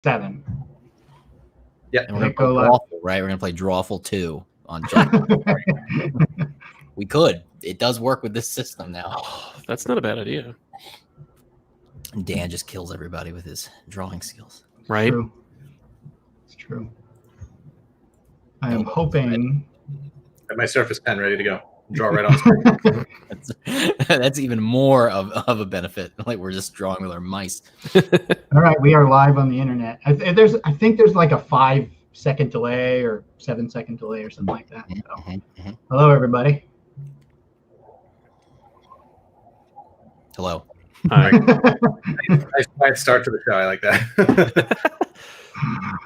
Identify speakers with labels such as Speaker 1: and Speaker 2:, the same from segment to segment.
Speaker 1: 7.
Speaker 2: Yeah,
Speaker 3: and we're gonna play Drawful, right? We're gonna play Drawful 2 on January. We could. It does work with this system now.
Speaker 4: Oh, that's not a bad idea.
Speaker 3: And Dan just kills everybody with his drawing skills.
Speaker 4: Right?
Speaker 1: It's true. I am hoping.
Speaker 2: Got my Surface Pen ready to go. Draw right on screen.
Speaker 3: That's even more of a benefit. Like we're just drawing with our mice.
Speaker 1: All right, we are live on the internet. I think there's like a 5-second delay or 7-second delay or something like that. So. Hello, everybody.
Speaker 3: Hello.
Speaker 4: Hi.
Speaker 2: Nice quiet start to the show. I like that.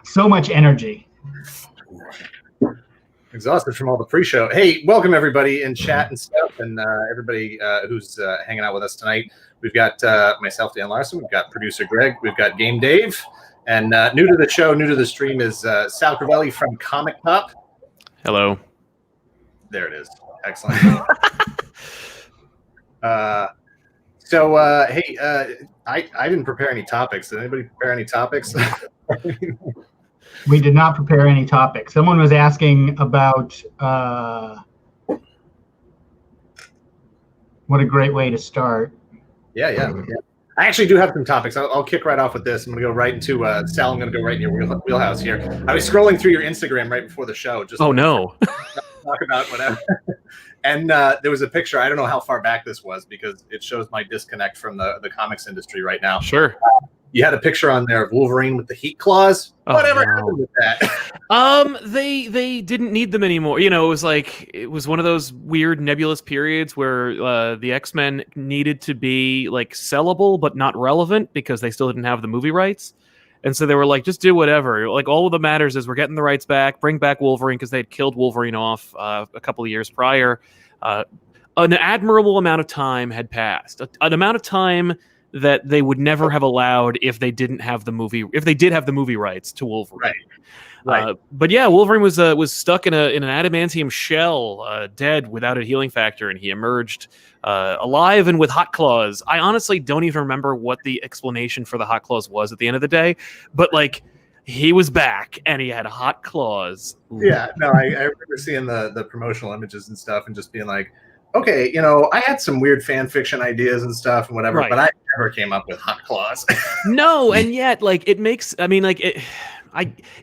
Speaker 1: So much energy.
Speaker 2: Exhausted from all the pre-show. Hey, welcome everybody in chat and stuff, and everybody who's hanging out with us tonight. We've got myself, Dan Larson. We've got producer Greg. We've got GameDave, and new to the show, new to the stream is Sal Crivelli from ComicPop.
Speaker 4: Hello.
Speaker 2: There it is. Excellent. Hey, I didn't prepare any topics. Did anybody prepare any topics?
Speaker 1: We did not prepare any topics. Someone was asking about what a great way to start.
Speaker 2: Yeah. I actually do have some topics. I'll kick right off with this. I'm going to go right into Sal. I'm going to go right in your wheelhouse here. I was scrolling through your Instagram right before the show. Just
Speaker 4: no.
Speaker 2: Talk about whatever. And there was a picture. I don't know how far back this was because it shows my disconnect from the comics industry right now.
Speaker 4: Sure.
Speaker 2: You had a picture on there of Wolverine with the heat claws. Whatever happened with that?
Speaker 4: They didn't need them anymore. You know, it was one of those weird nebulous periods where the X-Men needed to be like sellable but not relevant because they still didn't have the movie rights. And so they were like, just do whatever. Like, all that matters is we're getting the rights back, bring back Wolverine, because they'd killed Wolverine off a couple of years prior. An admirable amount of time had passed. An amount of time that they would never have allowed if they didn't have the movie, if they did have the movie rights to Wolverine.
Speaker 2: Right.
Speaker 4: But yeah, Wolverine was stuck in an adamantium shell, dead without a healing factor, and he emerged alive and with hot claws. I honestly don't even remember what the explanation for the hot claws was at the end of the day, but like, he was back and he had hot claws.
Speaker 2: Yeah, no, I remember seeing the promotional images and stuff and just being like, okay, you know, I had some weird fan fiction ideas and stuff and whatever, but I never came up with hot claws.
Speaker 4: No, and yet, like, it makes, I mean, like,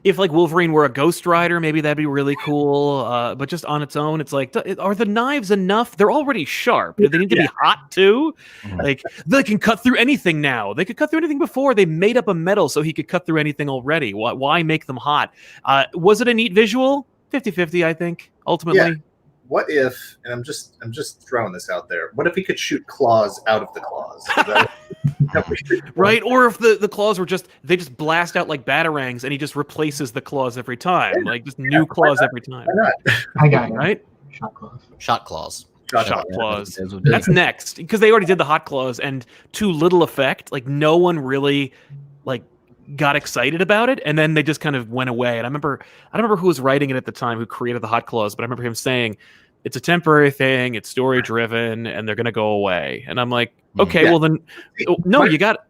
Speaker 4: if like Wolverine were a Ghost Rider, maybe that'd be really cool. But just on its own, it's like, are the knives enough? They're already sharp. Do they need to be hot too? Like, they can cut through anything now. They could cut through anything before. They made up a metal so he could cut through anything already. Why make them hot? Was it a neat visual? 50-50, I think, ultimately.
Speaker 2: Yeah. What if, and I'm just throwing this out there, what if he could shoot claws out of the claws?
Speaker 4: Right? Or if the claws were they just blast out like batarangs and he just replaces the claws every time. Like, just new claws every time.
Speaker 2: Why not?
Speaker 1: I got it.
Speaker 4: Right?
Speaker 1: Shot claws.
Speaker 3: Shot claws.
Speaker 4: Shot claws. That's next, because they already did the hot claws, and to little effect. Like, no one really got excited about it, and then they just kind of went away. And I don't remember who was writing it at the time, who created the hot claws, but I remember him saying, it's a temporary thing, it's story driven, and they're gonna go away. And I'm like, okay, well then, no, you got.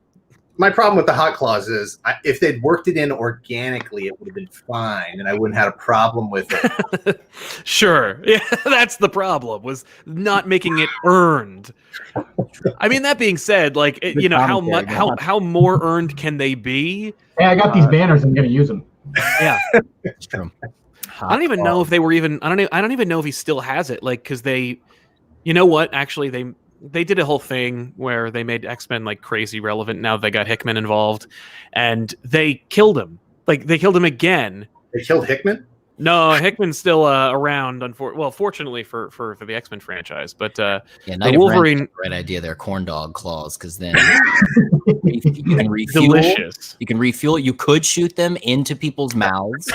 Speaker 2: My problem with the hot claws is if they'd worked it in organically, it would have been fine, and I wouldn't have had a problem with it.
Speaker 4: Sure, yeah, that's the problem, was not making it earned. I mean, that being said, like, you know, how more earned can they be?
Speaker 1: Hey, I got these banners. I'm gonna use them.
Speaker 4: Yeah,
Speaker 3: it's true.
Speaker 4: I don't even know if they were even. I don't even know if he still has it. Like, because they, you know what? Actually, they did a whole thing where they made X-Men like crazy relevant. Now they got Hickman involved, and they killed him. Like, they killed him again.
Speaker 2: They killed Hickman?
Speaker 4: No, Hickman's still around. Fortunately for the X-Men franchise, but
Speaker 3: Night of Wolverine. Right idea there, corn dog claws, because then you can refuel.
Speaker 4: Delicious.
Speaker 3: You can refuel. You could shoot them into people's mouths, so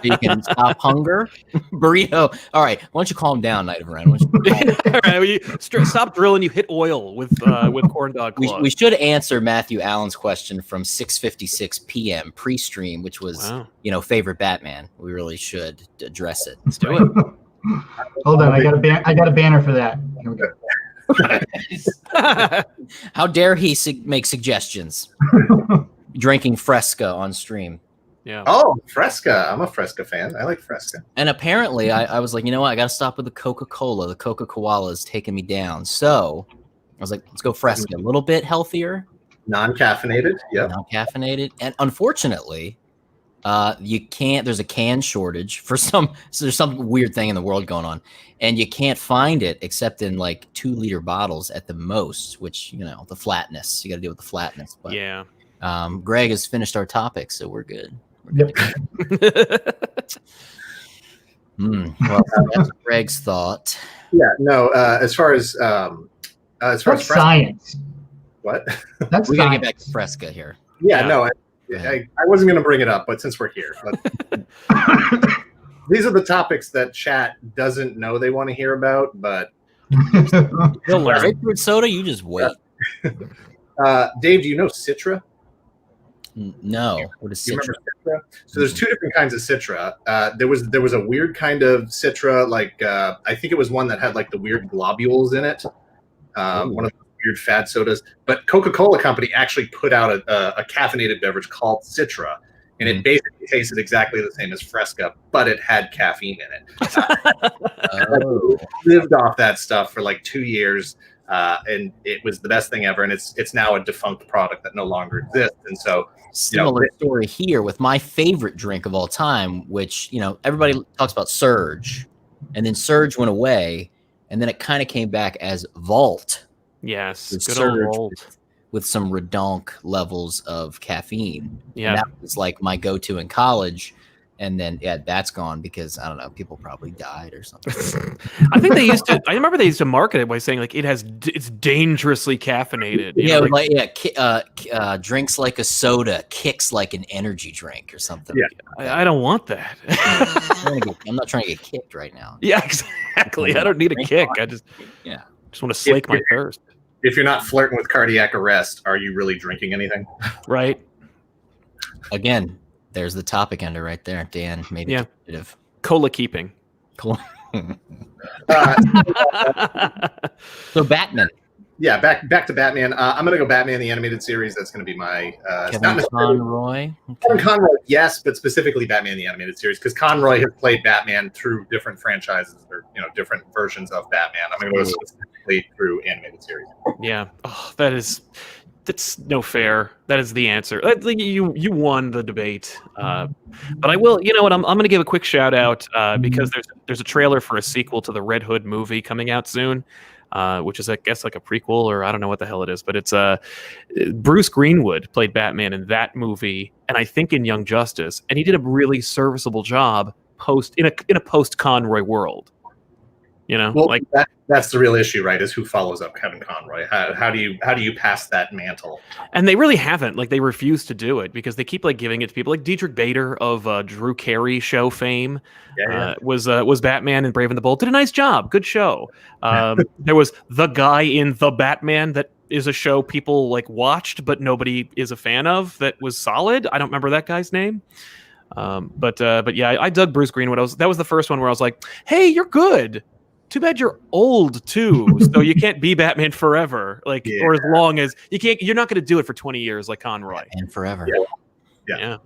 Speaker 3: you can stop hunger. Burrito. All right, why don't you calm down, Night of Ren? All
Speaker 4: right, stop drilling. You hit oil with corn dog claws.
Speaker 3: We should answer Matthew Allen's question from 6:56 p.m. pre-stream, which was favorite Batman. We really should address it.
Speaker 4: Let's do it.
Speaker 1: Hold on, I got a banner for that. Here we go.
Speaker 3: How dare he make suggestions? drinking Fresca on stream.
Speaker 4: Yeah.
Speaker 2: Oh, Fresca. I'm a Fresca fan. I like Fresca.
Speaker 3: And apparently I was like, you know what? I got to stop with the Coca-Cola. The Coca-Cola is taking me down. So I was like, let's go Fresca. A little bit healthier.
Speaker 2: Non-caffeinated. Yep.
Speaker 3: Non-caffeinated. And unfortunately, you can't, there's a can shortage for so there's some weird thing in the world going on. And you can't find it except in like 2-liter bottles at the most, which, you know, the flatness. You got to deal with the flatness. But
Speaker 4: Yeah.
Speaker 3: Greg has finished our topic, so we're good.
Speaker 1: Yep.
Speaker 3: Well, that's Greg's thought.
Speaker 2: Yeah. No. As far as
Speaker 1: That's science.
Speaker 2: What?
Speaker 1: That's
Speaker 3: We got to get
Speaker 1: science.
Speaker 3: back to Fresca here.
Speaker 2: Yeah. No. I wasn't going to bring it up, but since we're here, these are the topics that chat doesn't know they want to hear about. But
Speaker 3: They'll learn. Grapefruit soda, you just wait.
Speaker 2: Dave, do you know Citra?
Speaker 3: No. What is
Speaker 2: Do you
Speaker 3: Citra?
Speaker 2: remember Citra? So there's two different kinds of Citra. There was a weird kind of Citra, like I think it was one that had like the weird globules in it. One of the weird fad sodas. But Coca-Cola Company actually put out a caffeinated beverage called Citra, and it basically tasted exactly the same as Fresca, but it had caffeine in it. Lived off that stuff for like 2 years. And it was the best thing ever, and it's now a defunct product that no longer exists. And so,
Speaker 3: similar story here with my favorite drink of all time, which everybody talks about Surge, and then Surge went away, and then it kind of came back as Vault.
Speaker 4: Yes,
Speaker 3: With
Speaker 4: good
Speaker 3: Surge
Speaker 4: old Vault.
Speaker 3: with some redonk levels of caffeine.
Speaker 4: Yeah,
Speaker 3: and that was like my go-to in college. And then, that's gone because I don't know, people probably died or something.
Speaker 4: I think I remember they used to market it by saying like it's dangerously caffeinated.
Speaker 3: Drinks like a soda, kicks like an energy drink or something.
Speaker 2: Yeah.
Speaker 4: I don't want that.
Speaker 3: I'm not trying to get kicked right now.
Speaker 4: Yeah, exactly. I don't need a kick. I just want to slake my thirst.
Speaker 2: If you're not flirting with cardiac arrest, are you really drinking anything?
Speaker 4: Right.
Speaker 3: Again, there's the topic ender right there. Dan made it definitive.
Speaker 4: Cola keeping.
Speaker 3: So Batman.
Speaker 2: Yeah, back to Batman. I'm going to go Batman the Animated Series. That's going to be my
Speaker 3: Kevin Conroy.
Speaker 2: Kevin Conroy, yes, but specifically Batman the Animated Series, because Conroy has played Batman through different franchises or different versions of Batman. I'm going to go specifically through animated series.
Speaker 4: Yeah. Oh, that's no fair. That is the answer. You won the debate. But I will. You know what? I'm going to give a quick shout out because there's a trailer for a sequel to the Red Hood movie coming out soon, which is I guess like a prequel or I don't know what the hell it is. But it's Bruce Greenwood played Batman in that movie, and I think in Young Justice, and he did a really serviceable job in a post Conroy world.
Speaker 2: Well, that's the real issue, right? Is who follows up Kevin Conroy? How do you pass that mantle?
Speaker 4: And they really haven't. Like they refuse to do it because they keep like giving it to people like Dietrich Bader of Drew Carey show fame. Was Batman and Brave and the Bold. Did a nice job. Good show. There was the guy in The Batman that is a show people like watched but nobody is a fan of. That was solid. I don't remember that guy's name. But yeah, I dug Bruce Greenwood. That was the first one where I was like, hey, you're good. Too bad you're old too, so you can't be Batman forever. Or as long as you can't, you're not going to do it for 20 years like Conroy.
Speaker 3: And forever.
Speaker 2: Yeah.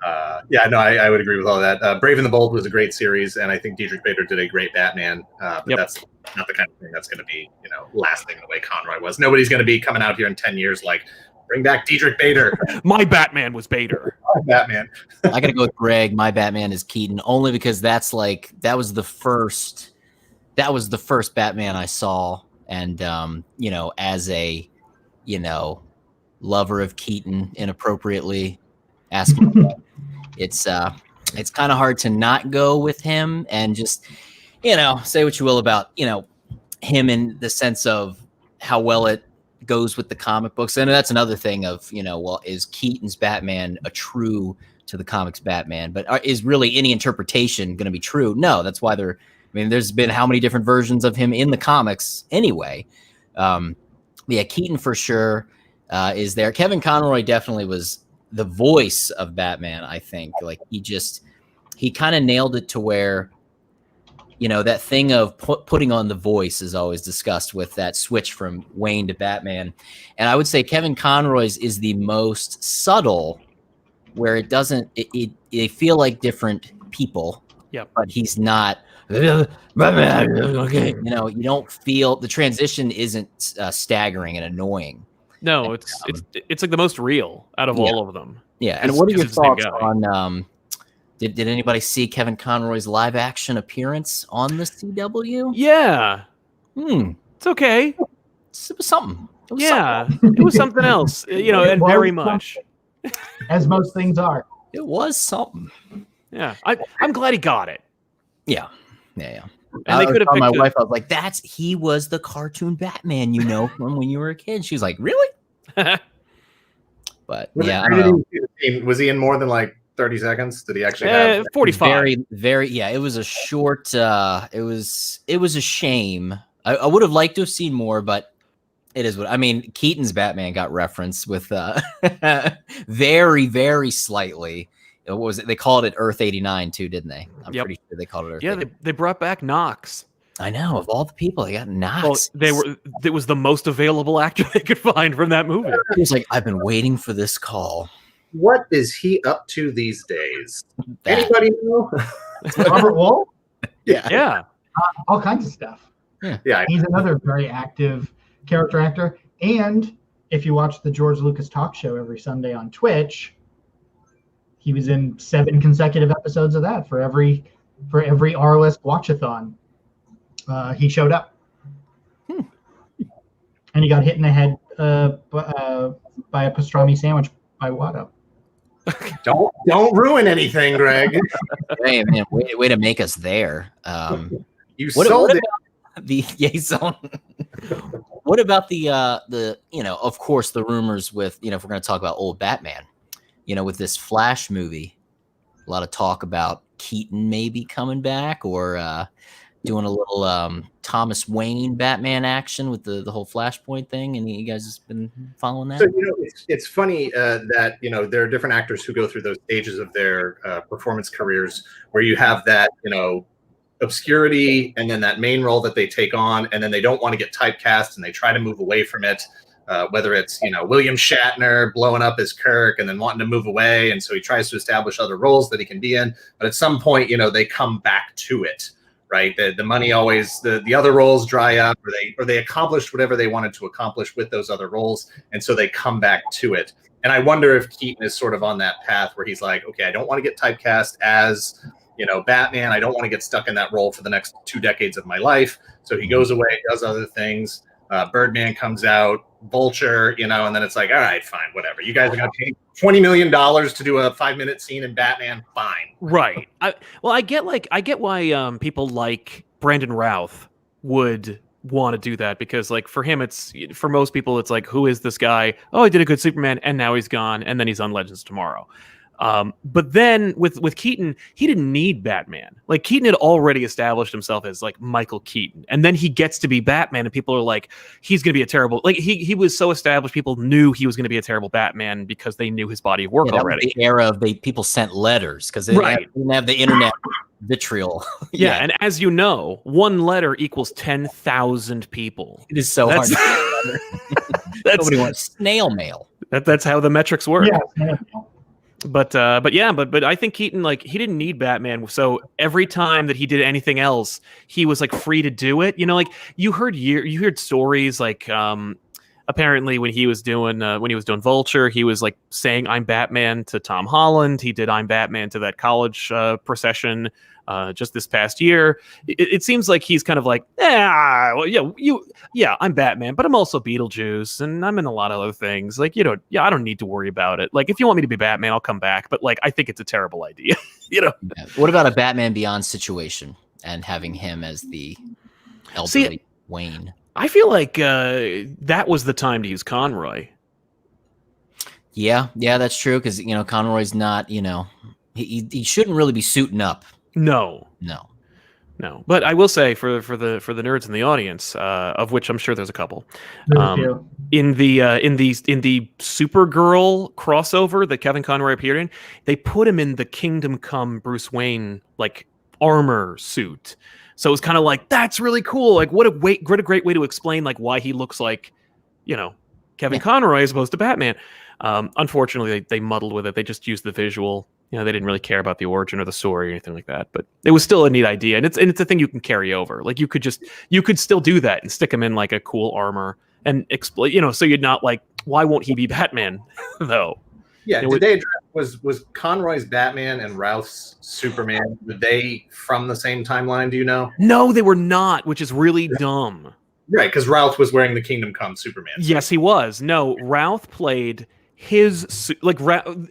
Speaker 2: No, I would agree with all that. Brave and the Bold was a great series, and I think Dietrich Bader did a great Batman. But that's not the kind of thing that's going to be, lasting the way Conroy was. Nobody's going to be coming out here in 10 years like, bring back Dietrich Bader.
Speaker 4: My Batman was Bader.
Speaker 2: My Batman.
Speaker 3: I got to go with Greg. My Batman is Keaton, only because that was the first Batman I saw. And, as a, lover of Keaton inappropriately asking, it's kind of hard to not go with him and just, say what you will about, him in the sense of how well it goes with the comic books. And that's another thing of, is Keaton's Batman a true to the comics Batman? But is really any interpretation going to be true? No, that's why there's been how many different versions of him in the comics anyway. Keaton for sure is there. Kevin Conroy definitely was the voice of Batman, I think. Like he kind of nailed it to where, you know, that thing of putting on the voice is always discussed with that switch from Wayne to Batman. And I would say Kevin Conroy's is the most subtle, where it doesn't, they feel like different people, but he's not, okay. You know, you don't feel, the transition isn't staggering and annoying.
Speaker 4: No, it's like the most real out of all of them.
Speaker 3: Yeah. And what are your thoughts on, did anybody see Kevin Conroy's live action appearance on the CW?
Speaker 4: Yeah. It's okay.
Speaker 3: It was something.
Speaker 4: It was something else, you know, and very much.
Speaker 1: As most things are.
Speaker 3: It was something.
Speaker 4: Yeah. I'm glad he got it.
Speaker 3: Yeah.
Speaker 4: And they could have
Speaker 3: picked my wife. I was like, he was the cartoon Batman, you know, from when you were a kid. She's like, really? But
Speaker 2: was he in more than like 30 seconds? Did he actually have
Speaker 4: 45?
Speaker 3: Very, yeah. It was a short. It was a shame. I would have liked to have seen more, but it is what I mean. Keaton's Batman got referenced with very, very slightly. What was it? They called it Earth 89 too, didn't they? I'm pretty sure they called it Earth.
Speaker 4: Yeah, they brought back Knox.
Speaker 3: I know, of all the people, they got Knox.
Speaker 4: Well, it was the most available actor they could find from that movie.
Speaker 3: He was like, I've been waiting for this call.
Speaker 2: What is he up to these days? Anybody know?
Speaker 1: Robert Wool?
Speaker 4: Yeah.
Speaker 1: All kinds of stuff.
Speaker 3: Yeah.
Speaker 1: He's another very active character actor. And if you watch the George Lucas talk show every Sunday on Twitch, he was in 7 consecutive episodes of that for every RLS watchathon. He showed up. And he got hit in the head by a pastrami sandwich by Watto.
Speaker 2: Don't ruin anything, Greg.
Speaker 3: Hey, man, way to make us there.
Speaker 2: You sold it.
Speaker 3: What about the you know, of course, the rumors with, you know, if we're going to talk about old Batman, you know, with this Flash movie, a lot of talk about Keaton maybe coming back or doing a little Thomas Wayne Batman action with the whole Flashpoint thing. And you guys have been following that?
Speaker 2: So, you know, it's funny that, you know, there are different actors who go through those stages of their performance careers where you have that, you know, obscurity and then that main role that they take on, and then they don't want to get typecast and they try to move away from it. Whether it's, you know, William Shatner blowing up as Kirk and then wanting to move away, and so he tries to establish other roles that he can be in. But at some point, you know, they come back to it, right? The money always, the other roles dry up, or they accomplished whatever they wanted to accomplish with those other roles, and so they come back to it. And I wonder if Keaton is sort of on that path where he's like, okay, I don't want to get typecast as, you know, Batman. I don't want to get stuck in that role for the next 2 decades of my life. So he goes away, does other things. Birdman comes out, Vulture, you know, and then it's like, all right, fine, whatever. You guys are going to pay $20 million to do a 5-minute scene in Batman. Fine.
Speaker 4: Right. I get why people like Brandon Routh would want to do that, because like for him, for most people, it's like, who is this guy? Oh, he did a good Superman and now he's gone. And then he's on Legends tomorrow. But then with Keaton, he didn't need Batman. Like Keaton had already established himself as like Michael Keaton, and then he gets to be Batman, and people are like, he's going to be a terrible. Like he was so established, people knew he was going to be a terrible Batman because they knew his body of work already.
Speaker 3: Was the era of people sent letters because they didn't have the internet vitriol.
Speaker 4: Yeah, and as you know, 1 letter equals 10,000 people.
Speaker 3: It is so hard. Nobody wants snail mail.
Speaker 4: That's how the metrics work.
Speaker 1: Yeah.
Speaker 4: But I think Keaton, like, he didn't need Batman. So every time that he did anything else, he was like free to do it. You know, like you heard stories like apparently when he was doing Vulture, he was like saying "I'm Batman" to Tom Holland. He did "I'm Batman" to that college procession just this past year. It seems like he's kind of like, I'm Batman, but I'm also Beetlejuice, and I'm in a lot of other things. Like, I don't need to worry about it. Like, if you want me to be Batman, I'll come back. But like, I think it's a terrible idea.
Speaker 3: What about a Batman Beyond situation and having him as the elderly Wayne?
Speaker 4: I feel like that was the time to use Conroy.
Speaker 3: Yeah, that's true, because Conroy's not, he shouldn't really be suiting up.
Speaker 4: No. But I will say for the nerds in the audience, of which I'm sure there's a couple, in the Supergirl crossover that Kevin Conroy appeared in, they put him in the Kingdom Come Bruce Wayne like armor suit. So it was kind of like, that's really cool. Like, what a great way to explain like why he looks like, Kevin Conroy as opposed to Batman. Unfortunately, they muddled with it. They just used the visual. They didn't really care about the origin or the story or anything like that. But it was still a neat idea, and it's a thing you can carry over. Like you could still do that and stick him in like a cool armor and explain. So you're not like, why won't he be Batman though?
Speaker 2: Yeah. Did they address was Conroy's Batman and Routh's Superman? Were they from the same timeline? Do you know?
Speaker 4: No, they were not, which is really dumb.
Speaker 2: Right, because Routh was wearing the Kingdom Come Superman.
Speaker 4: Yes, he was. No, Routh played his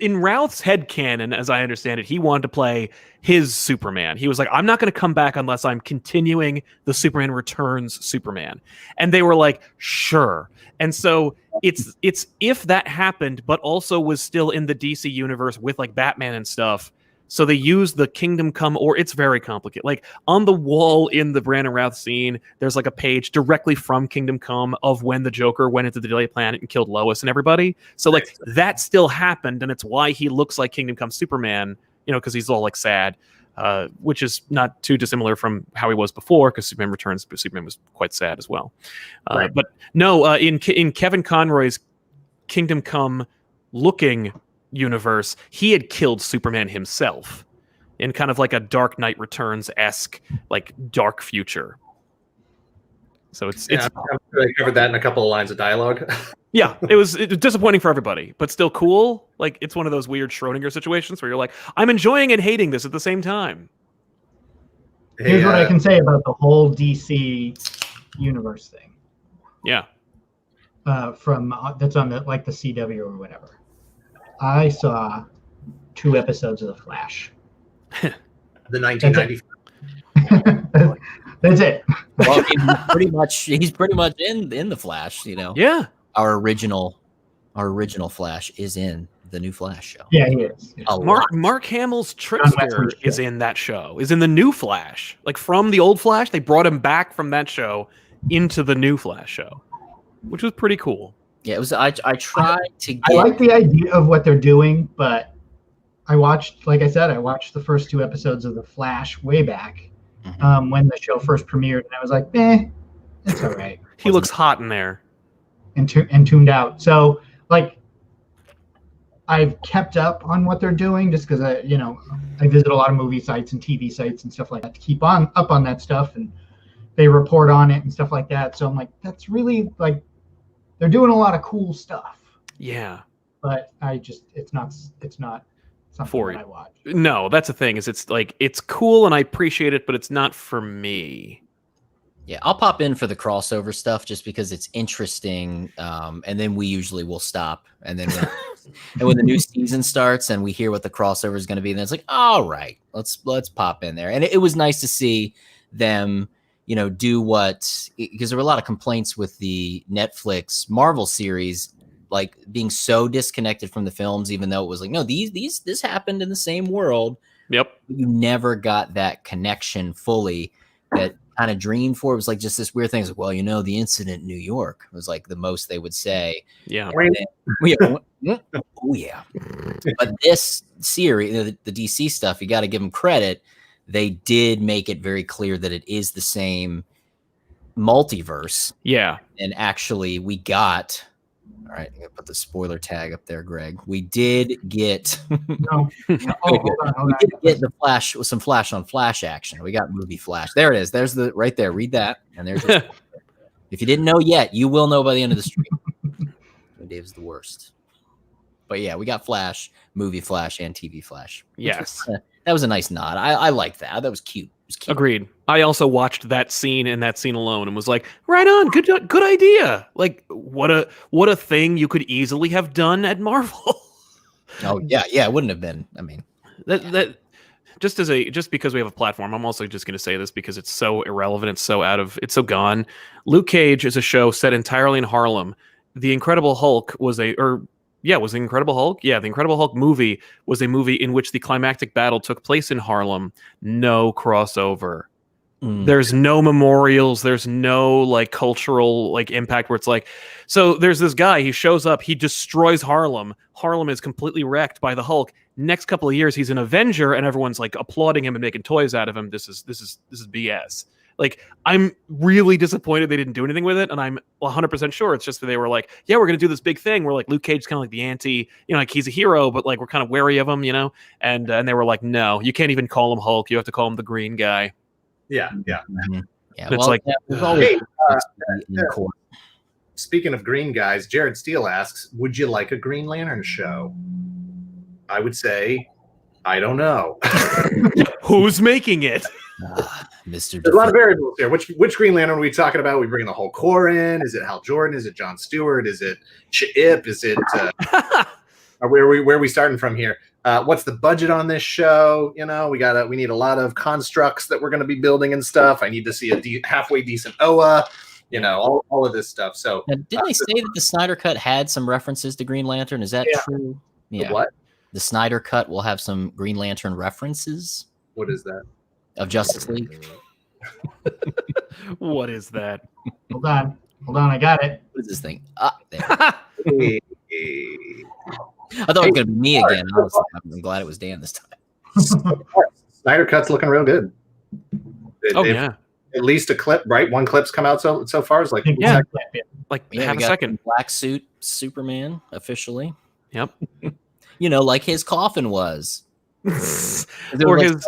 Speaker 4: in Routh's headcanon, as I understand it, he wanted to play his Superman. He was like, I'm not going to come back unless I'm continuing the Superman Returns Superman. And they were like, sure. And so it's if that happened, but also was still in the DC universe with like Batman and stuff. So they use the Kingdom Come, or it's very complicated. Like on the wall in the Brandon Routh scene, there's like a page directly from Kingdom Come of when the Joker went into the Daily Planet and killed Lois and everybody. So like that still happened, and it's why he looks like Kingdom Come Superman, because he's all like sad, which is not too dissimilar from how he was before, because Superman Returns, but Superman was quite sad as well.
Speaker 2: Right.
Speaker 4: But no, in Kevin Conroy's Kingdom Come looking universe, he had killed Superman himself in kind of like a Dark Knight Returns-esque, like dark future. So it's
Speaker 2: I covered that in a couple of lines of dialogue.
Speaker 4: Yeah, it was disappointing for everybody, but still cool. Like it's one of those weird Schrodinger situations where you're like, I'm enjoying and hating this at the same time.
Speaker 1: Here's what I can say about the whole DC universe thing.
Speaker 4: Yeah.
Speaker 1: From that's on the CW or whatever. I saw 2 episodes of The Flash.
Speaker 2: The 1990.
Speaker 1: That's it.
Speaker 3: Well, he's pretty much in the Flash.
Speaker 4: Yeah.
Speaker 3: Our original Flash is in the new Flash show.
Speaker 1: Yeah, he is.
Speaker 4: Mark Hamill's Trickster is in that show. Is in the new Flash. Like from the old Flash, they brought him back from that show into the new Flash show, which was pretty cool.
Speaker 3: Yeah, it was. I tried to get.
Speaker 1: I like the idea of what they're doing, but I watched the first 2 episodes of The Flash way back when the show first premiered, and I was like, it's all right.
Speaker 4: He looks hot in there.
Speaker 1: And tuned out. So, like, I've kept up on what they're doing just because I visit a lot of movie sites and TV sites and stuff like that to keep up on that stuff, and they report on it and stuff like that. So I'm like, that's really like. They're doing a lot of cool stuff.
Speaker 4: Yeah.
Speaker 1: But it's not something
Speaker 4: for
Speaker 1: that I watch.
Speaker 4: No, that's the thing, is it's like, it's cool and I appreciate it, but it's not for me.
Speaker 3: Yeah, I'll pop in for the crossover stuff just because it's interesting. And then we usually will stop. And then when the new season starts and we hear what the crossover is going to be, then it's like, all right, let's pop in there. And it was nice to see them do what, because there were a lot of complaints with the Netflix Marvel series, like being so disconnected from the films, even though it was like, no, this happened in the same world.
Speaker 4: Yep.
Speaker 3: You never got that connection fully that kind of dreamed for. It was like just this weird thing. It's like, well, the incident in New York was like the most they would say.
Speaker 4: Yeah.
Speaker 3: Oh yeah. But this series, the DC stuff, you got to give them credit. They did make it very clear that it is the same multiverse.
Speaker 4: Yeah.
Speaker 3: And actually we got, all right, I'm going to put the spoiler tag up there, Greg. We did get,
Speaker 1: No.
Speaker 3: we did get the Flash with some Flash on Flash action. We got movie Flash. There it is. There's the, right there. Read that. And there's, if you didn't know yet, you will know by the end of the stream. Dave's the worst. But yeah, we got Flash, movie Flash, and TV Flash.
Speaker 4: Yes.
Speaker 3: That was a nice nod. I liked that. That was cute. It was cute.
Speaker 4: Agreed. I also watched that scene and that scene alone and was like, right on, good idea. Like, what a thing you could easily have done at Marvel.
Speaker 3: Oh yeah, it wouldn't have been. I mean,
Speaker 4: that just because we have a platform, I'm also just going to say this because it's so irrelevant, it's so gone. Luke Cage is a show set entirely in Harlem. The Incredible Hulk was the Incredible Hulk? Yeah, the Incredible Hulk movie was a movie in which the climactic battle took place in Harlem. No crossover. There's no memorials. There's no like cultural like impact where it's like, so there's this guy, he shows up, he destroys Harlem. Harlem is completely wrecked by the Hulk. Next couple of years, he's an Avenger, and everyone's like applauding him and making toys out of him. This is BS. Like, I'm really disappointed they didn't do anything with it, and I'm 100% sure it's just that they were like, yeah, we're gonna do this big thing. We're like, Luke Cage's kind of like the anti, like he's a hero, but like we're kind of wary of him, And they were like, no, you can't even call him Hulk. You have to call him the Green Guy.
Speaker 2: Yeah.
Speaker 3: Mm-hmm. Yeah,
Speaker 4: it's like,
Speaker 2: hey, speaking of green guys, Jared Steele asks, would you like a Green Lantern show? I would say, I don't know.
Speaker 4: Who's making it?
Speaker 3: Mr.
Speaker 2: There's a lot of variables here. Which Green Lantern are we talking about? Are we bringing the whole core in? Is it Hal Jordan? Is it John Stewart? Is it Chip? Is it where are we starting from here? What's the budget on this show? We need a lot of constructs that we're going to be building and stuff. I need to see a halfway decent OA. All of this stuff. So
Speaker 3: now, didn't they say that the Snyder Cut had some references to Green Lantern? Is that true?
Speaker 2: Yeah. The what?
Speaker 3: The Snyder Cut will have some Green Lantern references.
Speaker 2: What is that?
Speaker 3: Of Justice League.
Speaker 4: What is that?
Speaker 1: Hold on, I got it.
Speaker 3: What is this thing? There. I thought it was going to be me again. Honestly, I'm glad it was Dan this time.
Speaker 2: Snyder Cut's looking real good.
Speaker 4: Yeah.
Speaker 2: At least a clip, right? One clip's come out so far. It's like
Speaker 4: half a second.
Speaker 3: Black suit Superman officially.
Speaker 4: Yep.
Speaker 3: Like his coffin was.
Speaker 4: Or his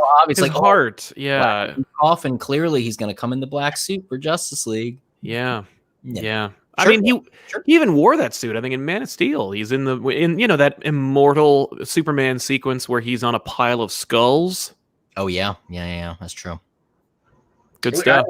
Speaker 4: heart. Yeah.
Speaker 3: His coffin, clearly he's going to come in the black suit for Justice League.
Speaker 4: Yeah. I mean, he even wore that suit. I think in Man of Steel, he's in that immortal Superman sequence where he's on a pile of skulls.
Speaker 3: Oh yeah, that's true.
Speaker 4: Good stuff.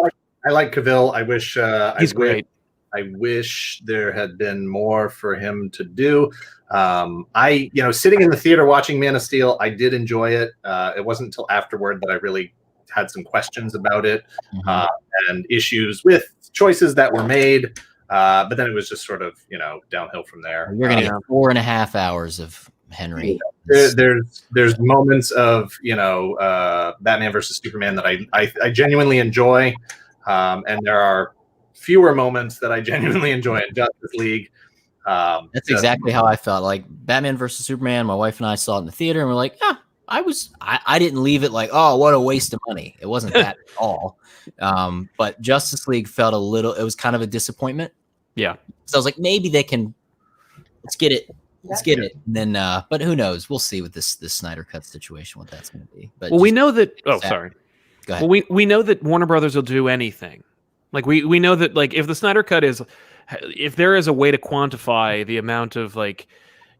Speaker 2: I like Cavill. I wish
Speaker 4: he's great.
Speaker 2: I wish there had been more for him to do. Sitting in the theater watching Man of Steel, I did enjoy it. It wasn't until afterward that I really had some questions about it and issues with choices that were made. But then it was just sort of, downhill from there.
Speaker 3: You're going to get 4.5 hours of Henry.
Speaker 2: There's moments of, Batman versus Superman that I genuinely enjoy. And there are fewer moments that I genuinely enjoy in Justice League.
Speaker 3: That's exactly how I felt. Like Batman versus Superman, my wife and I saw it in the theater and we're like, I didn't leave it like, oh, what a waste of money. It wasn't that at all. But Justice League felt it was kind of a disappointment.
Speaker 4: Yeah.
Speaker 3: So I was like, maybe they can, let's get it. And then, but who knows? We'll see with this Snyder Cut situation, what that's going to be. But
Speaker 4: we know that, sorry.
Speaker 3: Go ahead.
Speaker 4: Well, we know that Warner Brothers will do anything. Like we know that like if the Snyder Cut if there is a way to quantify the amount of like,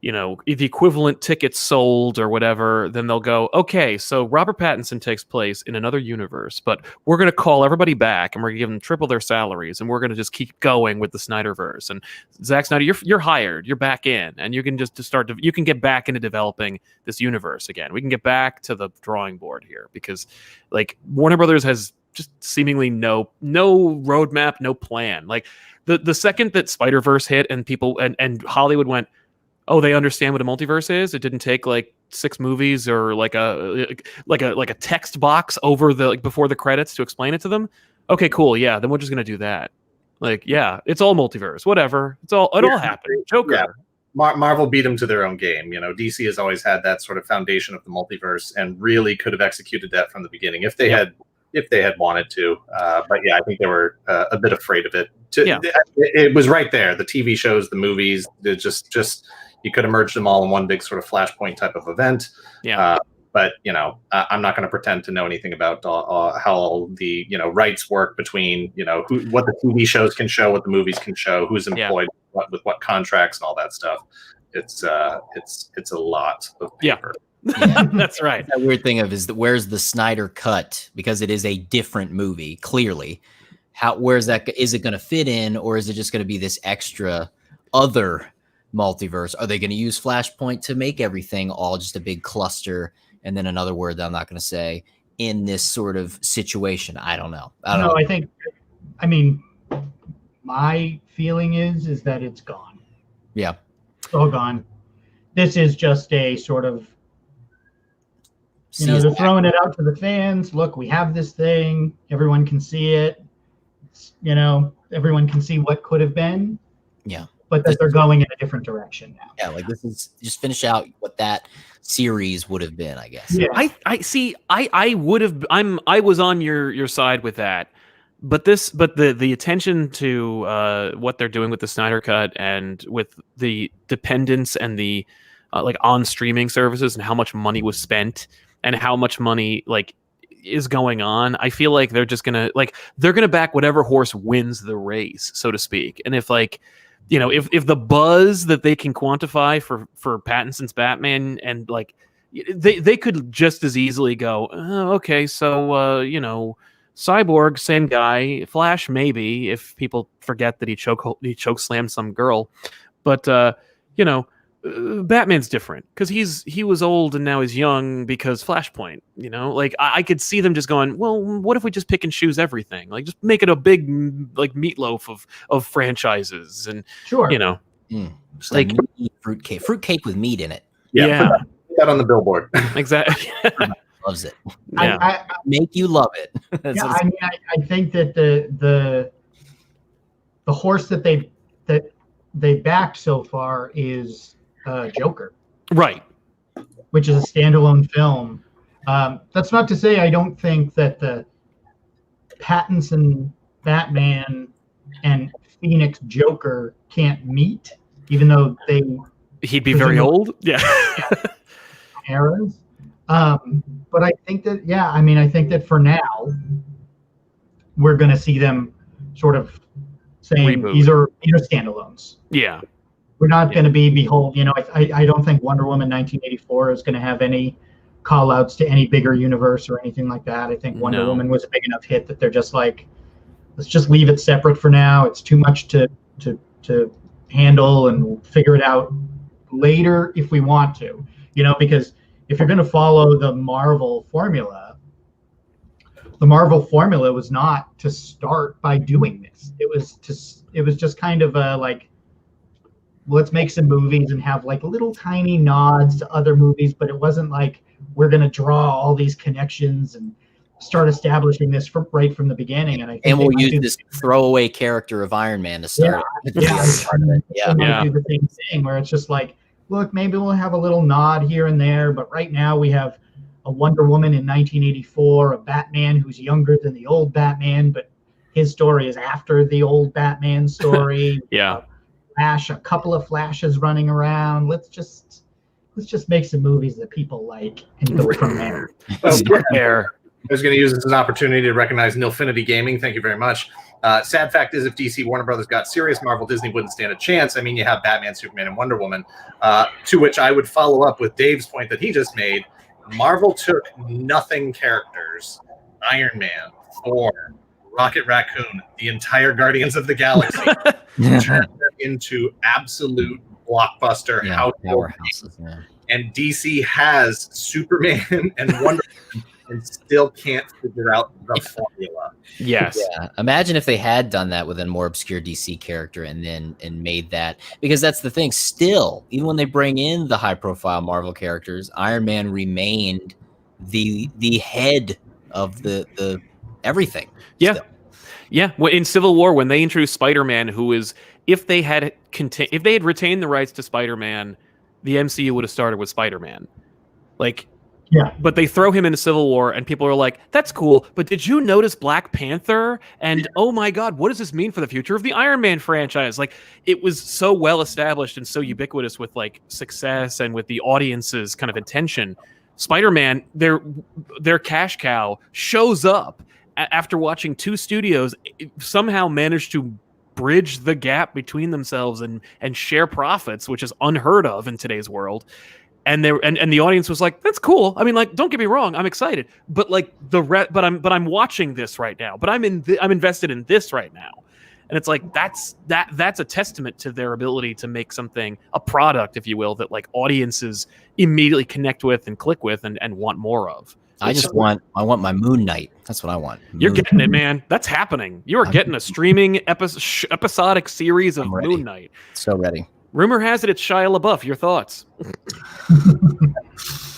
Speaker 4: the equivalent tickets sold or whatever, then they'll go, okay, so Robert Pattinson takes place in another universe, but we're going to call everybody back and we're going to give them triple their salaries and we're going to just keep going with the Snyderverse. And Zack Snyder, you're hired, you're back in, and you can you can get back into developing this universe again. We can get back to the drawing board here because like Warner Brothers has just seemingly no roadmap, no plan. Like the second that Spider-Verse hit and people and Hollywood went, oh, they understand what a multiverse is. It didn't take like 6 movies or like a text box over before the credits to explain it to them. Okay, cool. Yeah, then we're just gonna do that. Like, yeah, it's all multiverse. Whatever. It all happened. Joker.
Speaker 2: Yeah. Marvel beat them to their own game. DC has always had that sort of foundation of the multiverse and really could have executed that from the beginning if they had wanted to. But yeah, I think they were a bit afraid of it. It was right there. The TV shows, the movies, just you could have merged them all in one big sort of flashpoint type of event.
Speaker 4: Yeah.
Speaker 2: But I'm not going to pretend to know anything about how all the rights work between what the TV shows can show, what the movies can show, who's employed with what contracts and all that stuff. It's a lot of paper.
Speaker 3: Yeah.
Speaker 4: That's right.
Speaker 3: That weird thing is where's the Snyder Cut, because it is a different movie. Clearly, is it going to fit in, or is it just going to be this extra other multiverse? Are they going to use Flashpoint to make everything all just a big cluster? And then another word that I'm not going to say in this sort of situation. I don't know.
Speaker 1: I mean, my feeling is that it's gone.
Speaker 3: Yeah.
Speaker 1: It's all gone. This is just a sort of they're throwing it out to the fans. Look, we have this thing. Everyone can see it. Everyone can see what could have been.
Speaker 3: Yeah.
Speaker 1: But that they're going in a different direction now.
Speaker 3: Yeah, like this is just finish out what that series would have been, I guess.
Speaker 1: Yeah.
Speaker 4: I see. I would have. I was on your side with that, but the attention to what they're doing with the Snyder Cut and with the dependence and the like on streaming services and how much money was spent and how much money like is going on. I feel like they're just gonna back whatever horse wins the race, so to speak. And if if the buzz that they can quantify for Pattinson's Batman and like they could just as easily go, okay, so Cyborg, same guy, Flash maybe, if people forget that he choke slammed some girl, but Batman's different because he was old and now he's young because Flashpoint. Like I could see them just going, well, what if we just pick and choose everything? Like just make it a big like meatloaf of franchises and
Speaker 1: sure,
Speaker 3: like fruit cake with meat in it.
Speaker 4: Yeah.
Speaker 2: Put that on the billboard.
Speaker 4: Exactly.
Speaker 3: Loves it.
Speaker 4: Yeah.
Speaker 1: I
Speaker 3: Make you love it.
Speaker 1: I think that the horse that they backed so far is Joker,
Speaker 4: Right,
Speaker 1: which is a standalone film. That's not to say I don't think that the Pattinson Batman and Phoenix Joker can't meet, even though
Speaker 4: he'd be very old. Yeah.
Speaker 1: eras. But I think that I think that for now we're going to see them sort of saying
Speaker 4: Reboot.
Speaker 1: these are standalones.
Speaker 4: Yeah.
Speaker 1: We're not going to be behold. I don't think Wonder Woman 1984 is going to have any call outs to any bigger universe or anything like that. I think Wonder Woman was a big enough hit that they're just like, let's just leave it separate for now. It's too much to handle, and we'll figure it out later if we want to. Because if you're going to follow the Marvel formula was not to start by doing this. It was just kind of a like, let's make some movies and have like little tiny nods to other movies, but it wasn't like we're going to draw all these connections and start establishing this right from the beginning. And
Speaker 3: we'll use this throwaway character of Iron Man to start.
Speaker 1: Do the same thing where it's just like, look, maybe we'll have a little nod here and there, but right now we have a Wonder Woman in 1984, a Batman who's younger than the old Batman, but his story is after the old Batman story.
Speaker 4: Yeah.
Speaker 1: Flash, a couple of Flashes running around. Let's just make some movies that people like and go from there.
Speaker 2: I was going to use this as an opportunity to recognize Nilfinity Gaming. Thank you very much. Sad fact is, if DC Warner Brothers got serious, Marvel Disney wouldn't stand a chance. I mean, you have Batman, Superman, and Wonder Woman. To which I would follow up with Dave's point that he just made. Marvel took nothing characters, Iron Man, Thor, Rocket Raccoon, the entire Guardians of the Galaxy, turned them into absolute blockbuster
Speaker 3: powerhouses. Yeah.
Speaker 2: And DC has Superman and Wonder Woman and still can't figure out the formula.
Speaker 4: Yes.
Speaker 3: Yeah. Imagine if they had done that with a more obscure DC character and made that, because that's the thing. Still, even when they bring in the high profile Marvel characters, Iron Man remained the head of the everything.
Speaker 4: Yeah.
Speaker 3: Still.
Speaker 4: Yeah. Well, in Civil War, when they introduced Spider-Man, who is, if they had retained the rights to Spider-Man, the MCU would have started with Spider-Man. Like,
Speaker 1: yeah.
Speaker 4: But they throw him into Civil War, and people are like, that's cool, but did you notice Black Panther? And oh my God, what does this mean for the future of the Iron Man franchise? Like, it was so well established and so ubiquitous with like success and with the audience's kind of attention. Spider-Man, their cash cow, shows up after watching two studios somehow managed to bridge the gap between themselves and share profits, which is unheard of in today's world. And the audience was like, that's cool. I mean, like, don't get me wrong, I'm excited, but like but I'm watching this right now, but I'm invested in this right now. And it's like, that's a testament to their ability to make something, a product, if you will, that like audiences immediately connect with and click with and want more of.
Speaker 3: I want my Moon Knight. That's what I want.
Speaker 4: You're getting it, man. That's happening. You are getting a streaming episodic series of Moon Knight.
Speaker 3: So ready.
Speaker 4: Rumor has it it's Shia LaBeouf. Your thoughts?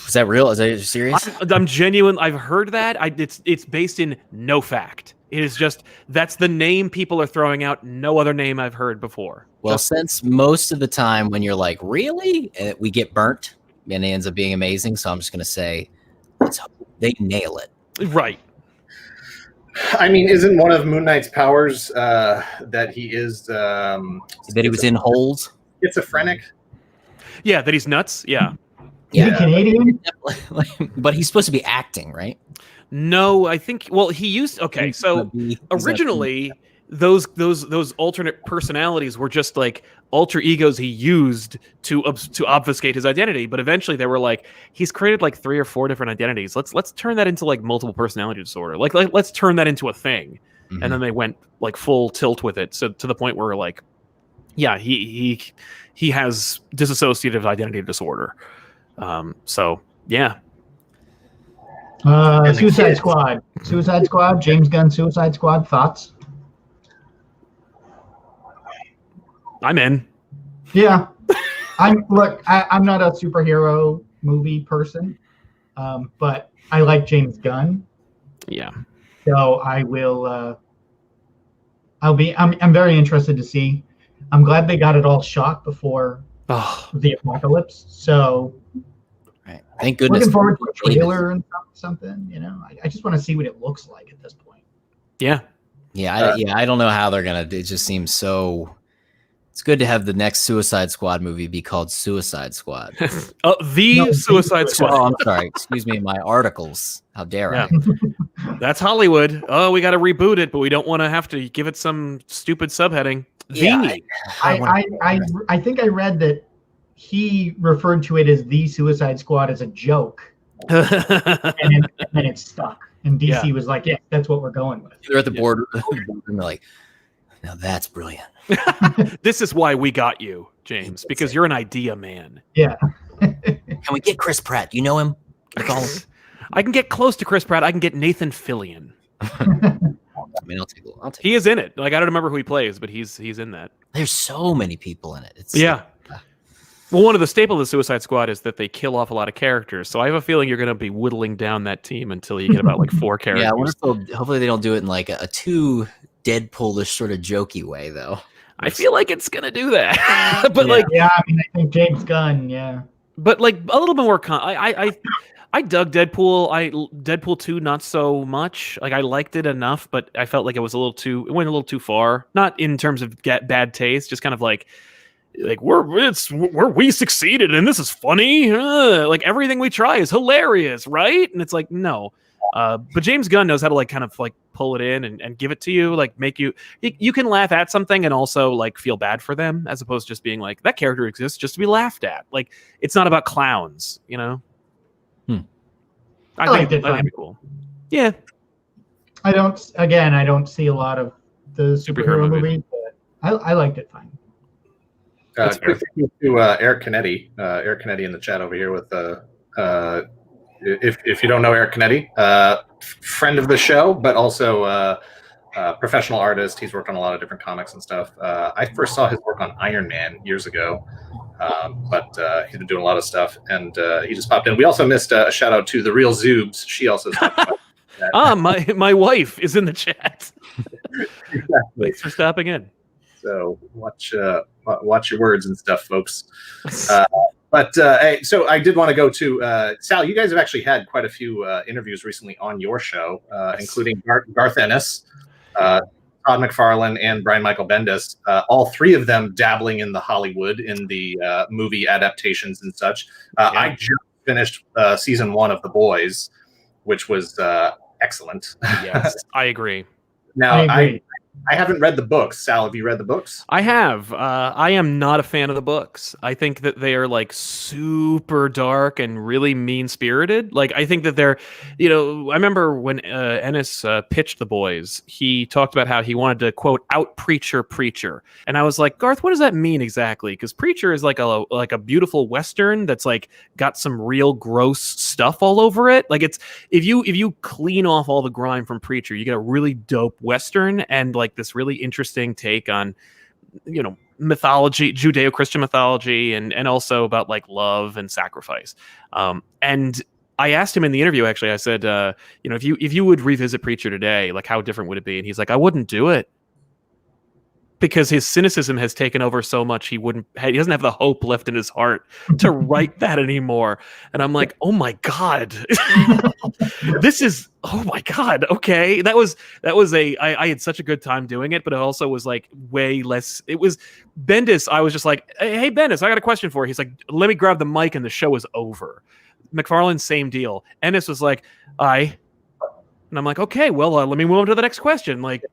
Speaker 3: Is that real? Is that serious?
Speaker 4: I'm genuine. I've heard that. It's based in no fact. It is just that's the name people are throwing out. No other name I've heard before.
Speaker 3: Well, since most of the time when you're like, really, we get burnt, and it ends up being amazing. So I'm just gonna say, let's hope they nail it.
Speaker 4: Right.
Speaker 2: I mean, isn't one of Moon Knight's powers that he is
Speaker 3: That he was in holes?
Speaker 2: Schizophrenic?
Speaker 4: Yeah, that he's nuts. Yeah.
Speaker 1: Is he Canadian?
Speaker 3: But he's supposed to be acting, right?
Speaker 4: No, I think. Well, he used. Okay, so originally those alternate personalities were just like alter egos he used to obfuscate his identity. But eventually they were like, he's created like 3 or 4 different identities. Let's turn that into like multiple personality disorder. Like let's turn that into a thing. Mm-hmm. And then they went like full tilt with it. So to the point where like, yeah, he has dissociative identity disorder. So yeah.
Speaker 1: Suicide Squad. James Gunn Suicide Squad. Thoughts?
Speaker 4: I'm in.
Speaker 1: Yeah. I'm not a superhero movie person, but I like James Gunn.
Speaker 4: Yeah.
Speaker 1: So I will. I'm very interested to see. I'm glad they got it all shot before the apocalypse. So.
Speaker 3: Right. Thank goodness.
Speaker 1: Looking forward to a trailer and something. I just want to see what it looks like at this point.
Speaker 4: Yeah.
Speaker 3: I don't know how they're gonna. It just seems so. It's good to have the next Suicide Squad movie be called Suicide Squad.
Speaker 4: Suicide Squad.
Speaker 3: Oh, I'm sorry. Excuse me, my articles. How dare I?
Speaker 4: That's Hollywood. Oh, we got to reboot it, but we don't want to have to give it some stupid subheading.
Speaker 3: Yeah,
Speaker 1: I think I read that he referred to it as the Suicide Squad as a joke, and then it stuck. And DC was like, "Yeah, that's what we're going with."
Speaker 3: They're at the board, and they're like, "Now that's brilliant."
Speaker 4: This is why we got you, James, because you're an idea man.
Speaker 1: Yeah.
Speaker 3: Can we get Chris Pratt? You know him? Can I call him?
Speaker 4: I can get close to Chris Pratt. I can get Nathan Fillion.
Speaker 3: I mean, I'll take.
Speaker 4: He is in it. Like I don't remember who he plays, but he's in that.
Speaker 3: There's so many people in it.
Speaker 4: Well, one of the staples of the Suicide Squad is that they kill off a lot of characters. So I have a feeling you're going to be whittling down that team until you get about like 4 characters.
Speaker 3: Yeah, I wonder if hopefully they don't do it in like a too Deadpoolish sort of jokey way, though.
Speaker 4: I feel like it's going to do that. But
Speaker 1: I mean, I think James Gunn,
Speaker 4: But like a little bit more I dug Deadpool. Deadpool 2 not so much. Like I liked it enough, but I felt like it went a little too far. Not in terms of bad taste, just kind of like we succeeded and this is funny. Like everything we try is hilarious, right? And it's like no. But James Gunn knows how to like kind of like pull it in and give it to you, like make you can laugh at something and also like feel bad for them, as opposed to just being like that character exists just to be laughed at. Like it's not about clowns, you know. I think that'd be cool. Yeah.
Speaker 1: I don't see a lot of the superhero movies, but I liked it fine.
Speaker 2: Quick thank you to Eric Canetti. Eric Canetti in the chat over here with if you don't know Eric Canetti, friend of the show, but also professional artist. He's worked on a lot of different comics and stuff. I first saw his work on Iron Man years ago, but he's been doing a lot of stuff, and he just popped in. We also missed a shout out to the Real Zoobs. She also stopped by.
Speaker 4: My wife is in the chat.
Speaker 2: Exactly.
Speaker 4: Thanks for stopping in.
Speaker 2: So watch your words and stuff, folks. But hey, so I did want to go to Sal. You guys have actually had quite a few interviews recently on your show, including Garth Ennis, Todd McFarlane, and Brian Michael Bendis. All 3 of them dabbling in the Hollywood in the movie adaptations and such. I just finished season 1 of The Boys, which was excellent.
Speaker 4: Yes, I agree.
Speaker 2: Now I haven't read the books. Sal, have you read the books?
Speaker 4: I have. I am not a fan of the books. I think that they are like super dark and really mean-spirited. Like I think that they're, I remember when Ennis pitched The Boys, he talked about how he wanted to quote out preacher, and I was like, Garth, what does that mean exactly? Because Preacher is like a beautiful Western that's like got some real gross stuff all over it. Like it's if you clean off all the grime from Preacher, you get a really dope Western and like this really interesting take on, mythology, Judeo-Christian mythology, and also about like love and sacrifice. And I asked him in the interview, actually, I said, if you would revisit Preacher today, like how different would it be? And he's like, I wouldn't do it, because his cynicism has taken over so much. He doesn't have the hope left in his heart to write that anymore. And I'm like, oh my God, oh my God. Okay. I had such a good time doing it, but it also was like way less. It was Bendis. I was just like, hey, Bendis, I got a question for you. He's like, let me grab the mic, and the show is over. McFarlane, same deal. Ennis was like, and I'm like, okay, well, let me move on to the next question. Like,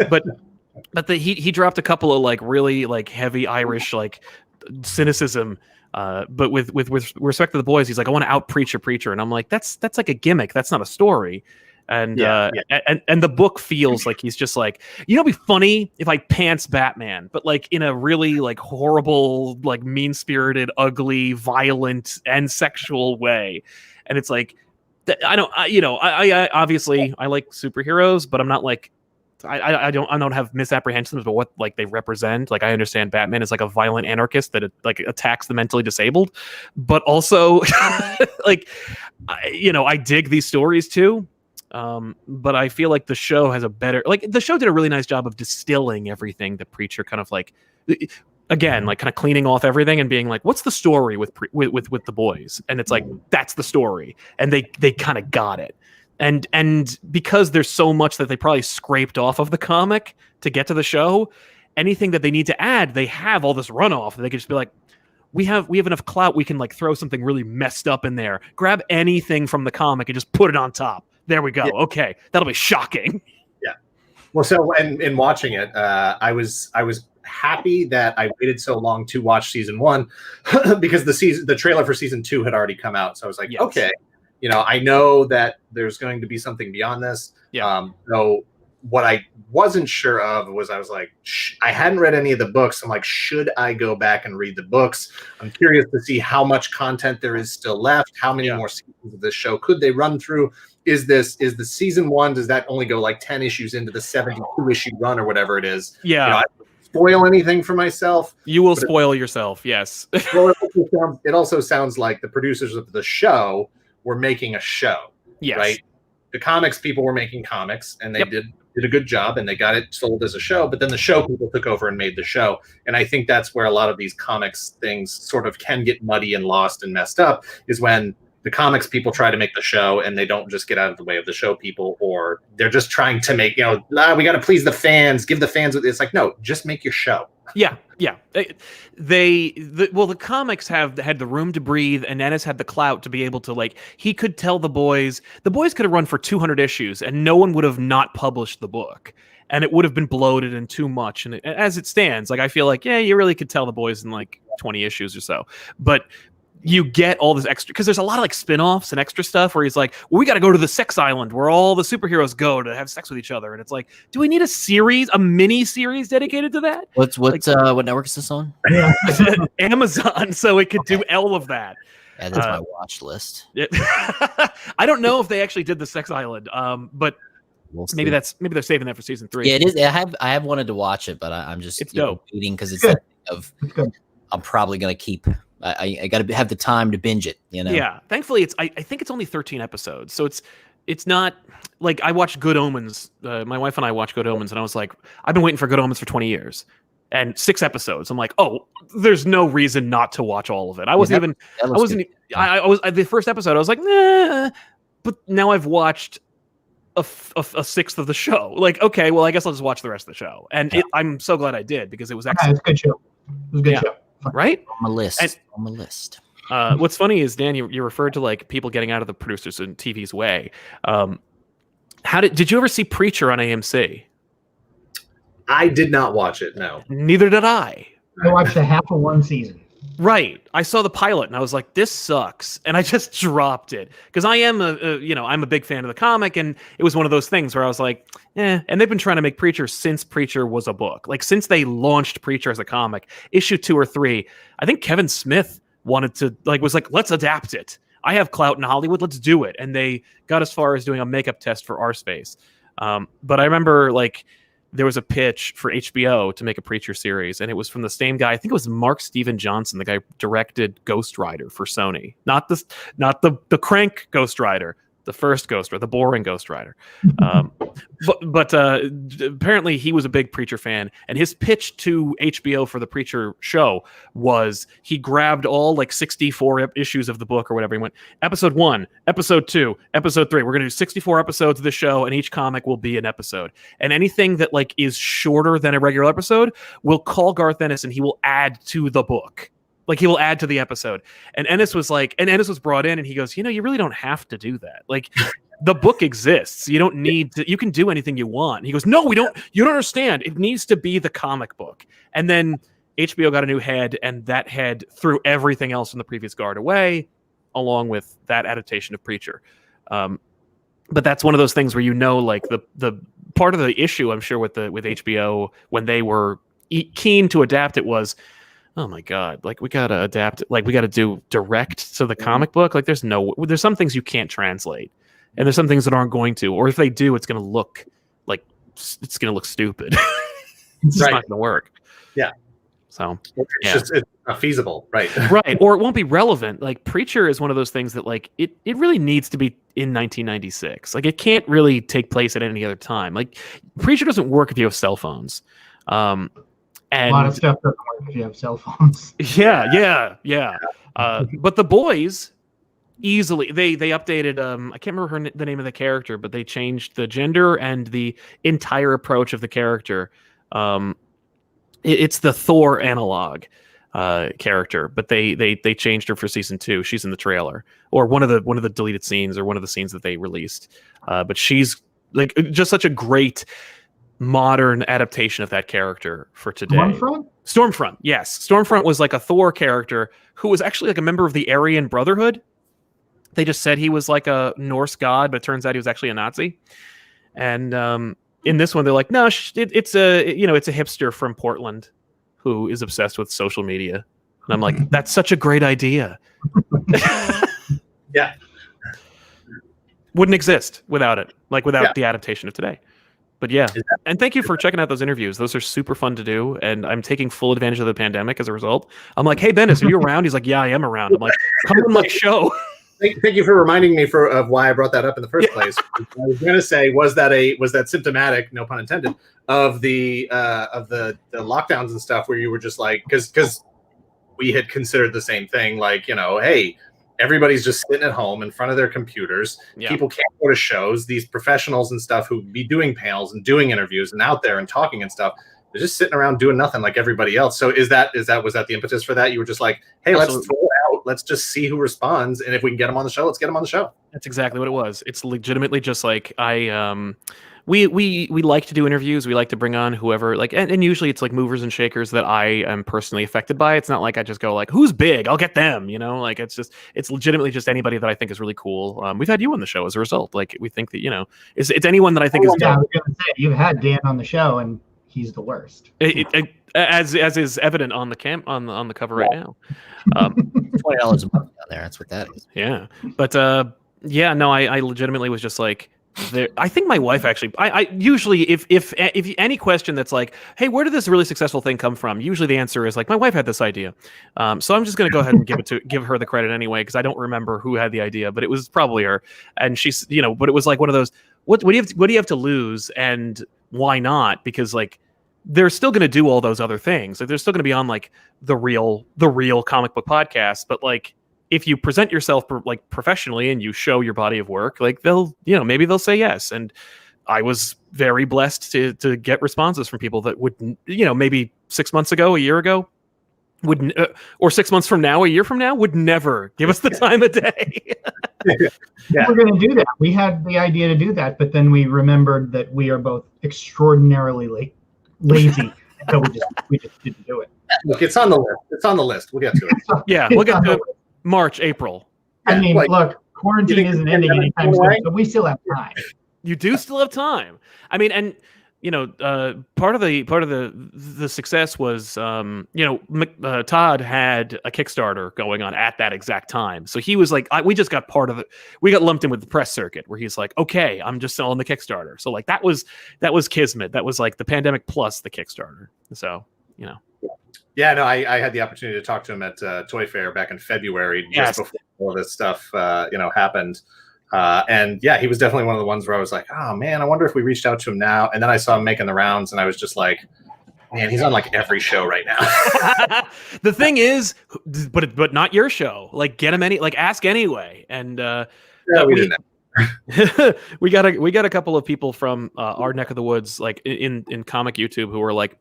Speaker 4: but he dropped a couple of like really like heavy Irish like cynicism, but with respect to the boys, he's like, I want to out preacher, and I'm like, that's like a gimmick, that's not a story. And and the book feels like he's just like, it'd be funny if I pants Batman, but like in a really like horrible, like mean-spirited, ugly, violent, and sexual way. And it's like, I obviously I like superheroes, but I'm not like, I don't have misapprehensions about what like they represent. Like I understand Batman is like a violent anarchist that like attacks the mentally disabled, but also like I dig these stories too. But I feel like the show has the show did a really nice job of distilling everything that Preacher kind of like, again, like kind of cleaning off everything and being like, what's the story with the boys? And it's like, that's the story. And they kind of got it. And because there's so much that they probably scraped off of the comic to get to the show, anything that they need to add, they have all this runoff. They could just be like, we have enough clout, we can like throw something really messed up in there. Grab anything from the comic and just put it on top. There we go. Yeah. Okay, that'll be shocking.
Speaker 2: Yeah. Well, so in watching it, I was happy that I waited so long to watch season 1 because the trailer for season 2 had already come out. So I was like, yes. Okay. I know that there's going to be something beyond this.
Speaker 4: Yeah.
Speaker 2: So what I wasn't sure of was I was like, I hadn't read any of the books. I'm like, should I go back and read the books? I'm curious to see how much content there is still left. How many more seasons of this show could they run through? Is the season 1? Does that only go like 10 issues into the 72 issue run or whatever it is?
Speaker 4: Yeah.
Speaker 2: I don't spoil anything for myself.
Speaker 4: You will spoil yourself. Yes.
Speaker 2: Well, it also sounds like the producers of the show were making a show.
Speaker 4: Yes.
Speaker 2: Right. The comics people were making comics, and they did a good job, and they got it sold as a show. But then the show people took over and made the show. And I think that's where a lot of these comics things sort of can get muddy and lost and messed up, is when the comics people try to make the show and they don't just get out of the way of the show people, or they're just trying to make, we got to please the fans, give the fans. It's like, no, just make your show.
Speaker 4: Yeah. Yeah. The comics had the room to breathe, and Ennis had the clout to be able to, like, he could tell the boys could have run for 200 issues and no one would have not published the book, and it would have been bloated and too much. And as it stands, like, I feel like, you really could tell the boys in like 20 issues or so, but you get all this extra, because there's a lot of like spin-offs and extra stuff where he's like, well, we got to go to the sex island where all the superheroes go to have sex with each other. And it's like, do we need a mini series dedicated to that?
Speaker 3: What network is this on?
Speaker 4: Amazon, so it could do all of that.
Speaker 3: Yeah, that's my watch list.
Speaker 4: I don't know if they actually did the sex island, but maybe they're saving that for season 3.
Speaker 3: Yeah, it is. I have wanted to watch it, but I'm just waiting, because it's I'm probably gonna keep. I got to have the time to binge it,
Speaker 4: Yeah, thankfully I think it's only 13 episodes, so it's not like I watched Good Omens. My wife and I watched Good Omens, and I was like, I've been waiting for Good Omens for 20 years, and 6 episodes. I'm like, oh, there's no reason not to watch all of it. I was the first episode. I was like, nah, but now I've watched a sixth of the show. Like, okay, well, I guess I'll just watch the rest of the show, and I'm so glad I did, because it was excellent.
Speaker 1: It's a good show. It was a good show.
Speaker 4: Right?
Speaker 3: On my list.
Speaker 4: What's funny is, Dan, you referred to like people getting out of the producers and TV's way. Did you ever see Preacher on AMC?
Speaker 2: I did not watch it. No.
Speaker 4: Neither did I.
Speaker 1: I watched a half of one season.
Speaker 4: Right. I saw the pilot and I was like, this sucks. And I just dropped it, because I am I'm a big fan of the comic, and it was one of those things where I was like, and they've been trying to make Preacher since Preacher was a book. Like, since they launched Preacher as a comic, issue 2 or 3, I think Kevin Smith wanted to was like, let's adapt it. I have clout in Hollywood, let's do it. And they got as far as doing a makeup test for R Space. But I remember, like, there was a pitch for HBO to make a Preacher series, and it was from the same guy. I think it was Mark Steven Johnson, the guy who directed Ghost Rider for Sony, not the crank Ghost Rider, the first Ghost Rider, the boring Ghost Rider. But apparently he was a big Preacher fan, and his pitch to HBO for the Preacher show was he grabbed all like 64 issues of the book or whatever. He went, episode 1, episode 2, episode 3. We're going to do 64 episodes of the show, and each comic will be an episode. And anything that like is shorter than a regular episode, we'll call Garth Ennis and he will add to the book. Like he will add to the episode. And Ennis was brought in and he goes, you really don't have to do that. Like the book exists. You don't need to, you can do anything you want. And he goes, no, you don't understand. It needs to be the comic book. And then HBO got a new head, and that head threw everything else in the previous guard away, along with that adaptation of Preacher. But that's one of those things where like the part of the issue, I'm sure, with HBO when they were keen to adapt it was, oh my God, like we gotta adapt it, like we gotta do direct to the comic book. Like there's some things you can't translate, and there's some things that aren't going to, or if they do, it's gonna look stupid. It's just not gonna work.
Speaker 2: Yeah.
Speaker 4: So
Speaker 2: it's not feasible, right?
Speaker 4: Right, or it won't be relevant. Like Preacher is one of those things that like it really needs to be in 1996. Like it can't really take place at any other time. Like Preacher doesn't work if you have cell phones. And
Speaker 1: a lot of stuff doesn't work if you have cell phones.
Speaker 4: Yeah. But The Boys easily they updated. I can't remember the name of the character, but they changed the gender and the entire approach of the character. It's the Thor analog character, but they changed her for season 2. She's in the trailer, or one of the deleted scenes, or one of the scenes that they released. But she's like just such a great modern adaptation of that character for today. Stormfront, yes. Stormfront was like a Thor character who was actually like a member of the Aryan Brotherhood. They just said he was like a Norse god, but it turns out he was actually a Nazi. And in this one, they're like, no, it's a hipster from Portland who is obsessed with social media. And I'm like, that's such a great idea.
Speaker 2: Yeah.
Speaker 4: Wouldn't exist without it, like without the adaptation of today. But yeah, and thank you for checking out those interviews. Those are super fun to do, and I'm taking full advantage of the pandemic as a result. I'm like, hey, Bendis, are you around? He's like, yeah, I am around. I'm like, come on my show.
Speaker 2: Thank you for reminding me of why I brought that up in the first place. I was going to say, was that symptomatic, no pun intended, of the lockdowns and stuff, where you were just like, because we had considered the same thing, like, hey, everybody's just sitting at home in front of their computers. Yeah. People can't go to shows. These professionals and stuff who be doing panels and doing interviews and out there and talking and stuff, they're just sitting around doing nothing like everybody else. So was that the impetus for that? You were just like, hey, Absolutely. Let's throw it out. Let's just see who responds. And if we can get them on the show, let's get them on the show.
Speaker 4: That's exactly what it was. It's legitimately just like we like to do interviews. We like to bring on whoever, like, and usually it's like movers and shakers that I am personally affected by. It's not like I just go like, who's big? I'll get them, like it's legitimately just anybody that I think is really cool. We've had you on the show as a result. Like we think that, it's anyone that I think is
Speaker 1: I was going to say, you've had Dan on the show and he's the worst.
Speaker 4: As is evident on the on the cover right now.
Speaker 3: $20 a month down there. That's what that is.
Speaker 4: Yeah. But I legitimately was just like, I think my wife actually. I usually, if any question that's like, hey, where did this really successful thing come from? Usually the answer is like, my wife had this idea. So I'm just going to go ahead and give her the credit anyway, because I don't remember who had the idea, but it was probably her. And she's, but it was like one of those. What do you have to lose, and why not? Because like they're still going to do all those other things. Like they're still going to be on like the real comic book podcast, but like, if you present yourself like professionally and you show your body of work, like they'll, maybe they'll say yes. And I was very blessed to get responses from people that would, maybe 6 months ago, a year ago, would, or 6 months from now, a year from now, would never give us the time of day.
Speaker 1: Yeah. We're going to do that. We had the idea to do that, but then we remembered that we are both extraordinarily lazy. So we just didn't do it.
Speaker 2: Look, it's on the list. It's on the list. We'll get to it.
Speaker 4: Yeah, we'll get to it. March, April.
Speaker 1: I mean, look, quarantine isn't ending anytime soon, so we still have time.
Speaker 4: You do still have time. I mean, and part of the success was, Todd had a Kickstarter going on at that exact time. So he was like, we just got part of it. We got lumped in with the press circuit where he's like, okay, I'm just selling the Kickstarter. So like that was kismet. That was like the pandemic plus the Kickstarter. So,
Speaker 2: Yeah, no, I had the opportunity to talk to him at Toy Fair back in February, just before all this stuff, happened. And yeah, he was definitely one of the ones where I was like, oh man, I wonder if we reached out to him now. And then I saw him making the rounds, and I was just like, man, he's on like every show right now.
Speaker 4: The thing is, but not your show. Like, get him ask anyway. And
Speaker 2: we didn't.
Speaker 4: we got a couple of people from our neck of the woods, like in comic YouTube, who were like,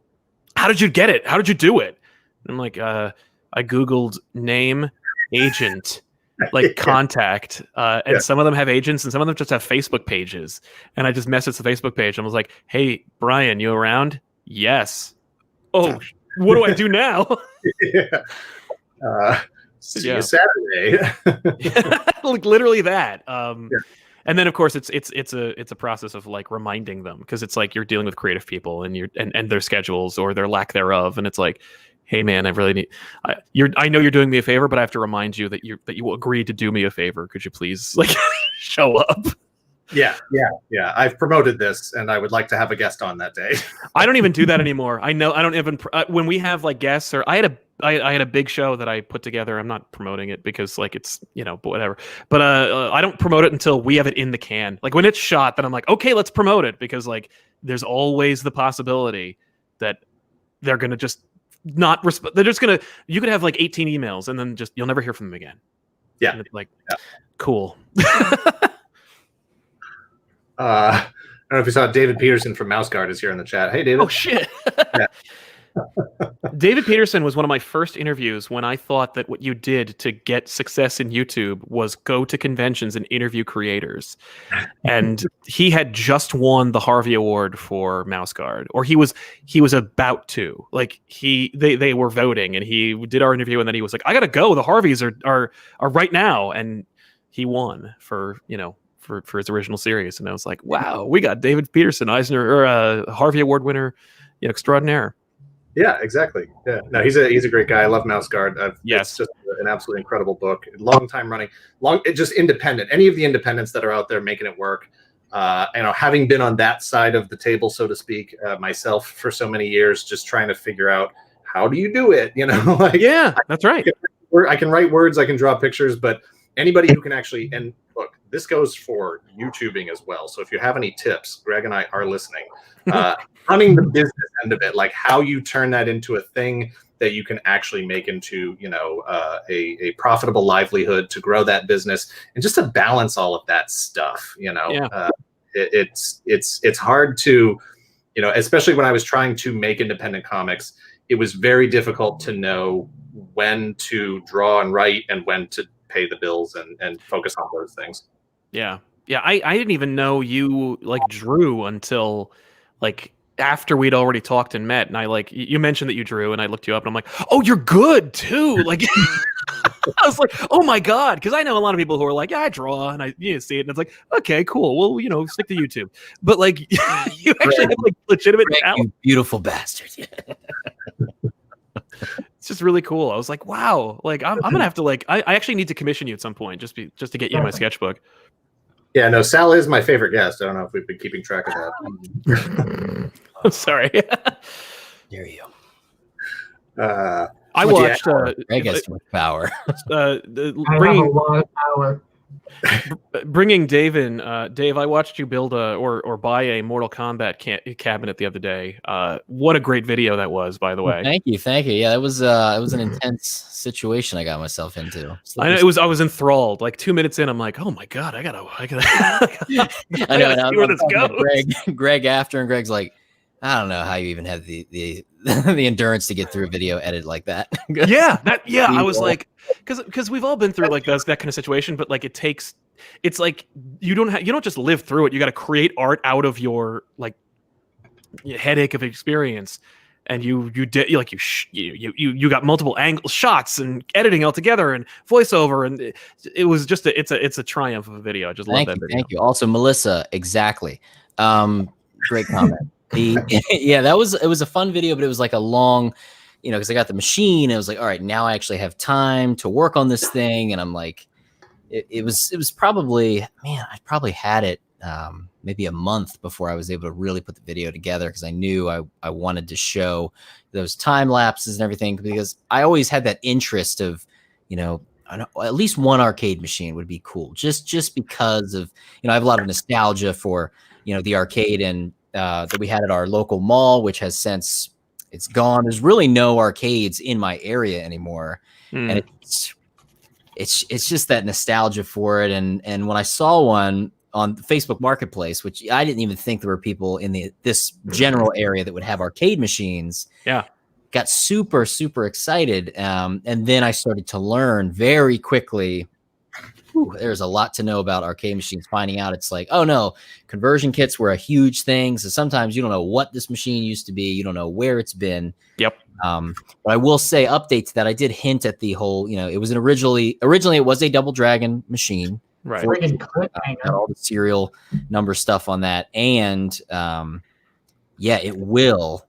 Speaker 4: how did you get it? How did you do it? And I'm like, I Googled name, agent, like contact, and some of them have agents and some of them just have Facebook pages. And I just messaged the Facebook page and was like, hey, Brian, you around? Yes. Oh, what do I do now?
Speaker 2: See you Saturday.
Speaker 4: Like literally that. And then of course it's a process of like reminding them, because it's like you're dealing with creative people and and their schedules or their lack thereof, and it's like, hey man, I really need. I know you're doing me a favor, but I have to remind you that you agreed to do me a favor. Could you please like show up? Yeah.
Speaker 2: I've promoted this, and I would like to have a guest on that day.
Speaker 4: I don't even do that anymore. I know I don't even when we have like guests, or I had a big show that I put together. I'm not promoting it because like it's whatever. But I don't promote it until we have it in the can. Like when it's shot, then I'm like, okay, let's promote it, because like there's always the possibility that they're gonna just not respond. They're just gonna. You could have like 18 emails, and then just you'll never hear from them again.
Speaker 2: Yeah.
Speaker 4: And it's like, cool.
Speaker 2: I don't know if you saw David Peterson from MouseGuard is here in the chat. Hey, David.
Speaker 4: Oh shit. David Peterson was one of my first interviews when I thought that what you did to get success in YouTube was go to conventions and interview creators. And he had just won the Harvey Award for MouseGuard, or he was about to. Like they were voting, and he did our interview, and then he was like, I gotta go. The Harveys are right now, and he won for his original series. And I was like, wow, we got David Peterson, Eisner or Harvey Award winner, extraordinaire.
Speaker 2: Yeah, exactly. Yeah, no, he's a great guy. I love MouseGuard.
Speaker 4: Yes,
Speaker 2: it's just an absolutely incredible book. Long time running, just independent. Any of the independents that are out there making it work. Having been on that side of the table, so to speak, myself for so many years, just trying to figure out how do you do it.
Speaker 4: That's right.
Speaker 2: I can write words, I can draw pictures, but anybody who can actually, and look, this goes for YouTubing as well. So if you have any tips, Greg and I are listening. Running the business end of it, like how you turn that into a thing that you can actually make into, a profitable livelihood, to grow that business, and just to balance all of that stuff. It's hard to, especially when I was trying to make independent comics, it was very difficult to know when to draw and write and when to pay the bills and focus on those things.
Speaker 4: Yeah. I didn't even know you like drew until like after we'd already talked and met, and I like you mentioned that you drew, and I looked you up, and I'm like, oh, you're good too. Like I was like, oh my god, because I know a lot of people who are like, yeah, I draw, and I see it, and it's like, okay, cool, well, stick to YouTube. But like, you actually have like legitimate talent.
Speaker 3: You beautiful bastard.
Speaker 4: It's just really cool. I was like, wow, like I'm gonna have to like, I actually need to commission you at some point just to get you in my sketchbook.
Speaker 2: Yeah, no, Sal is my favorite guest. I don't know if we've been keeping track of that.
Speaker 4: I'm sorry.
Speaker 3: There you
Speaker 4: go. I watched.
Speaker 3: Greg has too much power.
Speaker 1: I have a lot of power.
Speaker 4: Bringing Dave in, Dave, I watched you build or buy a Mortal Kombat cabinet the other day. What a great video that was, by the way.
Speaker 3: Thank you. Yeah, it was an intense situation I got myself into.
Speaker 4: I know, I was enthralled. Like 2 minutes in, I'm like, oh my god, I gotta
Speaker 3: I know,
Speaker 4: see where this goes.
Speaker 3: Greg after, and Greg's like, I don't know how you even have the the endurance to get through a video edit like that.
Speaker 4: I was like, because we've all been through like that kind of situation, but like it's like you don't just live through it. You got to create art out of your like headache of experience, and you got multiple angle shots and editing all together and voiceover, and it was just it's a triumph of a video. I just love that video.
Speaker 3: Thank you. Also, Melissa, exactly. Great comment. Yeah, it was a fun video, but it was like a long, because I got the machine. And it was like, all right, now I actually have time to work on this thing. And I'm like, it was probably, man, I probably had it maybe a month before I was able to really put the video together, because I knew I wanted to show those time lapses and everything, because I always had that interest of, at least one arcade machine would be cool, just because of, I have a lot of nostalgia for, the arcade and that we had at our local mall, which has since it's gone. There's really no arcades in my area anymore. And it's just that nostalgia for it. And when I saw one on Facebook Marketplace, which I didn't even think there were people in this general area that would have arcade machines.
Speaker 4: Yeah.
Speaker 3: Got super, super excited. And then I started to learn very quickly. There's a lot to know about arcade machines. Finding out it's like, oh no, conversion kits were a huge thing. So sometimes you don't know what this machine used to be. You don't know where it's been.
Speaker 4: Yep.
Speaker 3: But I will say, update to that, I did hint at the whole, it was originally it was a Double Dragon machine.
Speaker 4: Right.
Speaker 3: Had all the serial number stuff on that. And it will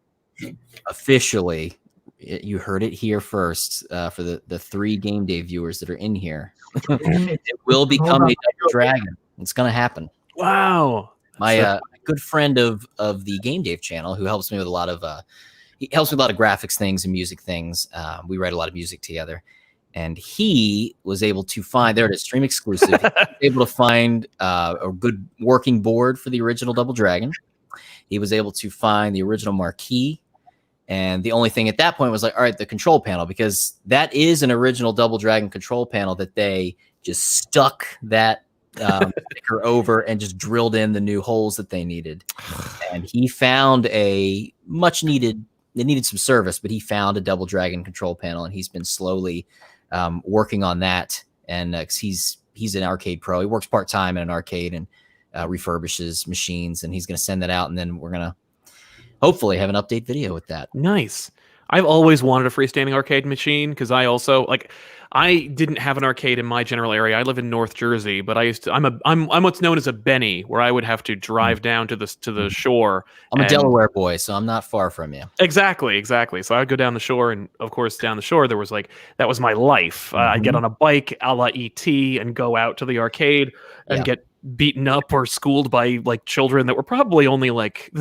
Speaker 3: officially, you heard it here first, for the 3 Game Day viewers that are in here. It will become a Double Dragon. It's going to happen.
Speaker 4: Wow.
Speaker 3: My good friend of the Game Dave channel, who helps me with a lot of graphics things and music things. We write a lot of music together, and he was able to find, there it is, stream exclusive. He was able to find a good working board for the original Double Dragon. He was able to find the original marquee. And the only thing at that point was like, all right, the control panel, because that is an original Double Dragon control panel that they just stuck that sticker over and just drilled in the new holes that they needed. And he found it needed some service, but he found a Double Dragon control panel, and he's been slowly working on that. And 'cause he's an arcade pro. He works part-time in an arcade and refurbishes machines, and he's going to send that out. And then we're going to hopefully have an update video with that.
Speaker 4: Nice. I've always wanted a freestanding arcade machine, because I didn't have an arcade in my general area. I live in North Jersey, but I'm what's known as a Benny, where I would have to drive down to the shore.
Speaker 3: I'm a Delaware boy, so I'm not far from you.
Speaker 4: Exactly. So I'd go down the shore, and of course down the shore that was my life. I'd get on a bike a la E.T. and go out to the arcade and get beaten up or schooled by like children that were probably only like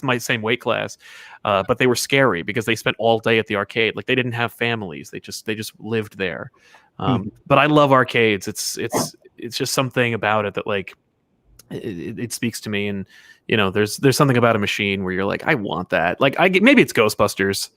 Speaker 4: my same weight class, but they were scary because they spent all day at the arcade. Like, they didn't have families, they just lived there. But I love arcades. It's just something about it that like it speaks to me. And there's something about a machine where you're like, I want that. Like, maybe it's Ghostbusters.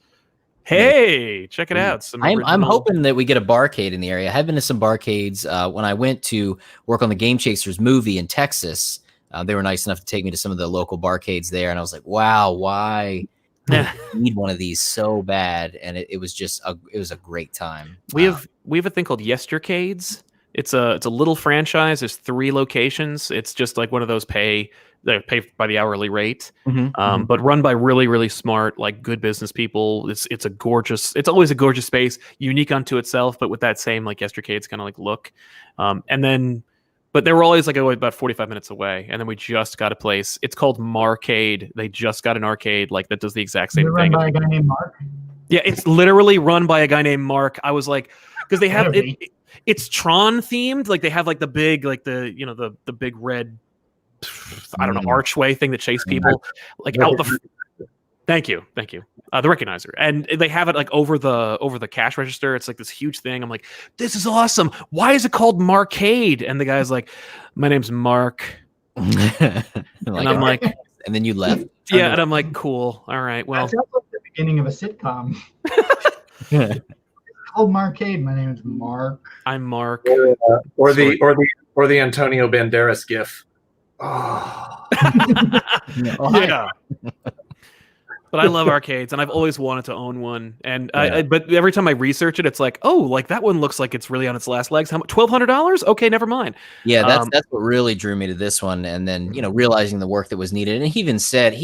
Speaker 4: Hey, check it out.
Speaker 3: I'm hoping that we get a barcade in the area. I have been to some barcades. When I went to work on the Game Chasers movie in Texas, they were nice enough to take me to some of the local barcades there. And I was like, wow, why do I need one of these so bad? And it was just it was a great time.
Speaker 4: We have a thing called Yestercades. It's a little franchise. There's 3 locations. It's just like one of those they pay by the hourly rate, but run by really, really smart, like good business people. It's always a gorgeous space, unique unto itself, but with that same like Yestercades kind of like look. But they were always like about 45 minutes away. And then we just got a place. It's called Marcade. They just got an arcade like that does the exact same thing.
Speaker 1: Run by a guy named Mark?
Speaker 4: Yeah, it's literally run by a guy named Mark. I was like, because they have it's Tron themed. Like, they have like the big, like the big red, I don't know, archway thing that chase people like out the. Thank you, the recognizer, and they have it like over the cash register. It's like this huge thing. I'm like, this is awesome. Why is it called Marcade? And the guy's like, my name's Mark, and I'm like,
Speaker 3: and then you left.
Speaker 4: Yeah, and I'm like, cool, all right, well,
Speaker 1: that sounds like the beginning of a sitcom. It's called Marcade. My name is Mark.
Speaker 4: I'm Mark.
Speaker 2: Or the Antonio Banderas gif. Oh.
Speaker 4: Yeah. But I love arcades, and I've always wanted to own one. And but every time I research it, it's like, oh, like that one looks like it's really on its last legs. How much? $1,200? Okay, never mind.
Speaker 3: Yeah, that's what really drew me to this one. And then realizing the work that was needed, and he even said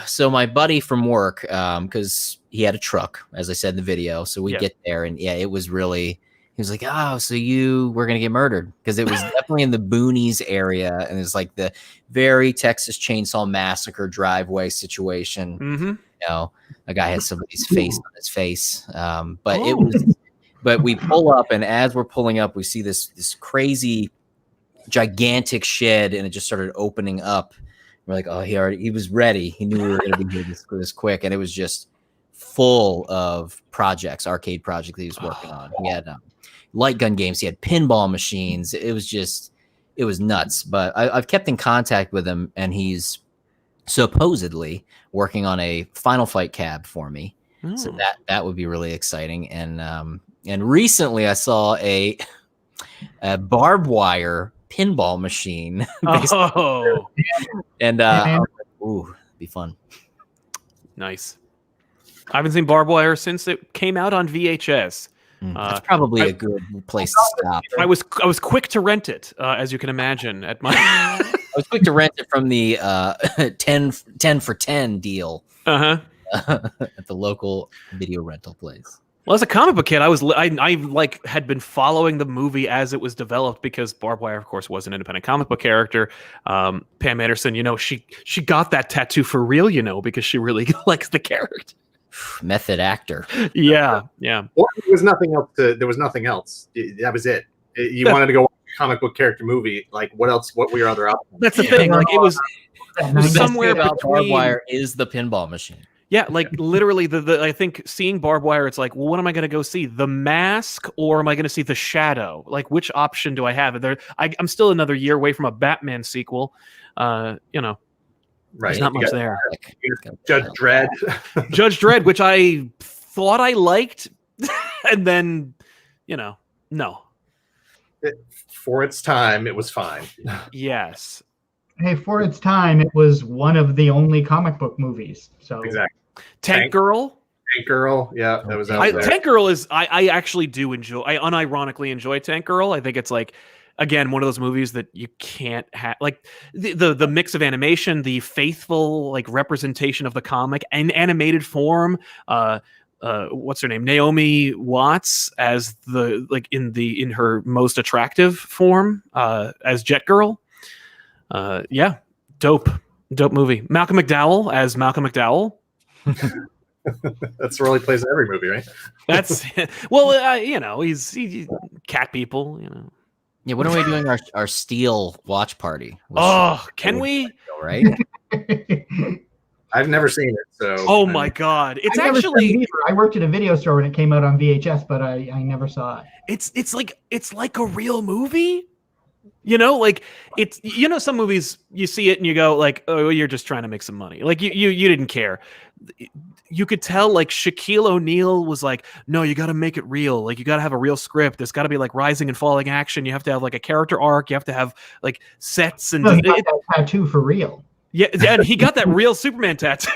Speaker 3: so my buddy from work, because he had a truck, as I said in the video, so we get there, and it was really he was like, "Oh, so you were gonna get murdered?" Because it was definitely in the boonies area, and it's like the very Texas Chainsaw Massacre driveway situation.
Speaker 4: Mm-hmm.
Speaker 3: You know, a guy has somebody's face on his face. But it was. But we pull up, and as we're pulling up, we see this crazy, gigantic shed, and it just started opening up. We're like, oh, he was ready. He knew we were going to be here this quick, and it was just full of arcade projects that he was working on. He had light gun games. He had pinball machines. It was nuts. But I've kept in contact with him, and he's supposedly working on a Final Fight cab for me. So that would be really exciting. And recently I saw a barbed wire pinball machine.
Speaker 4: Oh,
Speaker 3: and ooh, be fun.
Speaker 4: Nice. I haven't seen barbed wire since it came out on VHS.
Speaker 3: That's probably a good place to stop.
Speaker 4: I was quick to rent it, as you can imagine. At my,
Speaker 3: I was quick to rent it from the 10 for 10 deal. At the local video rental place.
Speaker 4: Well, as a comic book kid, I had been following the movie as it was developed because Barbed Wire, of course, was an independent comic book character. Pam Anderson, she got that tattoo for real, because she really likes the character.
Speaker 3: Method actor.
Speaker 4: Yeah.
Speaker 2: Or there was nothing else. That was it. You wanted to go watch a comic book character movie. Like, what else? What were your other options?
Speaker 4: That's the thing. Like, it was somewhere
Speaker 3: about
Speaker 4: between.
Speaker 3: Barbed Wire is the pinball machine.
Speaker 4: Yeah, like literally, I think seeing Barbed Wire, it's like, well, what am I going to go see? The Mask, or am I going to see The Shadow? Like, which option do I have? I'm still another year away from a Batman sequel.
Speaker 2: Right.
Speaker 4: There's not much there.
Speaker 2: Judge Dredd.
Speaker 4: Judge Dredd, which I thought I liked, and then, no.
Speaker 2: For its time, it was fine.
Speaker 4: Yes.
Speaker 1: Hey, for its time, it was one of the only comic book movies. So
Speaker 2: exactly.
Speaker 4: Tank Girl.
Speaker 2: Tank Girl, yeah, that was out there.
Speaker 4: Tank Girl is I actually do enjoy. I unironically enjoy Tank Girl. I think it's like, again, one of those movies that you can't have, like the mix of animation, the faithful like representation of the comic and animated form. What's her name? Naomi Watts as in her most attractive form as Jet Girl. Yeah, dope movie. Malcolm McDowell as Malcolm McDowell.
Speaker 2: That's the role he plays in every movie, right?
Speaker 4: That's well, he's cat people,
Speaker 3: Yeah, when are we doing our Steel watch party?
Speaker 4: Can we?
Speaker 3: Right?
Speaker 2: I've never seen it, so.
Speaker 4: Oh my god, it's actually.
Speaker 1: I worked at a video store when it came out on VHS, but I never saw it.
Speaker 4: It's like a real movie. Like it's some movies you see it and you go like, oh, you're just trying to make some money. Like you didn't care. You could tell like Shaquille O'Neal was like, no, you got to make it real. Like you got to have a real script. There's got to be like rising and falling action. You have to have like a character arc. You have to have like sets and
Speaker 1: he got that tattoo for real.
Speaker 4: Yeah, and he got that real Superman tattoo.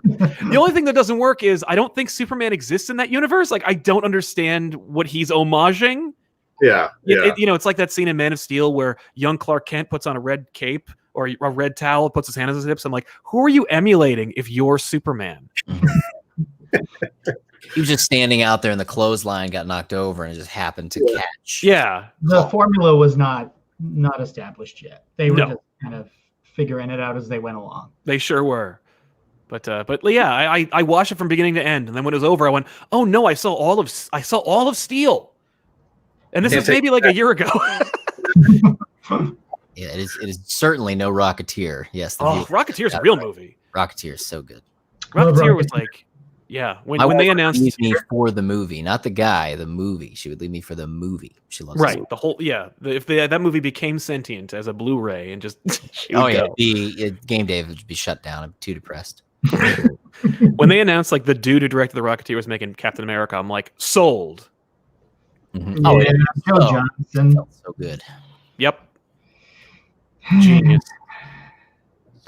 Speaker 4: The only thing that doesn't work is I don't think Superman exists in that universe. Like I don't understand what he's homaging.
Speaker 2: Yeah.
Speaker 4: It's like that scene in Man of Steel where young Clark Kent puts on a red cape or a red towel, puts his hand on his hips. I'm like, who are you emulating if you're Superman?
Speaker 3: He was just standing out there and the clothesline got knocked over and it just happened to catch.
Speaker 4: Yeah.
Speaker 1: The formula was not established yet. They were just kind of figuring it out as they went along.
Speaker 4: They sure were. But yeah, I watched it from beginning to end. And then when it was over, I went, oh no, I saw all of Steel. And this is maybe like a year ago.
Speaker 3: Yeah, it is certainly no Rocketeer. Yes.
Speaker 4: Rocketeer's a real movie.
Speaker 3: Rocketeer is so good.
Speaker 4: Rocketeer was like, yeah. When they announced
Speaker 3: me for the movie, not the guy, the movie. She would leave me for the movie. She loves
Speaker 4: the whole if that movie became sentient as a Blu-ray and just
Speaker 3: GameDave would be shut down. I'm too depressed.
Speaker 4: When they announced like the dude who directed the Rocketeer was making Captain America, I'm like sold.
Speaker 3: Mm-hmm. Yeah,
Speaker 1: Joe Johnson.
Speaker 3: So good.
Speaker 4: Yep. Genius.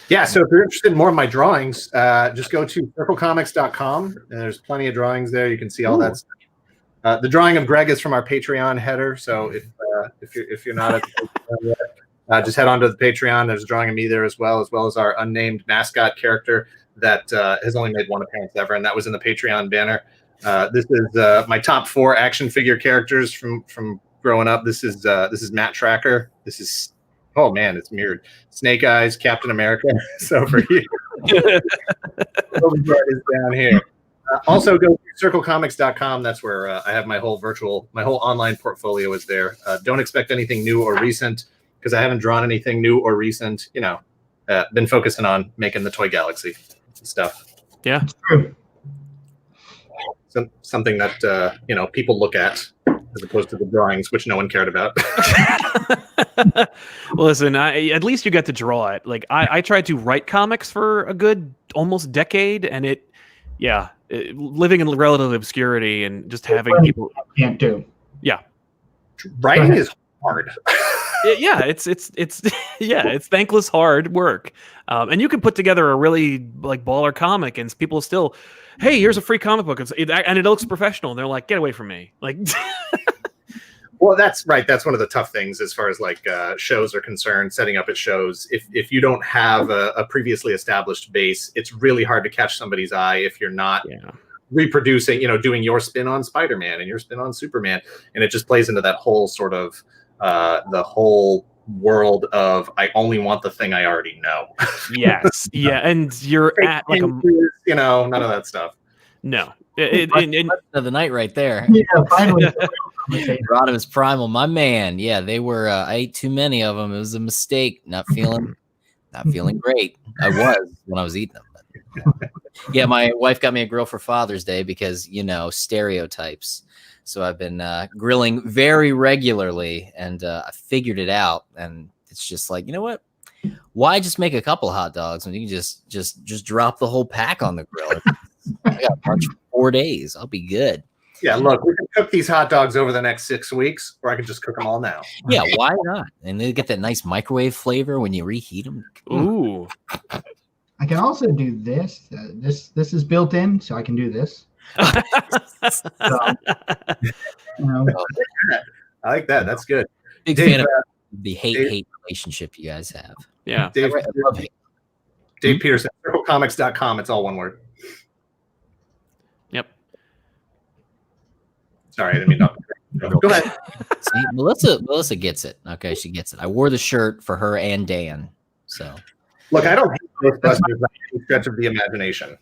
Speaker 2: Yeah, so if you're interested in more of my drawings, just go to circlecomics.com. And there's plenty of drawings there. You can see all that stuff. The drawing of Greg is from our Patreon header. So if you're not at the Patreon yet, just head on to the Patreon. There's a drawing of me there as well as our unnamed mascot character that has only made one appearance ever, and that was in the Patreon banner. This is my top 4 action figure characters from growing up. This is Matt Tracker. This is, oh man, it's mirrored. Snake Eyes, Captain America. So for you, is down here. Also, go to circlecomics.com. That's where I have my whole online portfolio is there. Don't expect anything new or recent because I haven't drawn anything new or recent. You know, been focusing on making the Toy Galaxy stuff.
Speaker 4: Yeah.
Speaker 1: True.
Speaker 2: Something that people look at as opposed to the drawings, which no one cared about.
Speaker 4: Listen, at least you got to draw it. Like I tried to write comics for a good almost decade, and living in relative obscurity and just having people
Speaker 1: can't do.
Speaker 4: Yeah,
Speaker 2: writing is hard.
Speaker 4: It's thankless hard work, and you can put together a really like baller comic, and people still, hey, here's a free comic book, and it looks professional. And they're like, get away from me, like.
Speaker 2: Well, that's right. That's one of the tough things as far as like shows are concerned. Setting up at shows, if you don't have a previously established base, it's really hard to catch somebody's eye if you're not reproducing, doing your spin on Spider-Man and your spin on Superman, and it just plays into that whole sort of the whole world of I only want the thing I already know.
Speaker 4: Yes, yeah, and you're at like
Speaker 2: none of that stuff.
Speaker 4: No,
Speaker 3: of the night right there.
Speaker 1: Yeah, finally.
Speaker 3: Rodimus Primal, my man. Yeah, they were. I ate too many of them. It was a mistake. Not feeling great. I was when I was eating them. Yeah, my wife got me a grill for Father's Day because stereotypes. So I've been grilling very regularly, and I figured it out. And it's just like, you know what? Why just make a couple hot dogs when you can just drop the whole pack on the grill? I got parts for 4 days. I'll be good.
Speaker 2: Yeah, look, we can cook these hot dogs over the next 6 weeks, or I can just cook them all now.
Speaker 3: Yeah, why not? And they get that nice microwave flavor when you reheat them.
Speaker 4: Ooh.
Speaker 1: I can also do this. This is built in, so I can do this. So,
Speaker 2: I like that. That's good.
Speaker 3: Big fan of the hate relationship you guys have.
Speaker 4: Yeah.
Speaker 2: Dave Peterson, circlecomics.com. It's all one word.
Speaker 4: Yep.
Speaker 2: Sorry, I didn't mean to. Go ahead.
Speaker 3: See, Melissa gets it. Okay, she gets it. I wore the shirt for her and Dan. So
Speaker 2: look, I don't hate Ghostbusters by any stretch of the imagination.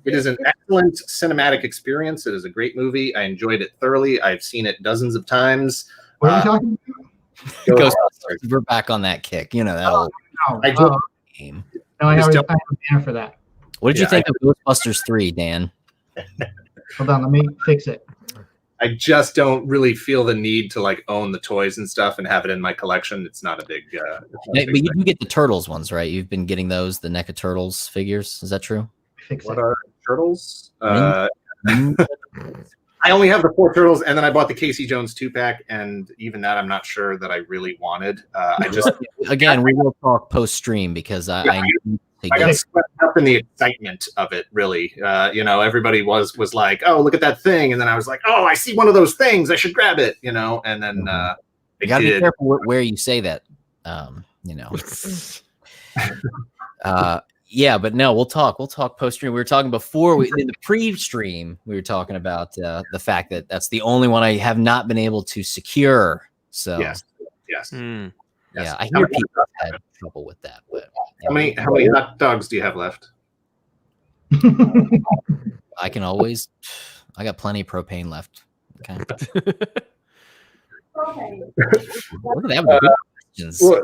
Speaker 2: It is an excellent cinematic experience. It is a great movie. I enjoyed it thoroughly. I've seen it dozens of times.
Speaker 1: What are you talking
Speaker 3: about? Ghostbusters. We're back on that kick. That old game.
Speaker 1: No, I have a banner for that.
Speaker 3: What did you think of Ghostbusters 3, Dan?
Speaker 1: Hold on, let me fix it.
Speaker 2: I just don't really feel the need to like own the toys and stuff and have it in my collection. It's not a big.
Speaker 3: But you do get the Turtles ones, right? You've been getting those, the NECA Turtles figures. Is that true?
Speaker 2: What are turtles? I only have the 4 turtles, and then I bought the Casey Jones 2-pack, and even that I'm not sure that I really wanted. I just
Speaker 3: again, we will talk post stream because I got
Speaker 2: swept up in the excitement of it. Really, everybody was like, "Oh, look at that thing," and then I was like, "Oh, I see one of those things. I should grab it." And then
Speaker 3: you gotta be careful where you say that. Yeah, but no, we'll talk post stream. We were talking before in the pre-stream. We were talking about the fact that that's the only one I have not been able to secure. So
Speaker 2: yes.
Speaker 3: Yeah, I hear people have had trouble with that. But
Speaker 2: how many hot dogs do you have left?
Speaker 3: I got plenty of propane left. Okay. Look at that.
Speaker 2: Well,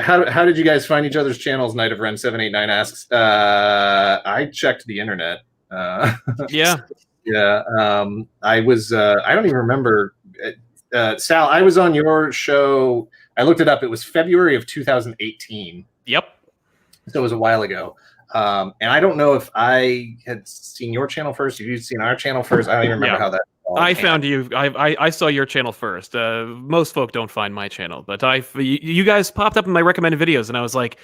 Speaker 2: how did you guys find each other's channels? Night of Ren 789 asks. I checked the internet.
Speaker 4: Yeah.
Speaker 2: I was. I don't even remember. Sal, I was on your show. I looked it up. It was February of 2018.
Speaker 4: Yep.
Speaker 2: So it was a while ago. And I don't know if I had seen your channel first. If you'd seen our channel first, I don't even remember how that.
Speaker 4: I found you. I saw your channel first. Most folk don't find my channel, but you guys popped up in my recommended videos, and I was like,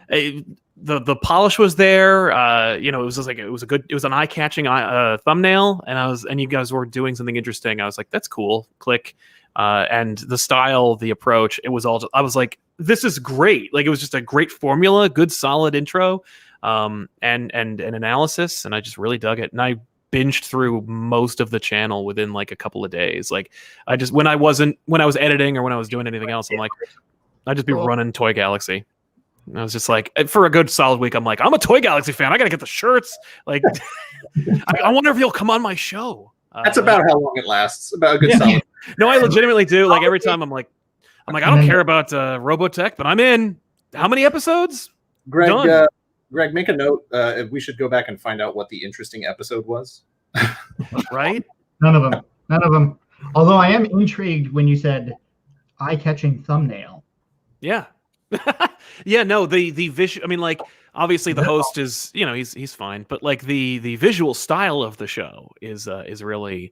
Speaker 4: the polish was there. It was just like it was an eye catching thumbnail, and you guys were doing something interesting. I was like, that's cool. Click, and the style, the approach, it was all. I was like, this is great. Like it was just a great formula, good solid intro, and analysis, and I just really dug it. And I binged through most of the channel within like a couple of days. Like I just when I was editing or when I was doing anything else, I'm like, I'd just be running Toy Galaxy. And I was just like, for a good solid week, I'm like, I'm a Toy Galaxy fan. I gotta get the shirts. Like, I wonder if you'll come on my show.
Speaker 2: That's about how long it lasts. About a good solid.
Speaker 4: No, I legitimately do. Like every time I'm like, I don't care about Robotech, but I'm in. How many episodes?
Speaker 2: Greg, make a note. We should go back and find out what the interesting episode was.
Speaker 4: Right?
Speaker 1: None of them. Although I am intrigued when you said eye-catching thumbnail.
Speaker 4: Yeah. Yeah, no, the visual. I mean, like, obviously the host is, he's fine, but like the visual style of the show is a real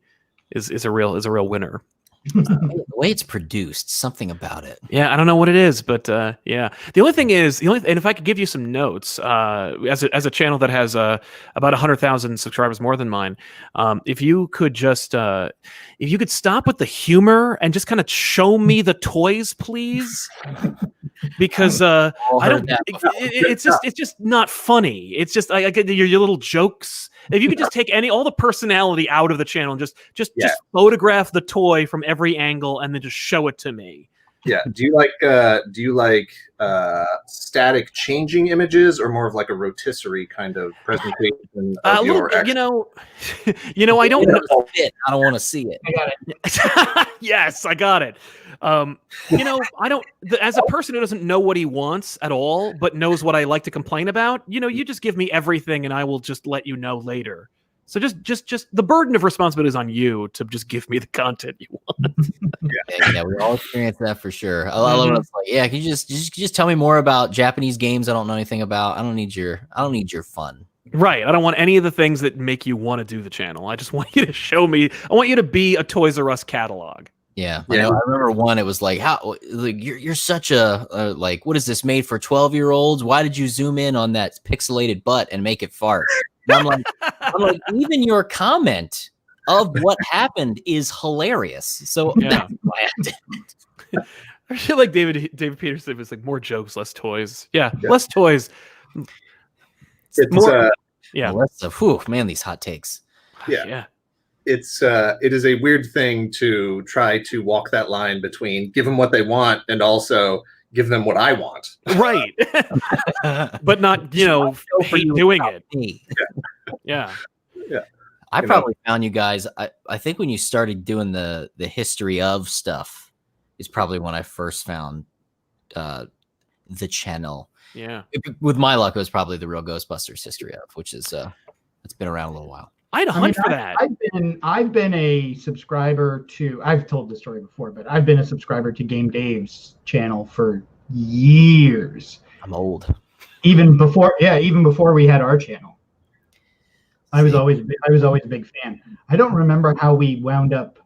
Speaker 4: winner.
Speaker 3: The way it's produced, something about it.
Speaker 4: Yeah, I don't know what it is, but yeah. The only thing is, and if I could give you some notes, as a channel that has about 100,000 subscribers more than mine, if you could stop with the humor and just kind of show me the toys, please. Because I don't. It's just not funny. It's just I get your little jokes. If you could just take all the personality out of the channel and just photograph the toy from every angle and then just show it to me.
Speaker 2: Yeah. Do you like static changing images or more of like a rotisserie kind of presentation of your action?
Speaker 4: I don't know.
Speaker 3: I don't want to see it.
Speaker 1: I got it.
Speaker 4: Yes, I got it. I don't. As a person who doesn't know what he wants at all, but knows what I like to complain about, you just give me everything, and I will just let you know later. So just the burden of responsibility is on you to just give me the content you want.
Speaker 3: Yeah, we all experience that for sure. A lot of us like, yeah, can you just tell me more about Japanese games I don't know anything about? I don't need your fun.
Speaker 4: Right. I don't want any of the things that make you want to do the channel. I just want you to show me. I want you to be a Toys R Us catalog.
Speaker 3: Yeah. I remember one. It was like, how you're such a like, what is this made for 12-year-olds? Why did you zoom in on that pixelated butt and make it fart? And I'm like, even your comment of what happened is hilarious. So that's why I did it.
Speaker 4: I feel like David Peterson was like, more jokes, less toys. Yeah. Less toys.
Speaker 2: It's
Speaker 4: more.
Speaker 3: Less of, man, these hot takes.
Speaker 2: Yeah. It is a weird thing to try to walk that line between give them what they want and also give them what I want.
Speaker 4: Right. But not, hate doing it. Yeah.
Speaker 3: I probably found you guys. I think when you started doing the history of stuff is probably when I first found the channel.
Speaker 4: Yeah.
Speaker 3: With my luck, it was probably the real Ghostbusters history of, which is it's been around a little while.
Speaker 4: I had a hunch for that.
Speaker 1: I've been a subscriber to. I've told this story before, but I've been a subscriber to GameDave's channel for years.
Speaker 3: I'm old.
Speaker 1: Even before we had our channel. I was always a big fan. I don't remember how we wound up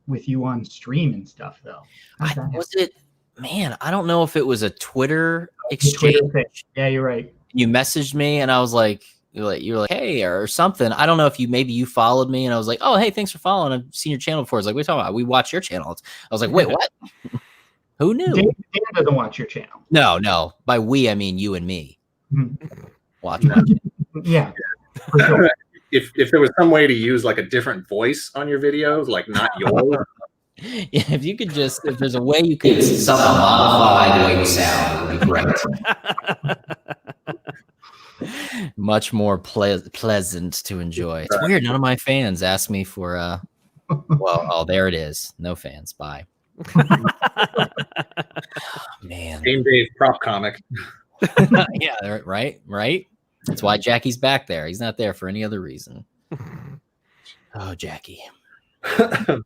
Speaker 1: with you on stream and stuff though.
Speaker 3: I don't know if it was a Twitter exchange.
Speaker 1: Yeah, you're right.
Speaker 3: You messaged me and I was like, you're like, hey, or something. I don't know if you followed me and I was like, oh, hey, thanks for following. I've seen your channel before. It's like, what are you talking about? We watch your channel. I was like, wait, what? Who knew?
Speaker 1: Dan doesn't watch your channel.
Speaker 3: No. By we, I mean you and me.
Speaker 1: Mm-hmm.
Speaker 3: Watch.
Speaker 1: Yeah. For sure.
Speaker 2: If there was some way to use like a different voice on your videos, like not yours.
Speaker 3: Yeah, if there's a way you could somehow modify the way you sound, it would be great. Much more pleasant to enjoy. It's weird. None of my fans ask me for there it is. No fans. Bye. Man.
Speaker 2: GameDave prop comic.
Speaker 3: Yeah, right. That's why Jackie's back there. He's not there for any other reason. Oh, Jackie.
Speaker 2: So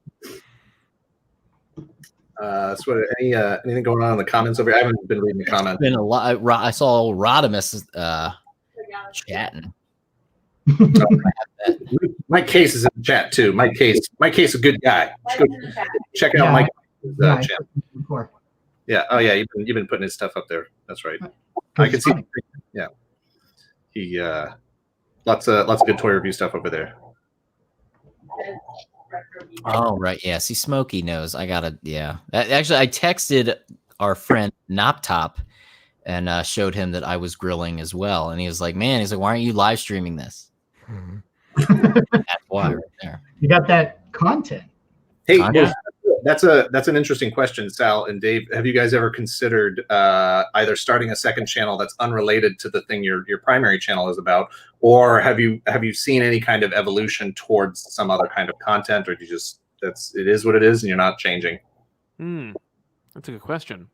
Speaker 2: anything going on in the comments over here? I haven't been reading the comments.
Speaker 3: Been a lot. I saw Rodimus chatting.
Speaker 2: Mike Case is in the chat too. Mike Case, a good guy. Check out Mike channel. Yeah. Oh yeah, you've been putting his stuff up there. That's right. I can see. Yeah. He lots of good toy review stuff over there.
Speaker 3: Oh right, yeah. See, Smokey knows. Actually, I texted our friend Noptop and showed him that I was grilling as well, and he was like, "Man," why aren't you live streaming this? That's why right there.
Speaker 1: You got that content.
Speaker 2: Hey,
Speaker 3: Yeah.
Speaker 2: that's an interesting question, Sal and Dave. Have you guys ever considered either starting a second channel that's unrelated to the thing your primary channel is about, or have you seen any kind of evolution towards some other kind of content, or do you just it is what it is and you're not changing?
Speaker 4: That's a good question.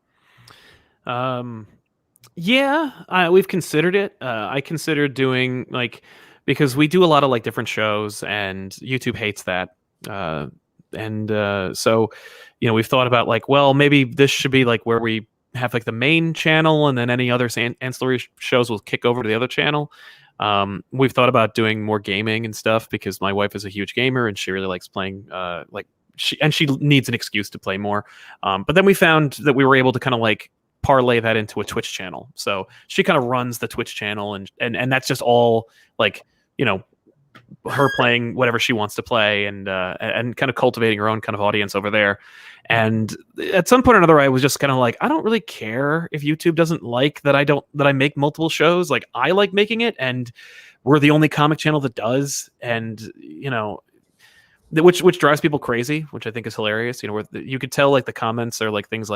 Speaker 4: Yeah, we've considered it. I considered doing because we do a lot of different shows, and YouTube hates that. So, we've thought about well, maybe this should be where we have the main channel, and then any other ancillary shows will kick over to the other channel. We've thought about doing more gaming and stuff because my wife is a huge gamer and she really likes playing. She needs an excuse to play more. But then we found that we were able to kind of parlay that into a Twitch channel. So she kind of runs the Twitch channel, and that's just all her playing whatever she wants to play, and kind of cultivating her own kind of audience over there. And at some point or another, I was just kind of I don't really care if YouTube doesn't like that I make multiple shows. I like making it, and we're the only comic channel that does. And which drives people crazy, which I think is hilarious. Where you could tell the comments are things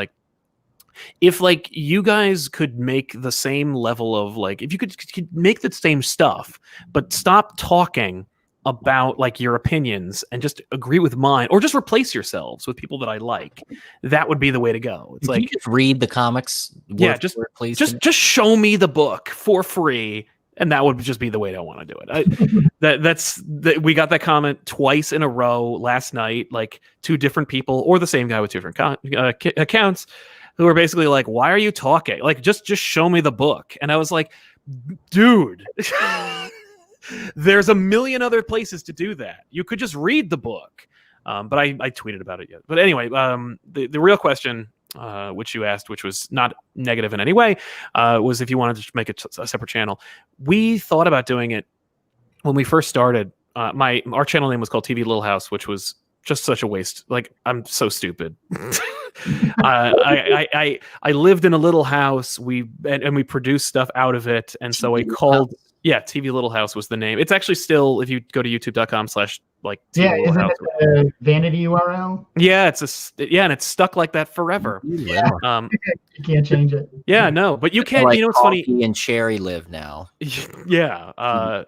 Speaker 4: if you guys could make the same level of if you could make the same stuff but stop talking about your opinions and just agree with mine, or just replace yourselves with people that I like, that would be the way to go. It's
Speaker 3: you just read the comics.
Speaker 4: Please just show me the book for free, and that would just be the way I want to do it. We got that comment twice in a row last night, two different people or the same guy with two different accounts, who were basically why are you talking? Just show me the book. And I was like, dude, there's a million other places to do that. You could just read the book. But I tweeted about it yet. But anyway, the real question, which you asked, which was not negative in any way, was if you wanted to make a separate channel. We thought about doing it when we first started. Our channel name was called TV Little House, which was just such a waste. I'm so stupid. I lived in a little house. We produced stuff out of it, and so I called. Yeah, TV Little House was the name. It's actually still, if you go to youtube.com/ TV
Speaker 1: isn't it a vanity URL?
Speaker 4: Yeah, and it's stuck like that forever.
Speaker 1: Yeah. You can't change it.
Speaker 4: Yeah, no, but you can't. It's funny.
Speaker 3: And Cherry live now.
Speaker 4: Yeah,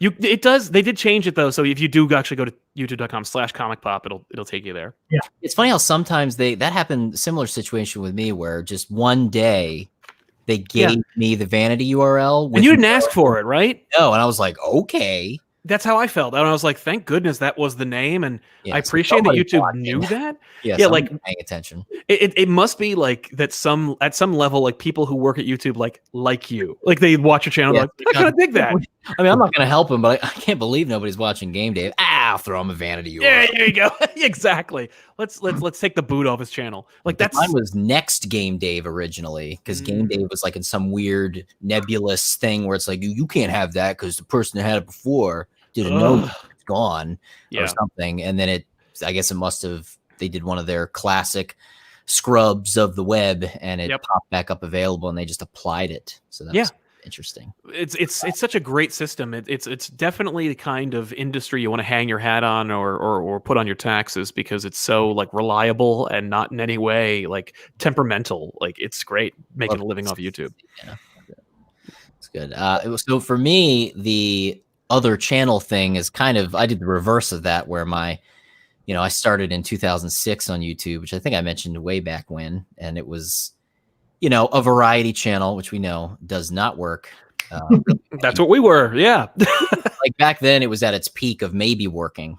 Speaker 4: it does. They did change it though. So if you do actually go to youtube.com/ComicPop, it'll take you there.
Speaker 3: Yeah, it's funny how sometimes that happened. Similar situation with me, where just one day they gave me the vanity URL,
Speaker 4: and you didn't ask for it, right?
Speaker 3: No, and I was like, okay.
Speaker 4: That's how I felt. And I was like, thank goodness that was the name. And I appreciate that YouTube knew that.
Speaker 3: Yeah, paying attention.
Speaker 4: It must be that at some level, people who work at YouTube like you. They watch your channel, I kind of dig that.
Speaker 3: I mean, I'm not gonna help him, but I can't believe nobody's watching GameDave. I'll throw him a vanity URL.
Speaker 4: Yeah, there you go. Exactly. Let's take the boot off his channel. Mine
Speaker 3: was Next GameDave originally, because GameDave was in some weird nebulous thing where it's you can't have that because the person that had it before didn't know it's gone or something. And then I guess it must have, they did one of their classic scrubs of the web, and it popped back up available, and they just applied it. So that's interesting.
Speaker 4: It's such a great system. It's definitely the kind of industry you want to hang your hat on or put on your taxes, because it's so reliable and not in any way temperamental. It's great making a living off YouTube.
Speaker 3: Yeah, it's good. So for me, the other channel thing is I did the reverse of that, where I started in 2006 on YouTube, which I think I mentioned way back when, and it was, a variety channel, which we know does not work.
Speaker 4: That's what we were. Yeah.
Speaker 3: Back then it was at its peak of maybe working.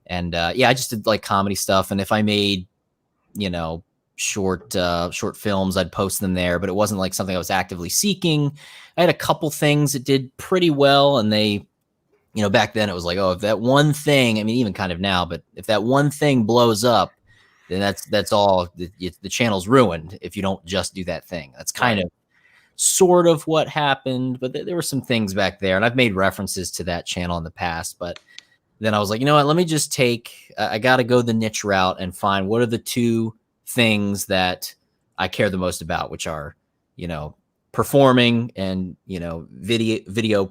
Speaker 3: And I just did comedy stuff. And if I made, short films, I'd post them there, but it wasn't something I was actively seeking. I had a couple things that did pretty well, and they, back then it was if that one thing, I mean, even kind of now, but if that one thing blows up, then that's all. The channel's ruined if you don't just do that thing. That's kind of sort of what happened, but there were some things back there, and I've made references to that channel in the past, but then I was like, what, let me just I got to go the niche route and find what are the two things that I care the most about, which are, performing and, video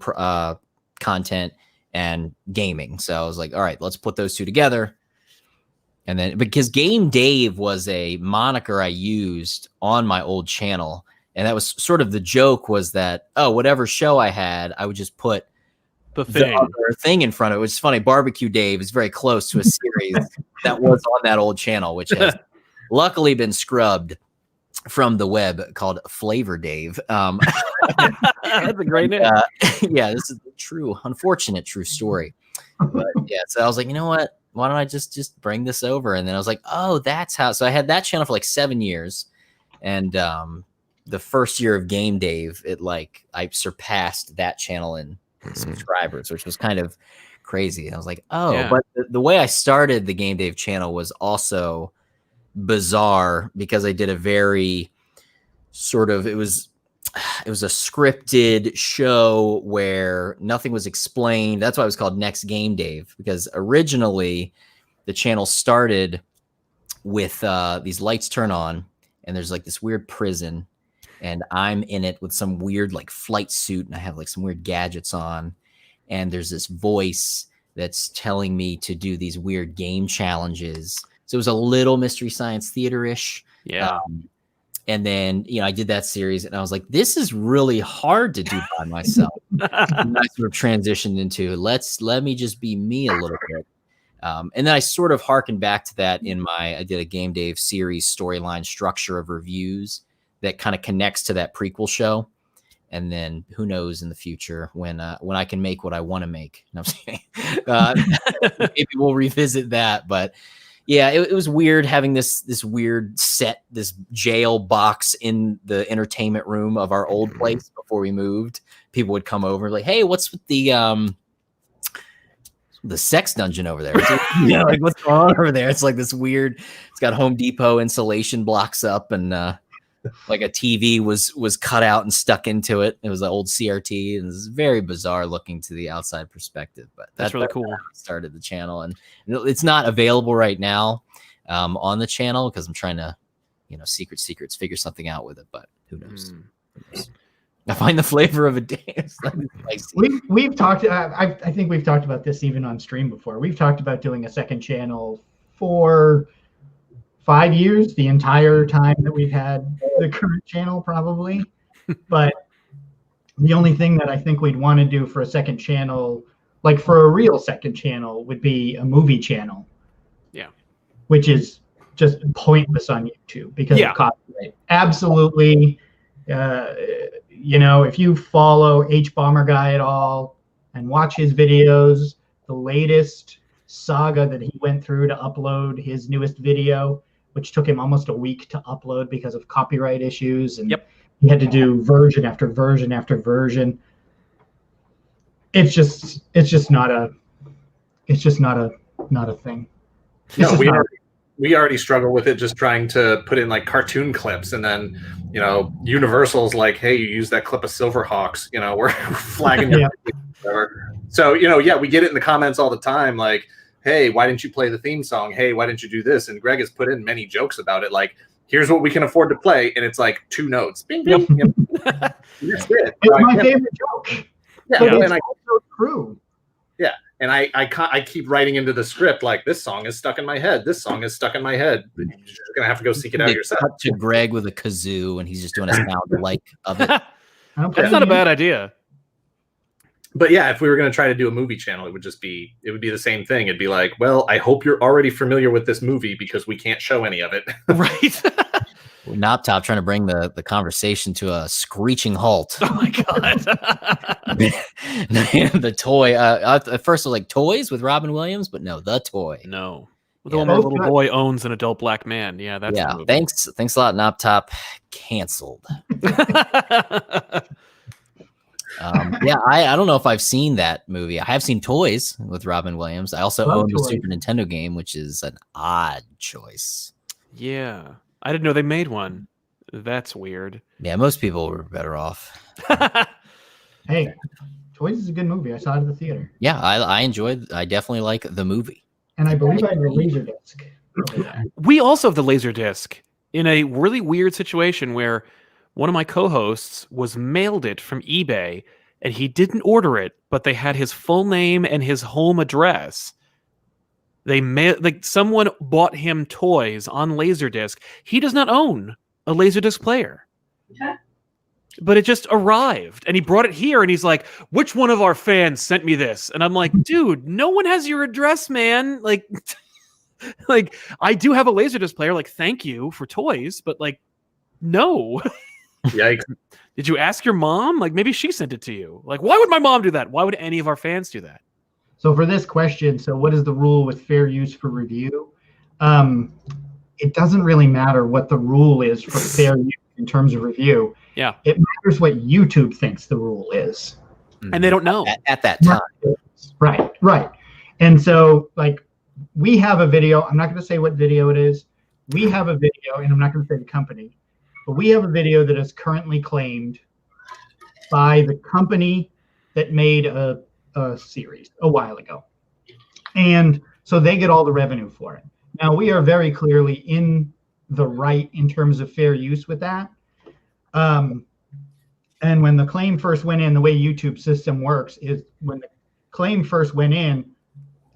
Speaker 3: content, and gaming. So I was like, all right, let's put those two together. And then because GameDave was a moniker I used on my old channel. And that was sort of the joke was that, whatever show I had, I would just put
Speaker 4: the
Speaker 3: other thing in front of it, which is funny. Barbecue Dave is very close to a series that was on that old channel, which has luckily been scrubbed from the web, called FlavorDave.
Speaker 4: That's a great name.
Speaker 3: Yeah, this is a unfortunate true story. But yeah, so I was like, you know what? Why don't I just bring this over? And then I was like, oh, that's how. So I had that channel for like 7 years, and the first year of GameDave, I surpassed that channel in subscribers, which was kind of crazy. I was like, but the way I started the GameDave channel was also bizarre because I did a very sort of it was a scripted show where nothing was explained. That's why it was called Next GameDave, because originally the channel started with these lights turn on and there's like this weird prison and I'm in it with some weird like flight suit and I have like some weird gadgets on and there's this voice that's telling me to do these weird game challenges. So it was a little Mystery Science Theater-ish.
Speaker 4: Yeah.
Speaker 3: And then, I did that series and I was like, this is really hard to do by myself. And I sort of transitioned into let me just be me a little bit. And then I sort of harkened back to that I did a GameDave series storyline structure of reviews that kind of connects to that prequel show. And then who knows in the future when I can make what I want to make. No, I'm saying. Maybe we'll revisit that, but yeah, it was weird having this weird set, this jail box in the entertainment room of our old place before we moved. People would come over like, hey, what's with the sex dungeon over there? Like what's going on over there? It's like this weird, it's got Home Depot insulation blocks up and like a TV was cut out and stuck into it. It was an old CRT and it's very bizarre looking to the outside perspective, but
Speaker 4: that's really cool.
Speaker 3: Started the channel and it's not available right now on the channel because I'm trying to, secrets, figure something out with it, but who knows? I find the flavor of a day.
Speaker 1: We've talked, I think we've talked about this even on stream before. We've talked about doing a second channel for 5 years, the entire time that we've had the current channel, probably. But the only thing that I think we'd want to do for a second channel, like for a real second channel, would be a movie channel. Yeah. Which is just pointless on YouTube because of copyright. Absolutely. If you follow H Bomber Guy at all and watch his videos, the latest saga that he went through to upload his newest video, which took him almost a week to upload because of copyright issues, and he had to do version after version after version. It's just not a thing.
Speaker 2: No, we already struggle with it just trying to put in like cartoon clips, and then Universal's like, hey, you use that clip of Silverhawks, we're flagging your So we get it in the comments all the time, like, hey, why didn't you play the theme song? Hey, why didn't you do this? And Greg has put in many jokes about it. Like, here's what we can afford to play. And it's like 2 notes. Bing, bing. That's it.
Speaker 1: It's my favorite joke.
Speaker 2: Yeah.
Speaker 1: But it's also true.
Speaker 2: Yeah. And I keep writing into the script, like, this song is stuck in my head. This song is stuck in my head. You're just going to have to go seek it out yourself.
Speaker 3: Cut to Greg with a kazoo and he's just doing a sound like of it.
Speaker 4: That's not a bad idea.
Speaker 2: But yeah, if we were going to try to do a movie channel, it would be the same thing. It'd be like, well, I hope you're already familiar with this movie because we can't show any of it.
Speaker 4: Right.
Speaker 3: Knoptop trying to bring the conversation to a screeching halt.
Speaker 4: Oh my God.
Speaker 3: The toy. At first I was like, toys with Robin Williams, but no, the toy.
Speaker 4: No. The one where a little boy owns an adult black man. Yeah, that's the movie.
Speaker 3: Thanks a lot, Knoptop. Canceled. I don't know if I've seen that movie. I have seen Toys with Robin Williams. I also own the Super Nintendo game, which is an odd choice.
Speaker 4: Yeah. I didn't know they made one. That's weird.
Speaker 3: Yeah, most people were better off.
Speaker 1: Hey, Toys is a good movie. I saw it at the theater.
Speaker 3: Yeah, I definitely like the movie.
Speaker 1: And I believe I have a Laserdisc.
Speaker 4: We also have the Laserdisc in a really weird situation where one of my co-hosts was mailed it from eBay and he didn't order it, but they had his full name and his home address. Someone bought him toys on Laserdisc. He does not own a Laserdisc player.
Speaker 5: Okay.
Speaker 4: But it just arrived, and he brought it here, and he's like, which one of our fans sent me this? And I'm like, dude, no one has your address, man. Like, like, I do have a Laserdisc player. Like, thank you for toys, but like, no.
Speaker 2: Yikes.
Speaker 4: Did you ask your mom? Like, maybe she sent it to you. Like, why would my mom do that? Why would any of our fans do that?
Speaker 1: So for this question, so what is the rule with fair use for review? It doesn't really matter what the rule is for fair use in terms of review.
Speaker 4: Yeah.
Speaker 1: It matters what YouTube thinks the rule is.
Speaker 4: And they don't know.
Speaker 3: At that time.
Speaker 1: Right. And so, like, we have a video. I'm not going to say what video it is. We have a video, and I'm not going to say the company, but we have a video that is currently claimed by the company that made a series a while ago. And so they get all the revenue for it. Now, we are very clearly in the right in terms of fair use with that. And when the claim first went in, the way YouTube system works is when the claim first went in,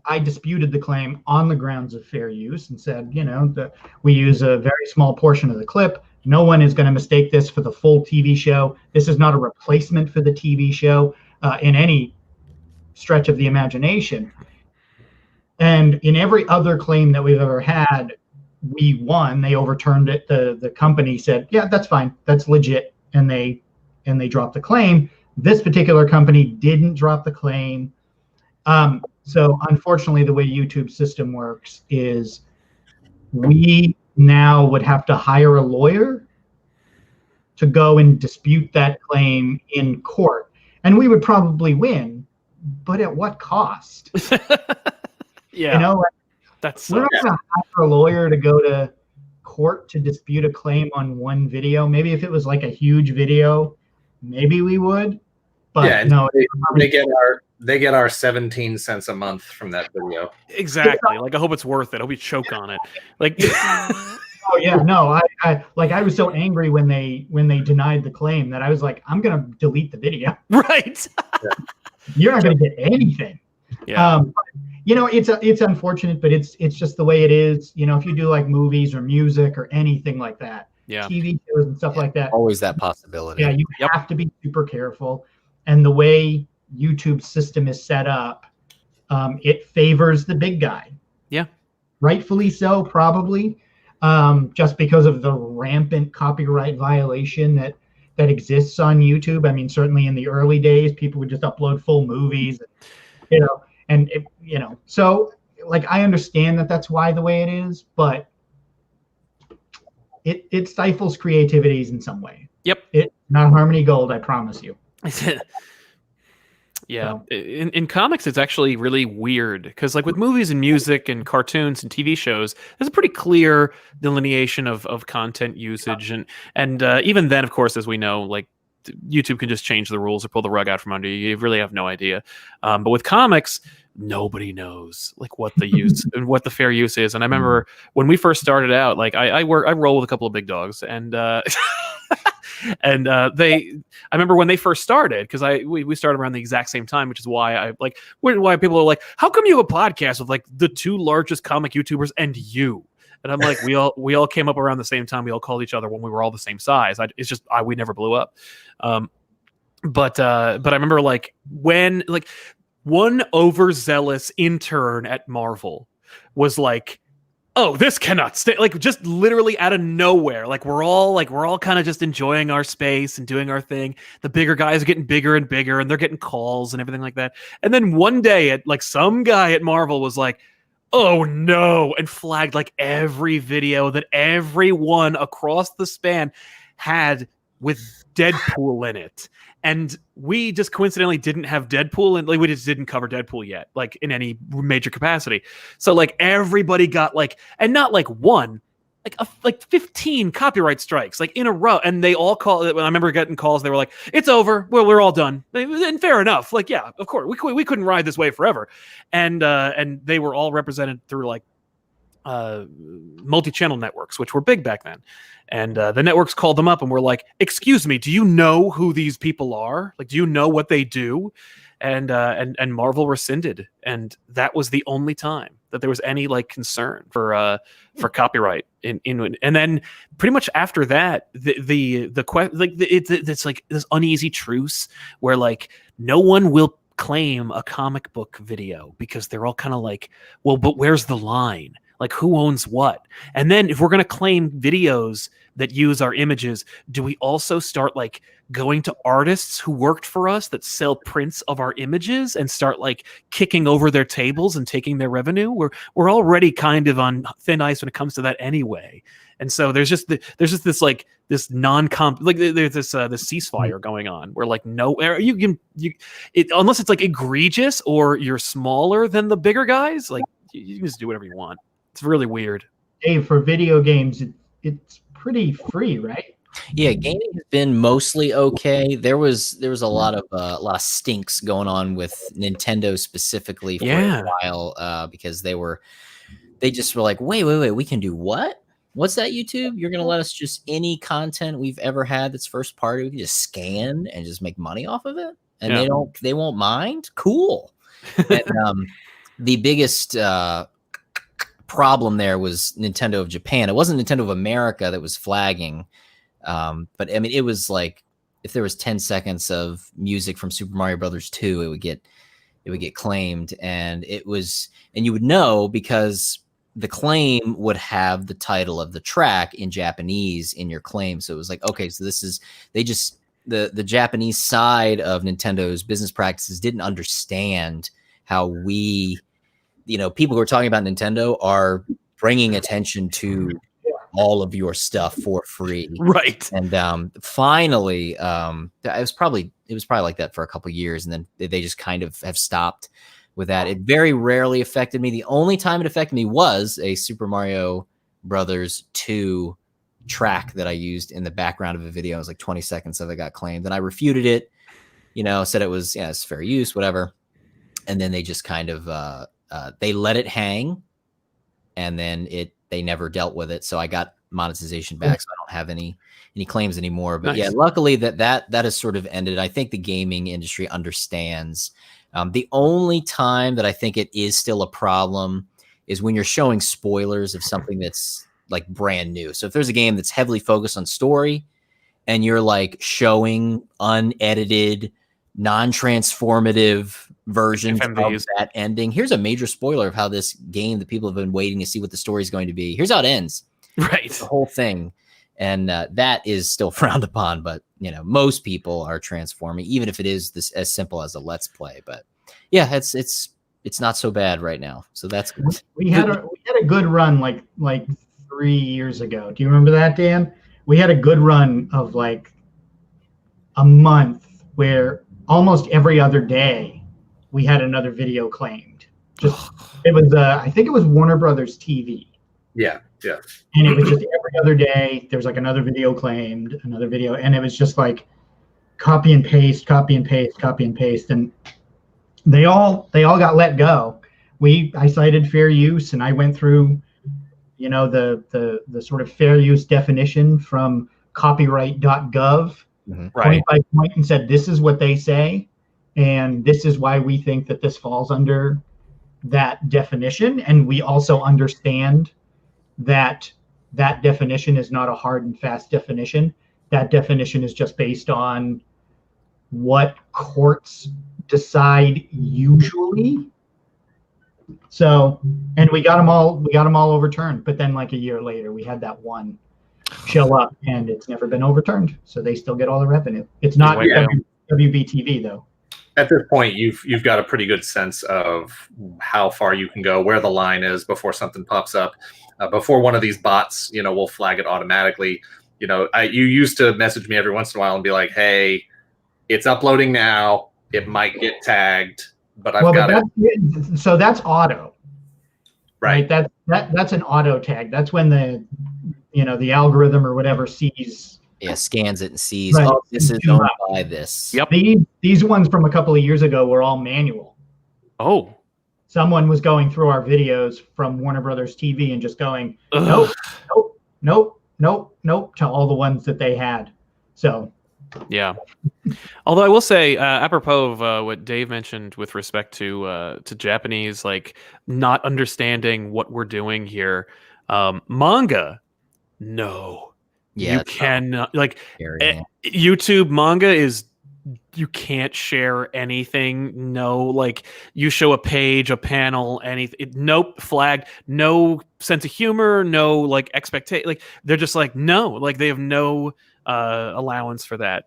Speaker 1: I disputed the claim on the grounds of fair use and said, that we use a very small portion of the clip. No one is going to mistake this for the full TV show. This is not a replacement for the TV show in any stretch of the imagination. And in every other claim that we've ever had, we won. They overturned it. The company said, yeah, that's fine. That's legit. And they dropped the claim. This particular company didn't drop the claim. So unfortunately, the way YouTube system works is we now would have to hire a lawyer to go and dispute that claim in court. And we would probably win, but at what cost?
Speaker 4: Yeah.
Speaker 1: We're not going to hire a lawyer to go to court to dispute a claim on one video. Maybe if it was like a huge video, maybe we would. But
Speaker 2: yeah,
Speaker 1: no,
Speaker 2: they get our 17 cents a month from that video.
Speaker 4: Exactly. Like, I hope it's worth it. I hope we choke on it. Like,
Speaker 1: oh yeah, no, I was so angry when they denied the claim that I was like, I'm gonna delete the video.
Speaker 4: Right.
Speaker 1: You're not gonna get anything.
Speaker 4: Yeah.
Speaker 1: It's unfortunate, but it's just the way it is. If you do like movies or music or anything like that,
Speaker 4: Yeah.
Speaker 1: TV shows and stuff like that.
Speaker 3: Always that possibility.
Speaker 1: Yeah, you have to be super careful. And the way YouTube's system is set up, it favors the big guy.
Speaker 4: Yeah.
Speaker 1: Rightfully so, probably, just because of the rampant copyright violation that exists on YouTube. I mean, certainly in the early days, people would just upload full movies, so like I understand that that's why the way it is, but it stifles creativities in some way.
Speaker 4: Yep.
Speaker 1: It's not Harmony Gold, I promise you.
Speaker 4: Yeah. In comics, it's actually really weird because, like, with movies and music and cartoons and TV shows, there's a pretty clear delineation of content usage, and even then, of course, as we know, like, YouTube can just change the rules or pull the rug out from under you. You really have no idea. But with comics, nobody knows like what the use and what the fair use is. And I remember when we first started out, like I roll with a couple of big dogs, and I remember when they first started, because we started around the exact same time, which is why why people are like, how come you have a podcast with like the two largest comic YouTubers and you? And I'm like, we all came up around the same time. We all called each other when we were all the same size. We never blew up. But I remember like when like one overzealous intern at Marvel was like, oh, this cannot stay, like just literally out of nowhere. Like we're all kind of just enjoying our space and doing our thing. The bigger guys are getting bigger and bigger, and they're getting calls and everything like that. And then one day some guy at Marvel was like, oh no, and flagged like every video that everyone across the span had with Deadpool in it. And we just coincidentally didn't have Deadpool, and like we just didn't cover Deadpool yet, like in any major capacity. So like everybody got like, and not like one, like 15 copyright strikes like in a row, and they all call. I remember getting calls. They were like, "It's over. Well, we're all done." And fair enough. Like, yeah, of course, we couldn't ride this wave forever, and they were all represented through like multi-channel networks, which were big back then. And the networks called them up and were like, "Excuse me, do you know who these people are? Like, do you know what they do?" And Marvel rescinded, and that was the only time that there was any like concern for copyright in and then pretty much after that it's like this uneasy truce where like no one will claim a comic book video because they're all kind of like, well, but where's the line? Like, who owns what? And then if we're going to claim videos that use our images, do we also start like going to artists who worked for us that sell prints of our images and start like kicking over their tables and taking their revenue? We're already kind of on thin ice when it comes to that anyway. And so there's just this like this non-comp, like there's this ceasefire going on where like unless it's like egregious or you're smaller than the bigger guys, like you can just do whatever you want. It's really weird.
Speaker 1: Dave, for video games, it's pretty free, right?
Speaker 3: Yeah, gaming has been mostly okay. There was a lot of stinks going on with Nintendo specifically for a while because they just were like, wait, we can do what? What's that, YouTube? You're gonna let us just any content we've ever had that's first party, we can just scan and just make money off of it, and they won't mind? Cool. And the biggest problem there was Nintendo of Japan. It wasn't Nintendo of America that was flagging. But I mean, it was like if there was 10 seconds of music from Super Mario Brothers 2, it would get claimed, and you would know because the claim would have the title of the track in Japanese in your claim. So it was like, okay, so the Japanese side of Nintendo's business practices didn't understand how people who are talking about Nintendo are bringing attention to all of your stuff for free,
Speaker 4: right?
Speaker 3: And finally, it was probably like that for a couple of years, and then they just kind of have stopped with that. It very rarely affected me. The only time it affected me was a Super Mario Brothers 2 track that I used in the background of a video. It was like 20 seconds of it got claimed, and I refuted it. Said it was it's fair use, whatever, and then they just kind of they let it hang, and then they never dealt with it. So I got monetization back. So I don't have any claims anymore. But yeah, luckily that has sort of ended. I think the gaming industry understands. The only time that I think it is still a problem is when you're showing spoilers of something that's like brand new. So if there's a game that's heavily focused on story and you're like showing unedited, non-transformative versions of that ending. Here's a major spoiler of how this game that people have been waiting to see what the story is going to be. Here's how it ends.
Speaker 4: Right.
Speaker 3: The whole thing. And that is still frowned upon, but most people are transforming, even if it is this as simple as a let's play. But yeah, it's not so bad right now. So that's good.
Speaker 1: We had a good run like 3 years ago. Do you remember that, Dan? We had a good run of like a month where almost every other day we had another video claimed. It was I think it was Warner Brothers TV.
Speaker 2: Yeah.
Speaker 1: And it was just every other day there was like another video claimed, another video, and it was just like copy and paste, and they all got let go. I cited fair use, and I went through the sort of fair use definition from copyright.gov.
Speaker 3: Right.
Speaker 1: 25 point, and said this is what they say, and this is why we think that this falls under that definition, and we also understand that definition is not a hard and fast definition. That definition is just based on what courts decide usually. So, and we got them all overturned, but then like a year later we had that one show up and it's never been overturned, so they still get all the revenue. It's not WBTV though.
Speaker 2: At this point, you've got a pretty good sense of how far you can go, where the line is before something pops up. Before one of these bots, will flag it automatically. You used to message me every once in a while and be like, "Hey, it's uploading now. It might get tagged, but I've got it."
Speaker 1: So that's auto,
Speaker 2: right?
Speaker 1: That's an auto tag. That's when the algorithm or whatever sees.
Speaker 3: Yeah, scans it and sees.
Speaker 1: Right.
Speaker 3: Oh, this is owned by this.
Speaker 4: Yep.
Speaker 1: These ones from a couple of years ago were all manual.
Speaker 4: Oh.
Speaker 1: someone was going through our videos from Warner Brothers TV and just going,
Speaker 4: Ugh.
Speaker 1: nope, nope, nope, nope, nope, to all the ones that they had. So,
Speaker 4: yeah. Although I will say, apropos of what Dave mentioned with respect to Japanese, like not understanding what we're doing here, manga, no,
Speaker 3: Yeah,
Speaker 4: you cannot. Like
Speaker 3: scary.
Speaker 4: YouTube manga is. You can't share anything. No, like you show a page, a panel, anything. Nope, flagged. No sense of humor. No like expectation. Like they're just like no. Like they have no allowance for that.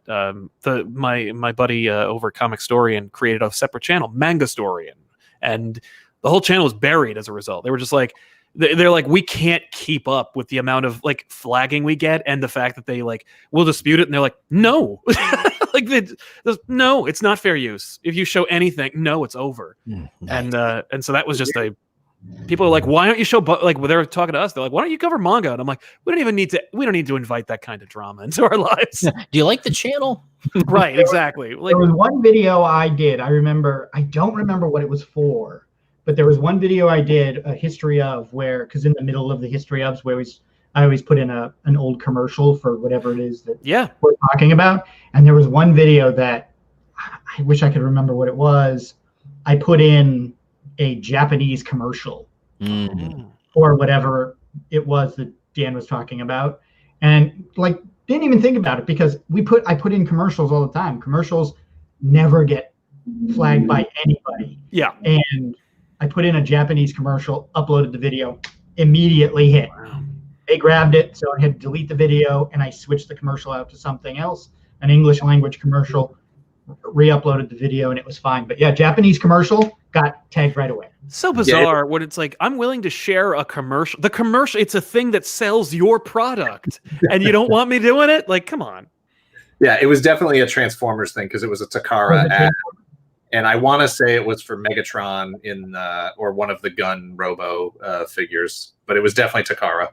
Speaker 4: My buddy over Comic Storian created a separate channel, Manga Storian, and the whole channel was buried as a result. They were just like. They're like, we can't keep up with the amount of like flagging we get, and the fact that they like will dispute it, and they're like, no, like no, it's not fair use. If you show anything, no, it's over.
Speaker 3: Nice.
Speaker 4: And so that was just people are like, why don't you show like when they're talking to us, they're like, why don't you cover manga? And I'm like, we don't need to invite that kind of drama into our lives.
Speaker 3: Do you like the channel?
Speaker 4: Right, exactly. Like,
Speaker 1: there was one video I did. I don't remember what it was for. But there was one video I did, a history of, where, because in the middle of the history ofs, I always put in an old commercial for whatever it is that we're talking about. And there was one video that I wish I could remember what it was. I put in a Japanese commercial or whatever it was that Dan was talking about, and like didn't even think about it because I put in commercials all the time. Commercials never get flagged by anybody.
Speaker 4: Yeah,
Speaker 1: and I put in a Japanese commercial, uploaded the video, immediately hit.
Speaker 4: Wow.
Speaker 1: They grabbed it, so I had to delete the video, and I switched the commercial out to something else, an English language commercial, re-uploaded the video, and it was fine. But yeah, Japanese commercial got tagged right away.
Speaker 4: So bizarre when it's like, I'm willing to share a commercial. The commercial, it's a thing that sells your product, and you don't want me doing it? Like, come on.
Speaker 2: Yeah, it was definitely a Transformers thing because it was a Takara ad. And I want to say it was for Megatron or one of the Gun Robo figures, but it was definitely Takara.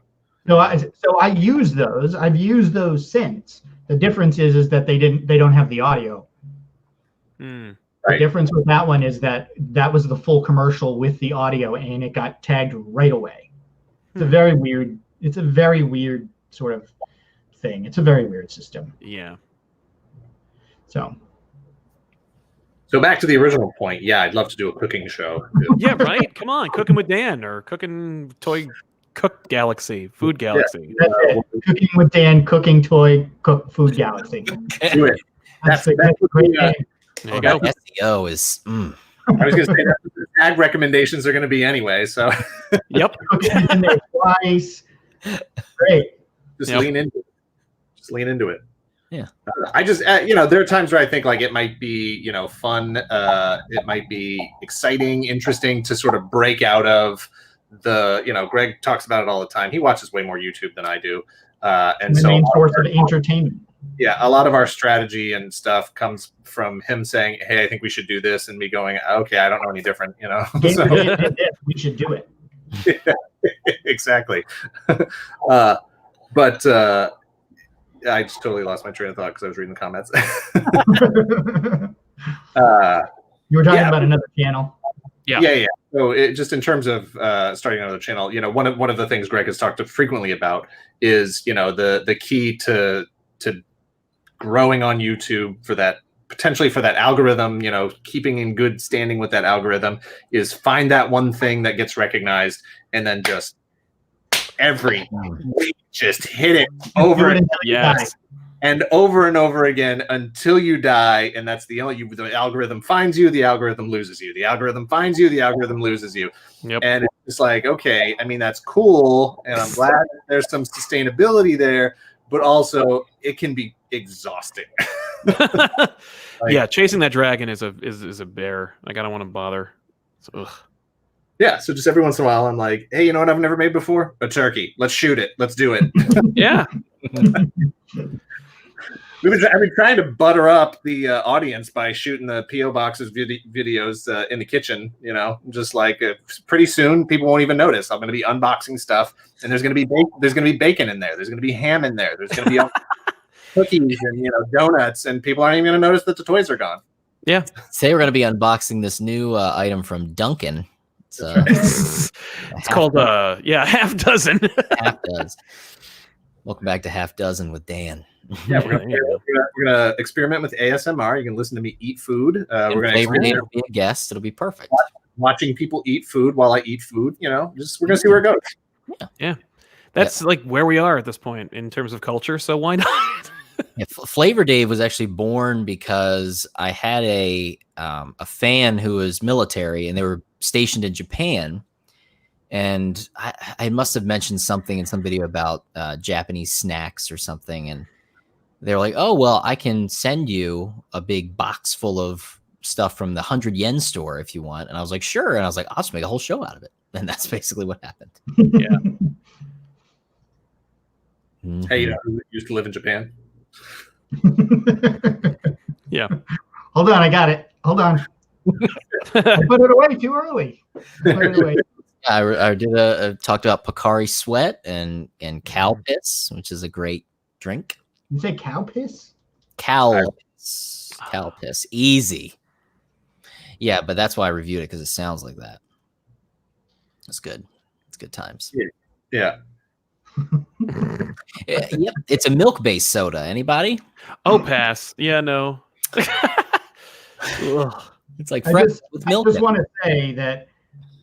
Speaker 1: So I use those. I've used those since. The difference is that they don't have the audio.
Speaker 2: Right.
Speaker 1: The difference with that one is that was the full commercial with the audio, and it got tagged right away. It's a very weird sort of thing. It's a very weird system.
Speaker 4: Yeah.
Speaker 2: So back to the original point. Yeah, I'd love to do a cooking show.
Speaker 4: Yeah, right. Come on, Cooking with Dan or Cooking Toy Cook Galaxy, Food Galaxy.
Speaker 1: Yeah, that's it. Cooking with Dan, Cooking Toy Cook Food Galaxy.
Speaker 2: Do it. That's a great name.
Speaker 4: There you go.
Speaker 3: SEO is.
Speaker 2: I was going to say that's what the tag recommendations are going to be anyway. So.
Speaker 4: Yep.
Speaker 1: Cooking in there twice. Great.
Speaker 2: Just lean into it.
Speaker 3: Yeah.
Speaker 2: I just, there are times where I think like it might be, fun. It might be exciting, interesting to sort of break out of the, Greg talks about it all the time. He watches way more YouTube than I do. And
Speaker 1: the
Speaker 2: so
Speaker 1: main source of entertainment.
Speaker 2: Yeah. A lot of our strategy and stuff comes from him saying, hey, I think we should do this. And me going, okay, I don't know any different, So,
Speaker 1: we should do it.
Speaker 2: Yeah, exactly. But I just totally lost my train of thought because I was reading the comments.
Speaker 1: You were talking about another channel.
Speaker 2: Yeah. So just in terms of starting another channel, one of the things Greg has talked frequently about is, the key to growing on YouTube potentially for that algorithm, keeping in good standing with that algorithm is find that one thing that gets recognized and then just every week just hit it over and over again until you die. And that's the algorithm finds you, the algorithm loses you, the algorithm finds you, the algorithm loses you.
Speaker 4: Yep.
Speaker 2: And it's just like, okay, I mean, that's cool. And I'm glad that there's some sustainability there, but also it can be exhausting.
Speaker 4: Yeah. Chasing that dragon is a bear. Like, I don't want to bother. So,
Speaker 2: yeah, so just every once in a while, I'm like, hey, you know what I've never made before? A turkey. Let's shoot it. Let's do it.
Speaker 4: Yeah.
Speaker 2: I've been trying to butter up the audience by shooting the P.O. Boxes videos in the kitchen, just like pretty soon people won't even notice. I'm going to be unboxing stuff, and there's going to be bacon in there. There's going to be ham in there. There's going to be cookies and donuts, and people aren't even going to notice that the toys are gone.
Speaker 4: Yeah.
Speaker 3: Today we're going to be unboxing this new item from Dunkin'.
Speaker 4: It's called half dozen.
Speaker 3: Half dozen. Welcome back to Half Dozen with Dan.
Speaker 2: Yeah, we're gonna experiment with ASMR. You can listen to me eat food. We're gonna
Speaker 3: FlavorDave will be a guest. It'll be perfect.
Speaker 2: Watching people eat food while I eat food. You know, we're gonna see where it goes.
Speaker 4: Yeah. That's like where we are at this point in terms of culture. So why not?
Speaker 3: Yeah, FlavorDave was actually born because I had a fan who was military, and they were stationed in Japan. And I must have mentioned something in some video about Japanese snacks or something. And they're like, oh, well, I can send you a big box full of stuff from the 100 yen store if you want. And I was like, sure. And I was like, I'll just make a whole show out of it. And that's basically what happened.
Speaker 4: Yeah.
Speaker 2: Hey, you know who used to live in Japan?
Speaker 4: Yeah.
Speaker 1: Hold on, I got it. Hold on. I put it away too early. Put it away.
Speaker 3: I did talked about Pocari Sweat and cow piss, which is a great drink.
Speaker 1: You say cow piss?
Speaker 3: Cow piss. Easy. Yeah, but that's why I reviewed it, because it sounds like that. It's good. It's good times.
Speaker 2: Yeah.
Speaker 3: Yep, it's a milk-based soda. Anybody?
Speaker 4: Oh, pass. Yeah, no.
Speaker 3: It's like fresh with milk.
Speaker 1: I just want to say that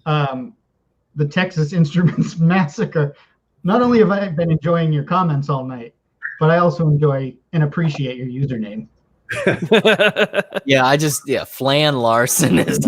Speaker 1: the Texas Instruments Massacre, not only have I been enjoying your comments all night, but I also enjoy and appreciate your username.
Speaker 3: Yeah, Flan Larson is.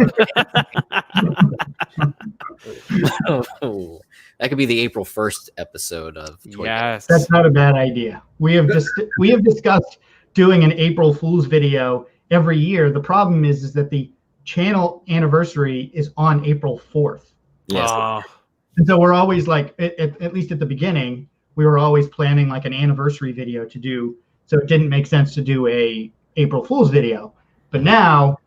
Speaker 3: Oh, that could be the April 1st episode of Toy
Speaker 4: Yes.
Speaker 1: That's not a bad idea. We have discussed doing an April Fool's video every year. The problem is that the channel anniversary is on April 4th.
Speaker 3: Yes.
Speaker 1: And so we're always like, at least at the beginning, we were always planning like an anniversary video to do. So it didn't make sense to do a April Fool's video. But now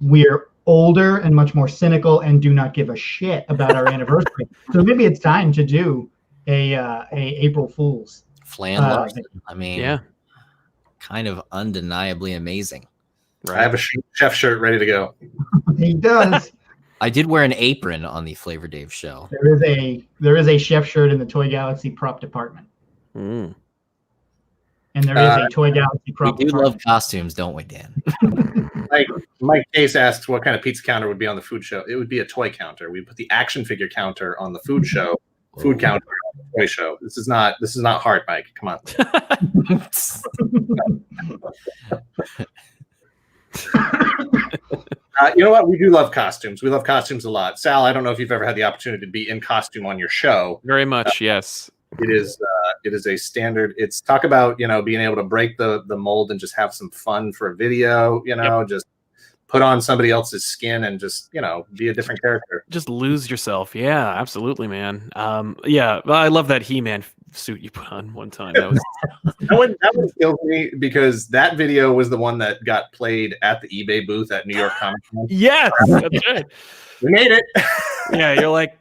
Speaker 1: we're older and much more cynical and do not give a shit about our anniversary. So maybe it's time to do a April Fool's.
Speaker 3: Flan Larson. I mean,
Speaker 4: yeah,
Speaker 3: kind of undeniably amazing.
Speaker 2: Right. I have a chef shirt ready to go.
Speaker 1: He does.
Speaker 3: I did wear an apron on the FlavorDave show.
Speaker 1: There is a chef shirt in the Toy Galaxy prop department.
Speaker 3: Mm.
Speaker 1: And there is a Toy Galaxy prop
Speaker 3: We do
Speaker 1: department.
Speaker 3: love costumes, don't we, Dan?
Speaker 2: Mike Case asked what kind of pizza counter would be on the food show. It would be a toy counter. We put the action figure counter on the food show, food counter on the toy show. This is not hard, Mike. Come on. You know what? We do love costumes. We love costumes a lot. Sal, I don't know if you've ever had the opportunity to be in costume on your show.
Speaker 4: Very much, yes.
Speaker 2: It is a standard. It's talk about, being able to break the mold and just have some fun for a video, just put on somebody else's skin and just, be a different character.
Speaker 4: Just lose yourself. Yeah, absolutely, man. Yeah, I love that He-Man suit you put on one time. That was
Speaker 2: that one killed me because that video was the one that got played at the eBay booth at New York Comic Con.
Speaker 4: Yes, that's right.
Speaker 2: We made it.
Speaker 4: Yeah, you're like,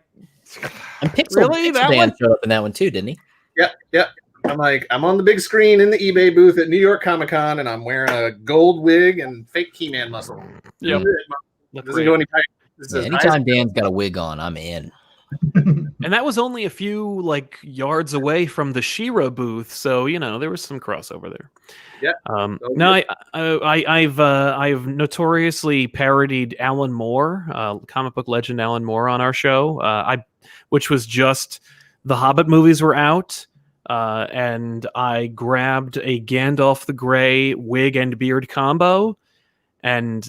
Speaker 3: and Pixel,
Speaker 4: really?
Speaker 3: Pixel
Speaker 4: That
Speaker 3: Dan
Speaker 4: one?
Speaker 3: showed up in that one too, didn't he?
Speaker 2: Yeah. I'm on the big screen in the eBay booth at New York Comic Con, and I'm wearing a gold wig and fake He-Man muscle.
Speaker 4: Yep.
Speaker 2: Doesn't go any higher.
Speaker 3: Anytime Dan's got a wig on, I'm in.
Speaker 4: And that was only a few yards away from the She-Ra booth, so there was some crossover there.
Speaker 2: Yeah.
Speaker 4: No, I've notoriously parodied Alan Moore, comic book legend Alan Moore, on our show. Which was just the Hobbit movies were out, and I grabbed a Gandalf the Grey wig and beard combo, and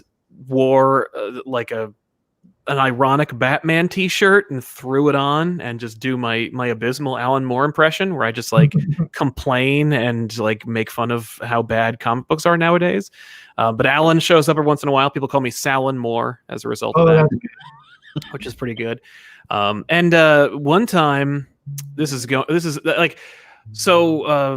Speaker 4: wore an ironic Batman t-shirt and threw it on and just do my abysmal Alan Moore impression where I just complain and make fun of how bad comic books are nowadays. But Alan shows up every once in a while. People call me Salon Moore as a result of that, which is pretty good. And one time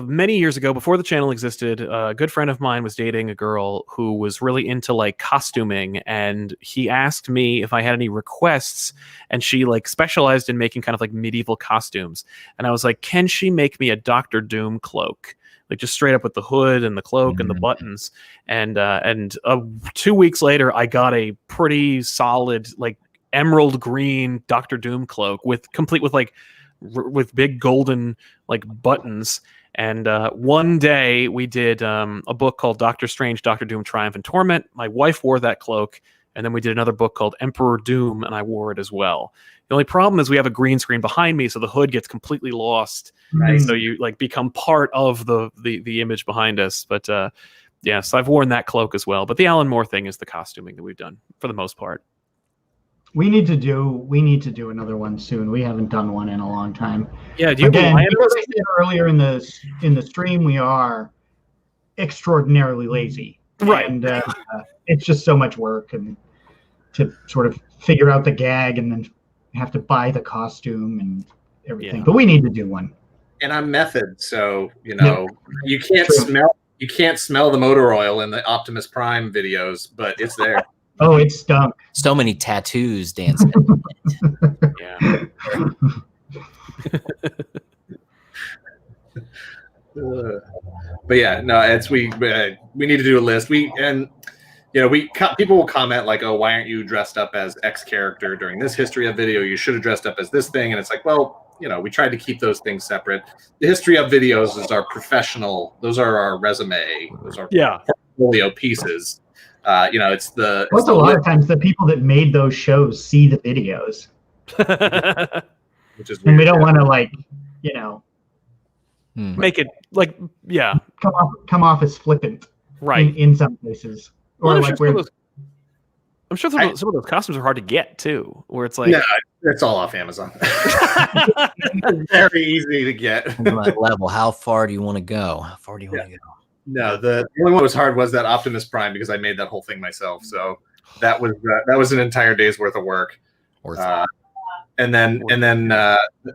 Speaker 4: many years ago, before the channel existed, a good friend of mine was dating a girl who was really into costuming, and he asked me if I had any requests, and she specialized in making kind of medieval costumes. And I was like, can she make me a Doctor Doom cloak? Just straight up with the hood and the cloak and the buttons. And 2 weeks later, I got a pretty solid, emerald green Doctor Doom cloak complete with like with big golden like buttons. And one day we did a book called Doctor Strange, Doctor Doom, Triumph and Torment. My wife wore that cloak. And then we did another book called Emperor Doom, and I wore it as well. The only problem is we have a green screen behind me, so the hood gets completely lost.
Speaker 1: Nice.
Speaker 4: And so you like become part of the image behind us. But yeah, so I've worn that cloak as well. But the Alan Moore thing is the costuming that we've done for the most part.
Speaker 1: We need to do another one soon. We haven't done one in a long time.
Speaker 4: Yeah, do you
Speaker 1: Again, because I said earlier in the stream, we are extraordinarily lazy.
Speaker 4: Right.
Speaker 1: And it's just so much work and to sort of figure out the gag and then have to buy the costume and everything.
Speaker 4: Yeah.
Speaker 1: But we need to do one.
Speaker 2: And I'm method, so you you can't smell the motor oil in the Optimus Prime videos, but it's there.
Speaker 1: Oh, it stunk.
Speaker 3: So many tattoos, Dan said.
Speaker 4: Yeah.
Speaker 2: But yeah, no, it's we need to do a list. People will comment like, "Oh, why aren't you dressed up as X character during this history of video? You should have dressed up as this thing." And it's like, well, we tried to keep those things separate. The history of videos is our professional; those are our resume, those are portfolio pieces. It's the.
Speaker 1: Plus, a lot of times the people that made those shows see the videos,
Speaker 2: which is weird.
Speaker 1: and we don't want to
Speaker 4: make it like
Speaker 1: come off as flippant,
Speaker 4: right
Speaker 1: in some cases. Or
Speaker 4: well,
Speaker 1: like where
Speaker 4: I'm sure some of those costumes are hard to get too, where it's like
Speaker 2: it's all off Amazon. It's very easy to get.
Speaker 3: Level. How far do you want to go? How far do you want to go?
Speaker 2: No, the only one that was hard was that Optimus Prime because I made that whole thing myself. So that was an entire day's worth of work. And then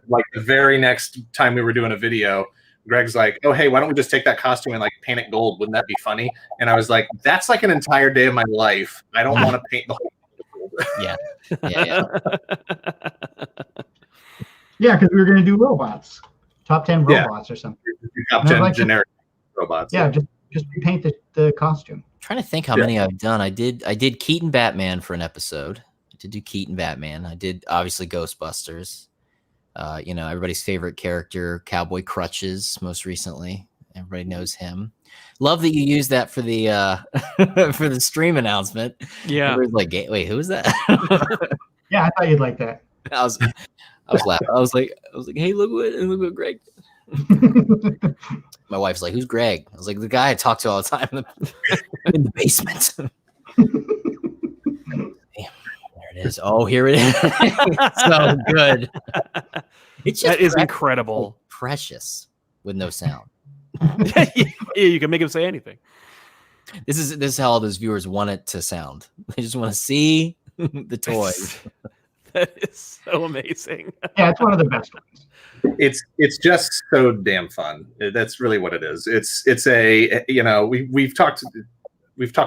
Speaker 2: like the very next time we were doing a video, Greg's like, "Oh, hey, why don't we just take that costume and like paint it gold? Wouldn't that be funny?" And I was like, "That's like an entire day of my life. I don't want to paint the whole thing gold."
Speaker 3: Yeah.
Speaker 1: Yeah, because we were going to do robots, top 10 robots or something.
Speaker 2: Top 10 generic robots.
Speaker 1: Yeah, just repaint the costume.
Speaker 3: I'm trying to think how many I've done. I did Keaton Batman for an episode. I did do Keaton Batman. I did obviously Ghostbusters. Everybody's favorite character, Cowboy Crutches, most recently. Everybody knows him. Love that you used that for the for the stream announcement.
Speaker 4: Yeah.
Speaker 3: Everybody's like, wait, who is that?
Speaker 1: Yeah, I thought you'd like that.
Speaker 3: I was laughing. I was like, hey, look what Greg. My wife's like, who's Greg? I was like, the guy I talk to all the time in the basement. It is. Oh, here it is. So good. It's just
Speaker 4: that is incredible.
Speaker 3: Precious with no sound.
Speaker 4: Yeah, you can make him say anything.
Speaker 3: This is how all those viewers want it to sound. They just want to see the toys.
Speaker 4: That is so amazing.
Speaker 1: Yeah, it's one of the best ones.
Speaker 2: It's just so damn fun. That's really what it is. It's a we've talked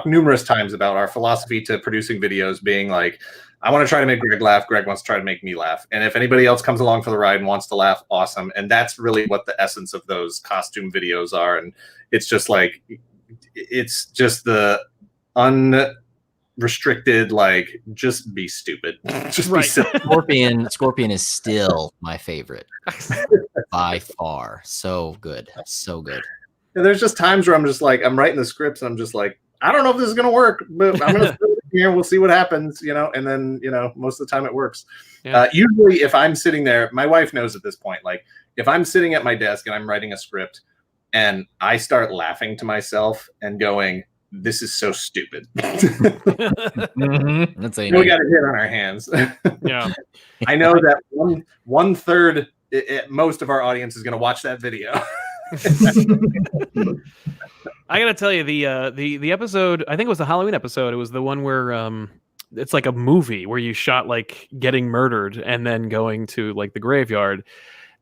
Speaker 2: numerous times about our philosophy to producing videos being like, I want to try to make Greg laugh. Greg wants to try to make me laugh. And if anybody else comes along for the ride and wants to laugh, awesome. And that's really what the essence of those costume videos are. And it's just like, it's just the unrestricted, like, just be stupid. Just be silly.
Speaker 3: Scorpion is still my favorite by far. So good. So good.
Speaker 2: And there's just times where I'm just like, I'm writing the scripts and I'm just like, I don't know if this is going to work, but I'm going to put it here. We'll see what happens, and then, most of the time it works. Yeah. Usually if I'm sitting there, my wife knows at this point, like if I'm sitting at my desk and I'm writing a script and I start laughing to myself and going, this is so stupid.
Speaker 3: Mm-hmm. That's
Speaker 2: we got a hit on our hands.
Speaker 4: Yeah.
Speaker 2: I know that one third at most of our audience is going to watch that video.
Speaker 4: I gotta tell you, the episode, I think it was the Halloween episode. It was the one where it's like a movie where you shot like getting murdered and then going to like the graveyard.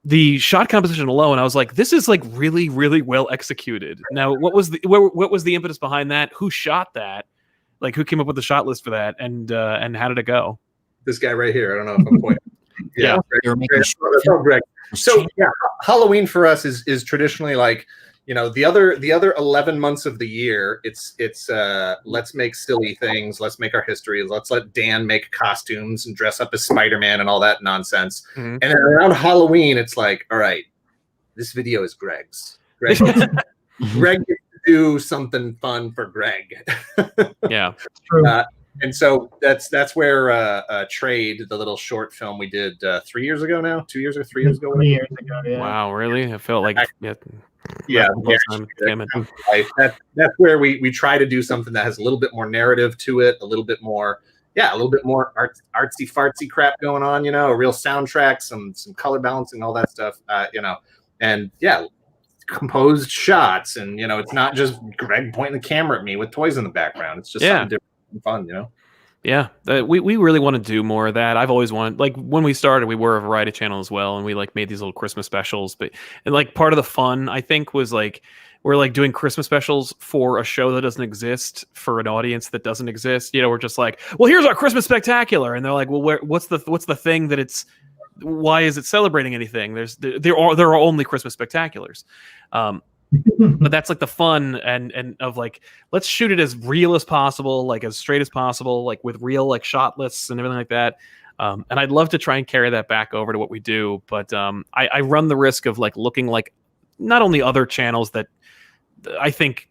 Speaker 4: The shot composition alone, I was like, this is like really, really well executed. Now, what was the impetus behind that? Who shot that? Like, who came up with the shot list for that? And how did it go?
Speaker 2: This guy right here. I don't know if I'm pointing.
Speaker 3: Yeah,
Speaker 2: Greg. So yeah, Halloween for us is traditionally like, the other 11 months of the year, it's let's make silly things, let's make our history, let's let Dan make costumes and dress up as Spider-Man and all that nonsense.
Speaker 4: Mhm.
Speaker 2: And then around Halloween, it's like, all right, this video is Greg's. Greg gets to do something fun for Greg.
Speaker 4: Yeah.
Speaker 1: True.
Speaker 2: And so that's where Trade, the little short film we did 3 years ago now, 2 years or 3 years ago.
Speaker 1: 3 years ago, yeah.
Speaker 4: Wow, really? I felt like
Speaker 2: Yeah,
Speaker 4: Damn it.
Speaker 2: that's where we try to do something that has a little bit more narrative to it, a little bit more artsy fartsy crap going on, a real soundtrack, some color balancing, all that stuff, and composed shots, and it's not just Greg pointing the camera at me with toys in the background. It's just something different and fun,
Speaker 4: Yeah, we really want to do more of that. I've always wanted, like, when we started, we were a variety channel as well, and we like made these little Christmas specials. And like part of the fun, I think, was like we're like doing Christmas specials for a show that doesn't exist, for an audience that doesn't exist. We're just like, well, here's our Christmas spectacular, and they're like, well, what's the thing that it's? Why is it celebrating anything? There are only Christmas spectaculars. But that's like the fun and of like, let's shoot it as real as possible, like as straight as possible, like with real like shot lists and everything like that. And I'd love to try and carry that back over to what we do, but I run the risk of like looking like not only other channels that I think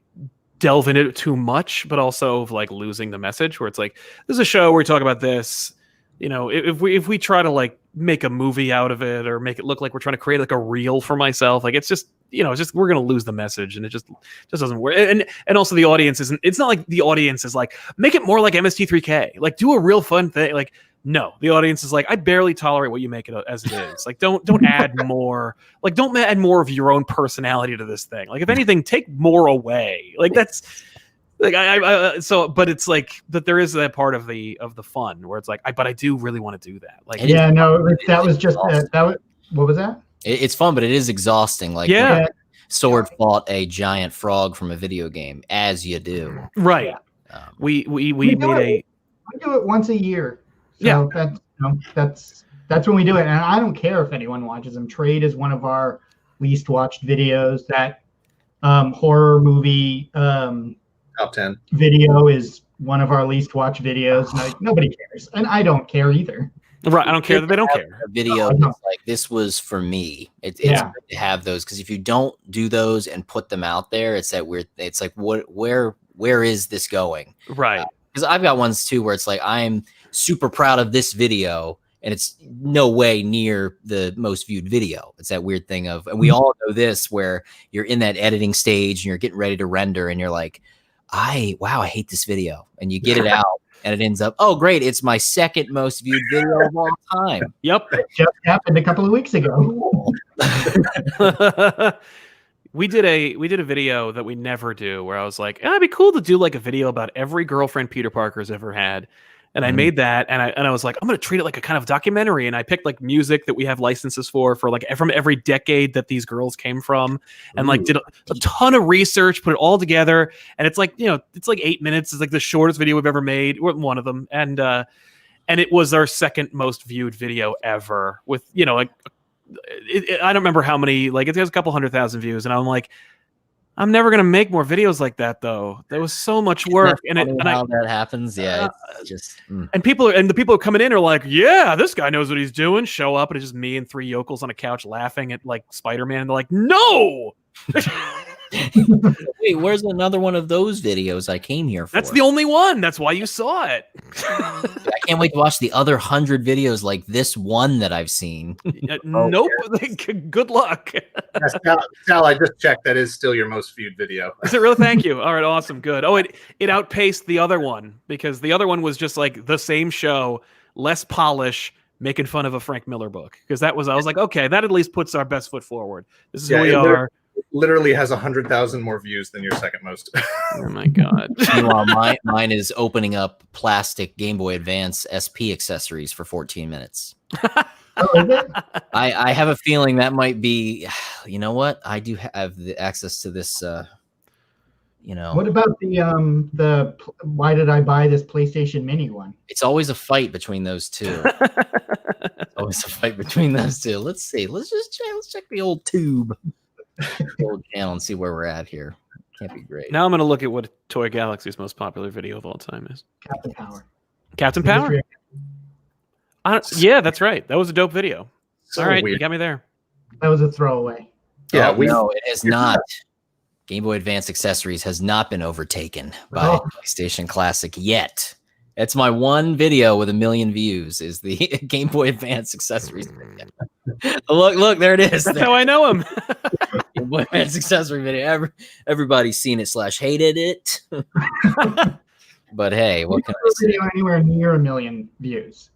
Speaker 4: delve into it too much, but also of like losing the message, where it's like, this is a show where we talk about this. If we try to like make a movie out of it or make it look like we're trying to create like a reel for myself, like it's just we're gonna lose the message, and it just doesn't work. And also the audience isn't. It's not like the audience is like, make it more like MST3K, like do a real fun thing. Like, no, the audience is like, I barely tolerate what you make it as it is. Like, don't add more. Like, don't add more of your own personality to this thing. Like, if anything, take more away. Like that's. Like but it's like that there is that part of the fun where it's like, but I do really want to do that. Like,
Speaker 1: yeah, no, that was just what was that?
Speaker 3: It's fun, but it is exhausting. Like,
Speaker 4: yeah,
Speaker 3: Sword fought a giant frog from a video game, as you do.
Speaker 4: Right. We made
Speaker 1: we do it once a year. So that's when we do it, and I don't care if anyone watches them. Trade is one of our least watched videos. That horror movie.
Speaker 2: Top 10
Speaker 1: video is one of our least watched videos. Like, nobody cares, and I don't care either.
Speaker 4: Right, I don't care that they don't care.
Speaker 3: A video that's like, this was for me. It's good to have those, because if you don't do those and put them out there, it's that weird. It's like, where is this going?
Speaker 4: Right.
Speaker 3: Because I've got ones too where it's like, I'm super proud of this video, and it's no way near the most viewed video. It's that weird thing of, and we all know this, where you're in that editing stage and you're getting ready to render, and you're like, I hate this video, and you get it out, and it ends up, oh great, it's my second most viewed video of all time.
Speaker 4: Yep,
Speaker 1: it just happened a couple of weeks ago.
Speaker 4: We did a video that we never do, where I was like, it'd be cool to do like a video about every girlfriend Peter Parker's ever had. And I made that, and I was like, I'm gonna treat it like a kind of documentary. And I picked like music that we have licenses for like from every decade that these girls came from, and like did a ton of research, put it all together. And it's like, it's like 8 minutes. It's like the shortest video we've ever made, one of them. And it was our second most viewed video ever, with like I don't remember how many. Like, it has a couple 100,000 views, and I'm like, I'm never gonna make more videos like that, though. That was so much work, and
Speaker 3: that happens. Yeah, it's just
Speaker 4: and the people who are coming in are like, yeah, this guy knows what he's doing. Show up, and it's just me and three yokels on a couch laughing at like Spider-Man. And they're like, no.
Speaker 3: Wait, where's another one of those videos I came here for?
Speaker 4: That's the only one. That's why you saw it.
Speaker 3: I can't wait to watch the other 100 videos like this one that I've seen.
Speaker 4: Nope. Good luck.
Speaker 2: Sal, I just checked. That is still your most viewed video.
Speaker 4: Is it really? Thank you. All right, awesome, good. Oh, it outpaced the other one, because the other one was just like the same show, less polish, making fun of a Frank Miller book. Because I was like, okay, that at least puts our best foot forward. This is who we are.
Speaker 2: Literally has 100,000 more views than your second most.
Speaker 4: Oh my god!
Speaker 3: Meanwhile, mine is opening up plastic Game Boy Advance SP accessories for 14 minutes. I have a feeling that might be. You know what? I do have the access to this.
Speaker 1: What about the why did I buy this PlayStation Mini one?
Speaker 3: It's always a fight between those two. Let's see. Let's check the old tube. old channel and see where we're at here. Can't be great.
Speaker 4: Now I'm going to look at what Toy Galaxy's most popular video of all time is.
Speaker 1: Captain Power.
Speaker 4: Captain Power? Yeah, that's right. That was a dope video.
Speaker 2: So
Speaker 4: all right,
Speaker 2: weird.
Speaker 4: you got me there.
Speaker 1: That was a throwaway.
Speaker 2: Yeah,
Speaker 3: no, it is not. Game Boy Advance accessories has not been overtaken by PlayStation Classic yet. It's my one video with 1 million views. Is the Game Boy Advance accessories video. Look, there it is.
Speaker 4: That's how I know him.
Speaker 3: Game Boy Advance accessory video. Everybody's seen it / hated it. But hey, what can I say?
Speaker 1: Video anywhere near 1 million views.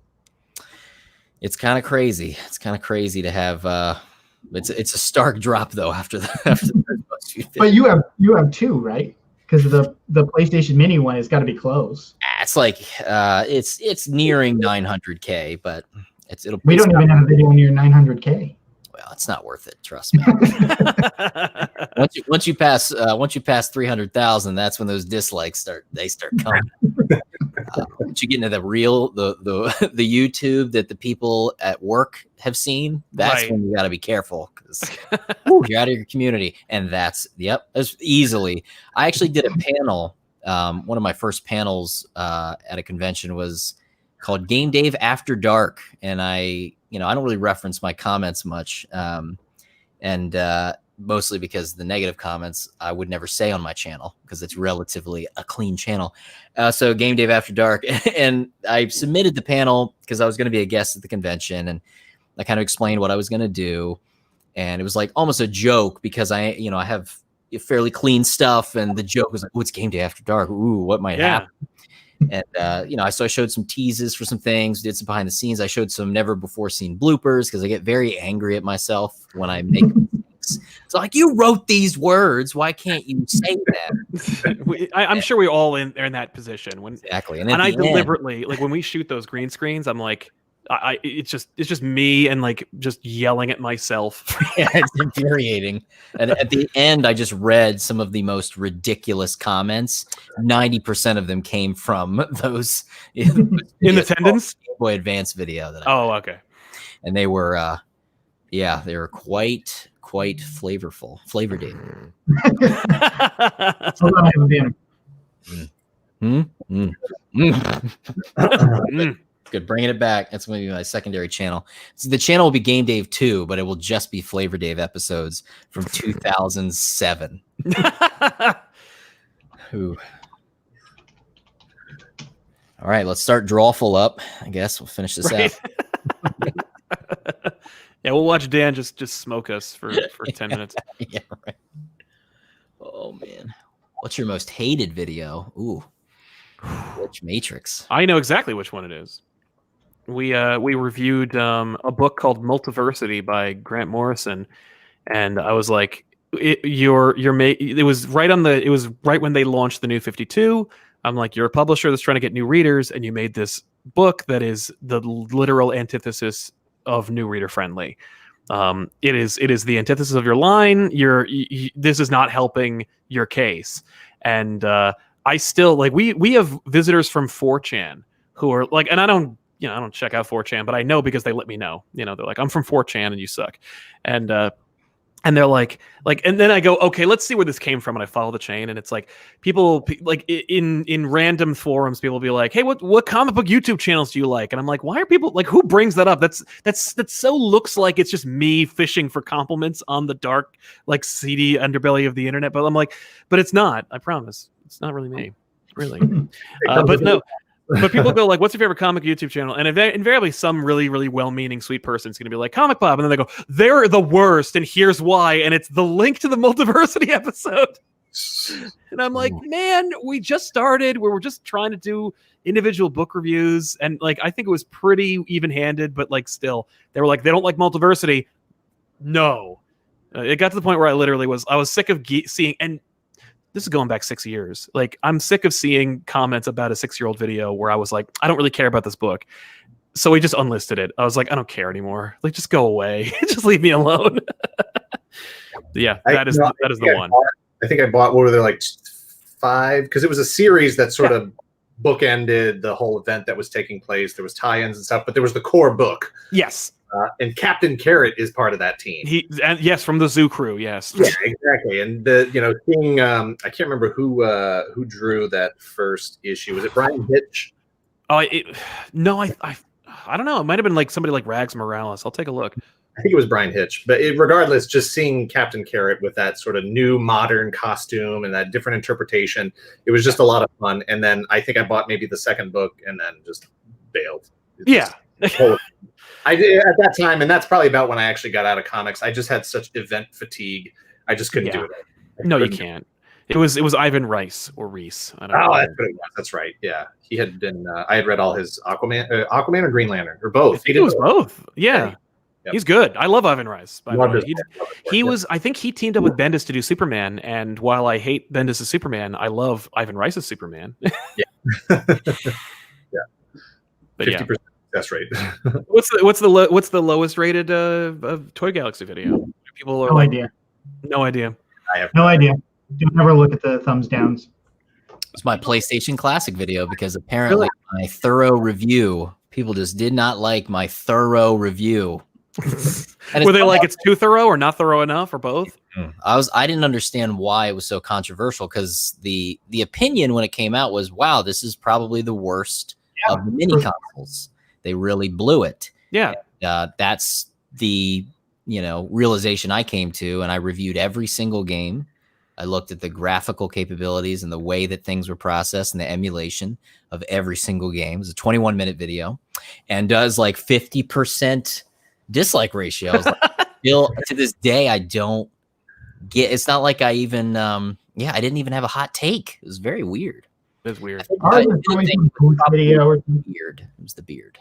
Speaker 3: It's kind of crazy. It's kind of crazy to have. It's a stark drop though after the first few videos.
Speaker 1: But you have 2, right? Because the PlayStation Mini one has got to be close.
Speaker 3: It's like it's nearing 900K, but it'll.
Speaker 1: We don't even have a video near 900K.
Speaker 3: Well, it's not worth it. Trust me. once you pass 300,000, that's when those dislikes start coming. Once you get into the YouTube that the people at work have seen, that's when you got to be careful because you're out of your community. And that's easily. I actually did a panel. One of my first panels at a convention was called GameDave After Dark, and I don't really reference my comments much, and mostly because the negative comments I would never say on my channel because it's relatively a clean channel. So GameDave After Dark, and I submitted the panel because I was going to be a guest at the convention, and I kind of explained what I was going to do, and it was like almost a joke because I have fairly clean stuff, and the joke was like, "Oh, it's GameDave After Dark. Ooh, what might happen?" And so I showed some teases for some things, did some behind the scenes. I showed some never before seen bloopers because I get very angry at myself when I make mistakes. So like, you wrote these words, why can't you say that?
Speaker 4: I'm sure we all are in that position.
Speaker 3: Exactly.
Speaker 4: And I deliberately, like when we shoot those green screens, I'm like, it's just me and like just yelling at myself.
Speaker 3: Yeah, it's infuriating. And at the end, I just read some of the most ridiculous comments. 90% of them came from those
Speaker 4: in attendance
Speaker 3: Game Boy Advance video that
Speaker 4: okay.
Speaker 3: And they were they were quite flavorful. FlavorDave.
Speaker 1: Hold on, I have a bin.
Speaker 3: Good, bringing it back. That's going to be my secondary channel. So the channel will be GameDave 2, but it will just be FlavorDave episodes from 2007. Ooh. All right, let's start Drawful up. I guess we'll finish this out.
Speaker 4: Yeah, we'll watch Dan just smoke us for 10 minutes.
Speaker 3: Yeah, right. Oh man, what's your most hated video? Ooh, which Matrix?
Speaker 4: I know exactly which one it is. We reviewed a book called Multiversity by Grant Morrison, and I was like, it was right when they launched the New 52. I'm like, you're a publisher that's trying to get new readers, and you made this book that is the literal antithesis of new reader friendly. It is the antithesis of your line. This is not helping your case, and I still like we have visitors from 4chan who are like, and I don't check out 4chan, but I know because they let me know. They're like, I'm from 4chan and you suck. And they're like, and then I go, okay, let's see where this came from. And I follow the chain, and it's like people like in random forums, people will be like, hey, what comic book YouTube channels do you like? And I'm like, why are people like, who brings that up? That's so looks like it's just me fishing for compliments on the dark, like seedy underbelly of the internet. But I'm like, but it's not, I promise. It's not really me. Really. But no. But people go like, what's your favorite comic YouTube channel? And invariably some really, really well-meaning sweet person is going to be like, ComicPop. And then they go, they're the worst, and here's why. And it's the link to the Multiversity episode. And I'm like, man, we just started where we're just trying to do individual book reviews. And like, I think it was pretty even-handed, but like still, they were like, they don't like Multiversity. No. It got to the point where I was sick of seeing, and this is going back 6 years. Like, I'm sick of seeing comments about a 6-year-old video where I was like, I don't really care about this book. So we just unlisted it. I was like, I don't care anymore. Like, just go away. Just leave me alone. Yeah, that is the one.
Speaker 2: I think I bought, what were there, like 5? Because it was a series that sort of bookended the whole event that was taking place. There was tie-ins and stuff, but there was the core book.
Speaker 4: Yes.
Speaker 2: And Captain Carrot is part of that team.
Speaker 4: Yes, from the Zoo Crew. Yes.
Speaker 2: Yeah, exactly. And seeing I can't remember who drew that first issue. Was it Brian Hitch?
Speaker 4: Oh, no, I don't know. It might have been like somebody like Rags Morales. I'll take a look.
Speaker 2: I think it was Brian Hitch. But regardless, just seeing Captain Carrot with that sort of new modern costume and that different interpretation, it was just a lot of fun. And then I think I bought maybe the second book and then just bailed. I did at that time, and that's probably about when I actually got out of comics. I just had such event fatigue. I just couldn't do it.
Speaker 4: No, you can't. It was Ivan Rice or Reese. I don't know.
Speaker 2: That's what it was. That's right. Yeah, he had been. I had read all his Aquaman or Green Lantern or both.
Speaker 4: I think it was both. Yeah. Yep. He's good. I love Ivan Rice. By the way, he was. I think he teamed up with Bendis to do Superman. And while I hate Bendis' Superman, I love Ivan Rice's Superman.
Speaker 2: Yeah. Yeah. 50% success rate.
Speaker 4: What's the lowest rated Toy Galaxy video? People are
Speaker 1: idea.
Speaker 4: No idea.
Speaker 2: I have
Speaker 1: no idea. Don't ever look at the thumbs downs.
Speaker 3: It's my PlayStation Classic video because apparently my thorough review, people just did not like my thorough review.
Speaker 4: Were they like it's too thorough or not thorough enough or both?
Speaker 3: I didn't understand why it was so controversial because the opinion when it came out was, wow, this is probably the worst of the mini consoles. They really blew it.
Speaker 4: Yeah.
Speaker 3: And, that's the realization I came to, and I reviewed every single game. I looked at the graphical capabilities and the way that things were processed and the emulation of every single game. It was a 21-minute video and does like 50% dislike ratio. Still to this day, I don't get. It's not like I even. I didn't even have a hot take. It was very weird.
Speaker 4: It's weird.
Speaker 3: Video or beard. It was the beard.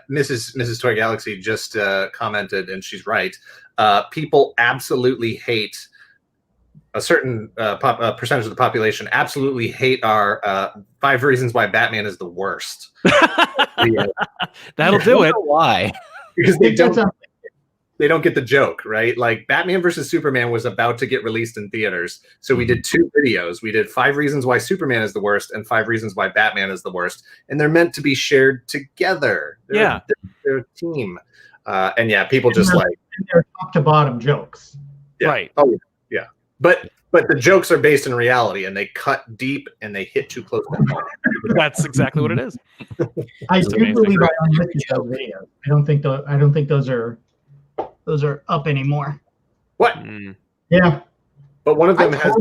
Speaker 2: Mrs. Toy Galaxy just commented, and she's right. People absolutely hate. A certain percentage of the population absolutely hate our 5 reasons why Batman is the worst.
Speaker 4: That'll do it.
Speaker 3: Why?
Speaker 2: Because they don't get the joke, right? Like Batman versus Superman was about to get released in theaters. So we did 2 videos. We did 5 reasons why Superman is the worst and 5 reasons why Batman is the worst. And they're meant to be shared together. They're a team. People just like.
Speaker 1: They're top to bottom jokes.
Speaker 2: Yeah.
Speaker 4: Right.
Speaker 2: Oh, yeah. But the jokes are based in reality and they cut deep and they hit too close to the mark.
Speaker 4: That's exactly what it is.
Speaker 1: I do believe I unlisted those videos. I don't think those are up anymore.
Speaker 2: What?
Speaker 1: Yeah.
Speaker 2: But one of them has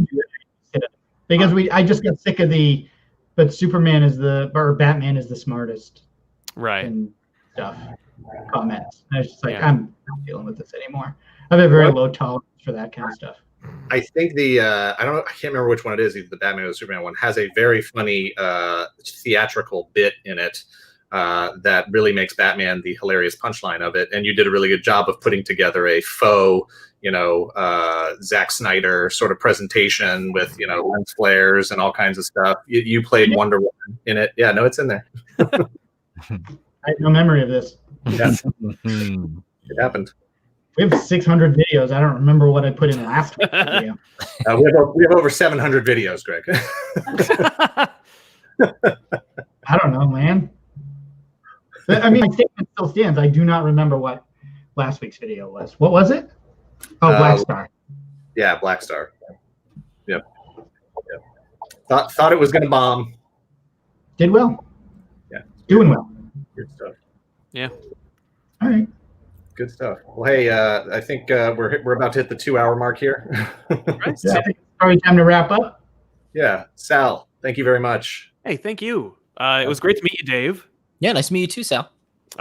Speaker 1: because I just got sick of but Batman is the smartest.
Speaker 4: Right.
Speaker 1: And stuff. Comments. I was just like, I'm not dealing with this anymore. I have a very low tolerance for that kind of stuff.
Speaker 2: I think I can't remember which one it is, either the Batman or the Superman one, has a very funny theatrical bit in it that really makes Batman the hilarious punchline of it. And you did a really good job of putting together a faux, Zack Snyder sort of presentation with, lens flares and all kinds of stuff. You played Wonder Woman in it. Yeah, no, it's in there.
Speaker 1: I have no memory of this.
Speaker 2: Yeah. It happened.
Speaker 1: We have 600 videos. I don't remember what I put in last week's video.
Speaker 2: We have over 700 videos, Greg.
Speaker 1: I don't know, man. I mean, my statement still stands. I do not remember what last week's video was. What was it? Oh, Black Star.
Speaker 2: Yeah, Black Star. Yep. Thought it was going to bomb.
Speaker 1: Did well.
Speaker 2: Yeah.
Speaker 1: Doing well.
Speaker 2: Good stuff.
Speaker 4: Yeah.
Speaker 1: All right.
Speaker 2: Good stuff. Well, hey, I think we're about to hit the 2-hour mark here.
Speaker 1: Right. So I think it's probably time to wrap up.
Speaker 2: Yeah, Sal, thank you very much.
Speaker 4: Hey, thank you. It was great to meet you, Dave.
Speaker 3: Yeah, nice to meet you too, Sal.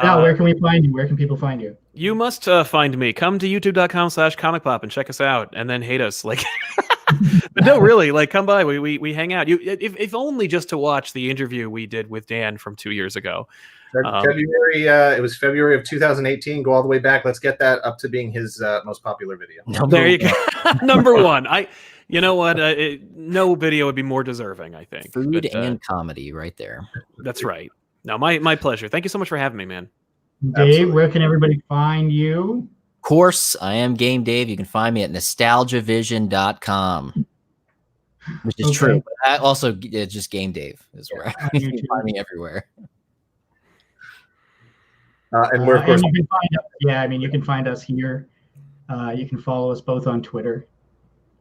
Speaker 1: Sal, where can we find you? Where can people find you?
Speaker 4: You must find me. Come to youtube.com/ComicPop and check us out, and then hate us. But no, really, come by. We hang out. If only just to watch the interview we did with Dan from 2 years ago.
Speaker 2: February. It was February of 2018. Go all the way back. Let's get that up to being his most popular video.
Speaker 4: There you go. Number 1. You know what? No video would be more deserving, I think.
Speaker 3: Food and comedy right there.
Speaker 4: That's right. No, my pleasure. Thank you so much for having me, man.
Speaker 1: Dave,
Speaker 2: Absolutely.
Speaker 1: Where can everybody find you?
Speaker 3: Of course, I am GameDave. You can find me at nostalgiavision.com, which is true. But I also just GameDave is where you can find me everywhere.
Speaker 2: And we're, of course,
Speaker 1: and you can find us. Yeah, I mean, you can find us here. You can follow us both on Twitter.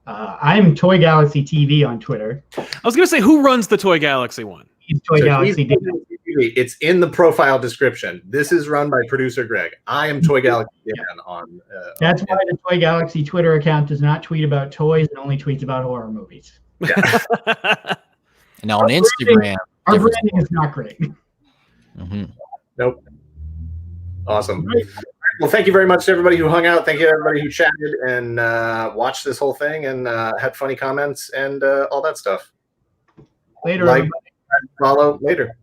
Speaker 1: I'm Toy Galaxy TV on Twitter.
Speaker 4: I was going to say, who runs the Toy Galaxy one?
Speaker 1: He's Toy Galaxy TV.
Speaker 2: It's in the profile description. This is run by producer Greg. I am Toy Galaxy on.
Speaker 1: That's why the Toy Galaxy Twitter account does not tweet about toys and only tweets about horror movies.
Speaker 2: Yeah.
Speaker 3: And on Instagram,
Speaker 1: our branding is not great.
Speaker 3: Mm-hmm.
Speaker 2: Nope. Awesome. Well, thank you very much to everybody who hung out. Thank you to everybody who chatted and watched this whole thing and had funny comments and all that stuff.
Speaker 1: Later.
Speaker 2: Like, follow later.